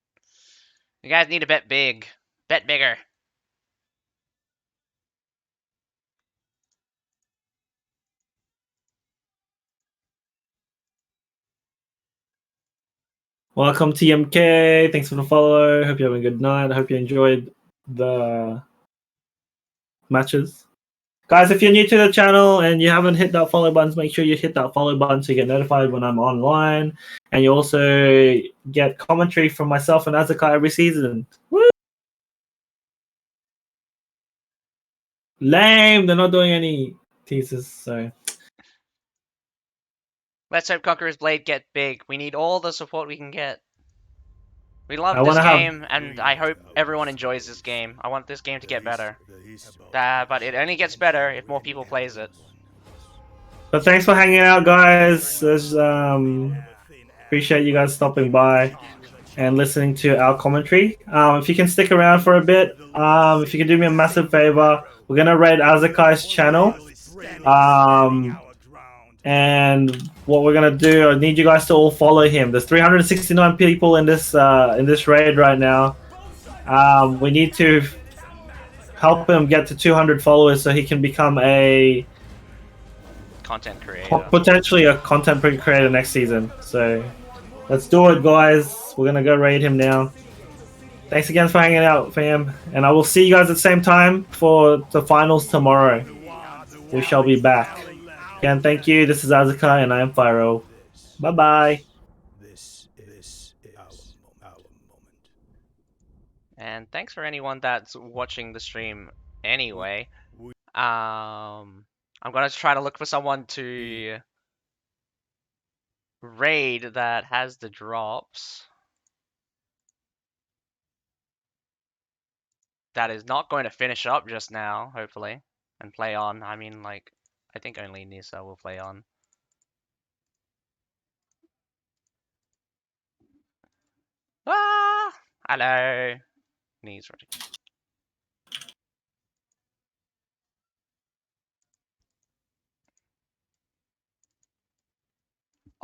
[SPEAKER 3] You guys need to bet big. Bet bigger.
[SPEAKER 2] Welcome TMK. Thanks for the follow. Hope you're having a good night. I hope you enjoyed the matches. Guys, if you're new to the channel and you haven't hit that follow button, make sure you hit that follow button to get notified when I'm online. And you also get commentary from myself and Azakai every season. Woo! Lame. They're not doing any teasers, so...
[SPEAKER 3] Let's hope Conqueror's Blade get big. We need all the support we can get. We love this game, and I hope everyone enjoys this game. I want this game to get better. But it only gets better if more people plays it.
[SPEAKER 2] But thanks for hanging out, guys. Appreciate you guys stopping by and listening to our commentary. If you can stick around for a bit, if you can do me a massive favor, we're gonna raid Azakai's channel. And what we're gonna do, I need you guys to all follow him. There's 369 people in this raid right now. We need to help him get to 200 followers so he can become a
[SPEAKER 3] content creator.
[SPEAKER 2] Potentially a content creator next season. So let's do it, guys. We're gonna go raid him now. Thanks again for hanging out, fam. And I will see you guys at the same time for the finals tomorrow. We shall be back. Again, thank you. This is Azuka, and I am Fyro. Bye bye.
[SPEAKER 4] This is our moment.
[SPEAKER 3] And thanks for anyone that's watching the stream anyway. I'm gonna try to look for someone to raid that has the drops. That is not going to finish up just now, hopefully, and play on. I mean, like, I think only Nisa will play on. Ah! Hello! Knees ready.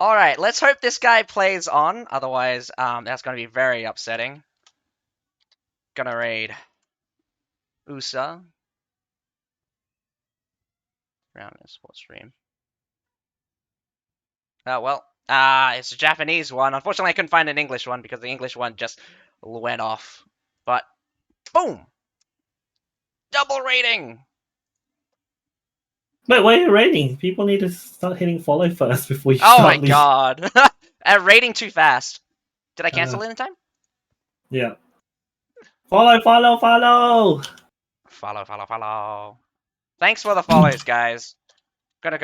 [SPEAKER 3] Alright, let's hope this guy plays on, otherwise, that's gonna be very upsetting. Gonna raid USA. Round in sports stream. Oh, well, it's a Japanese one. Unfortunately, I couldn't find an English one because the English one just went off. But, boom! Double rating!
[SPEAKER 2] Wait, why are you rating? People need to start hitting follow first before you
[SPEAKER 3] Oh
[SPEAKER 2] start
[SPEAKER 3] my god. Rating too fast. Did I cancel it in time?
[SPEAKER 2] Yeah. Follow, follow, follow!
[SPEAKER 3] Follow, follow, follow. Thanks for the follows, guys. Gonna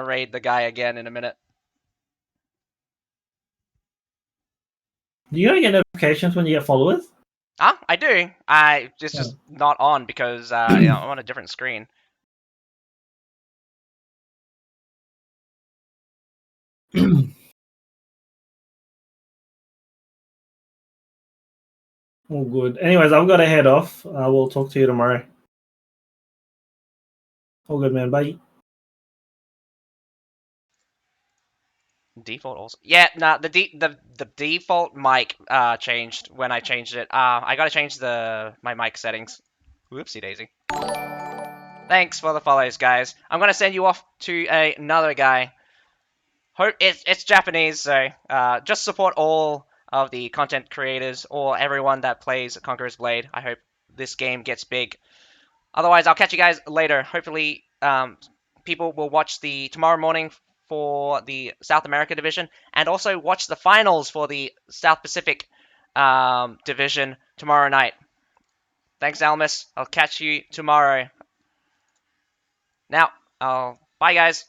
[SPEAKER 3] raid the guy again in a minute.
[SPEAKER 2] Do you get notifications when you get followers?
[SPEAKER 3] I do. It's just not on because I'm on a different screen.
[SPEAKER 2] Oh, good. Anyways, I've got to head off. I will talk to you tomorrow. All good, man. Bye.
[SPEAKER 3] Default also. Yeah, nah, the default mic changed when I changed it. I gotta change my mic settings. Whoopsie daisy. Thanks for the follows, guys. I'm gonna send you off to another guy. Hope it's Japanese, so just support all of the content creators or everyone that plays Conqueror's Blade. I hope this game gets big. Otherwise, I'll catch you guys later. Hopefully, people will watch the tomorrow morning for the South America division, and also watch the finals for the South Pacific division tomorrow night. Thanks, Almus. I'll catch you tomorrow. Now, bye, guys.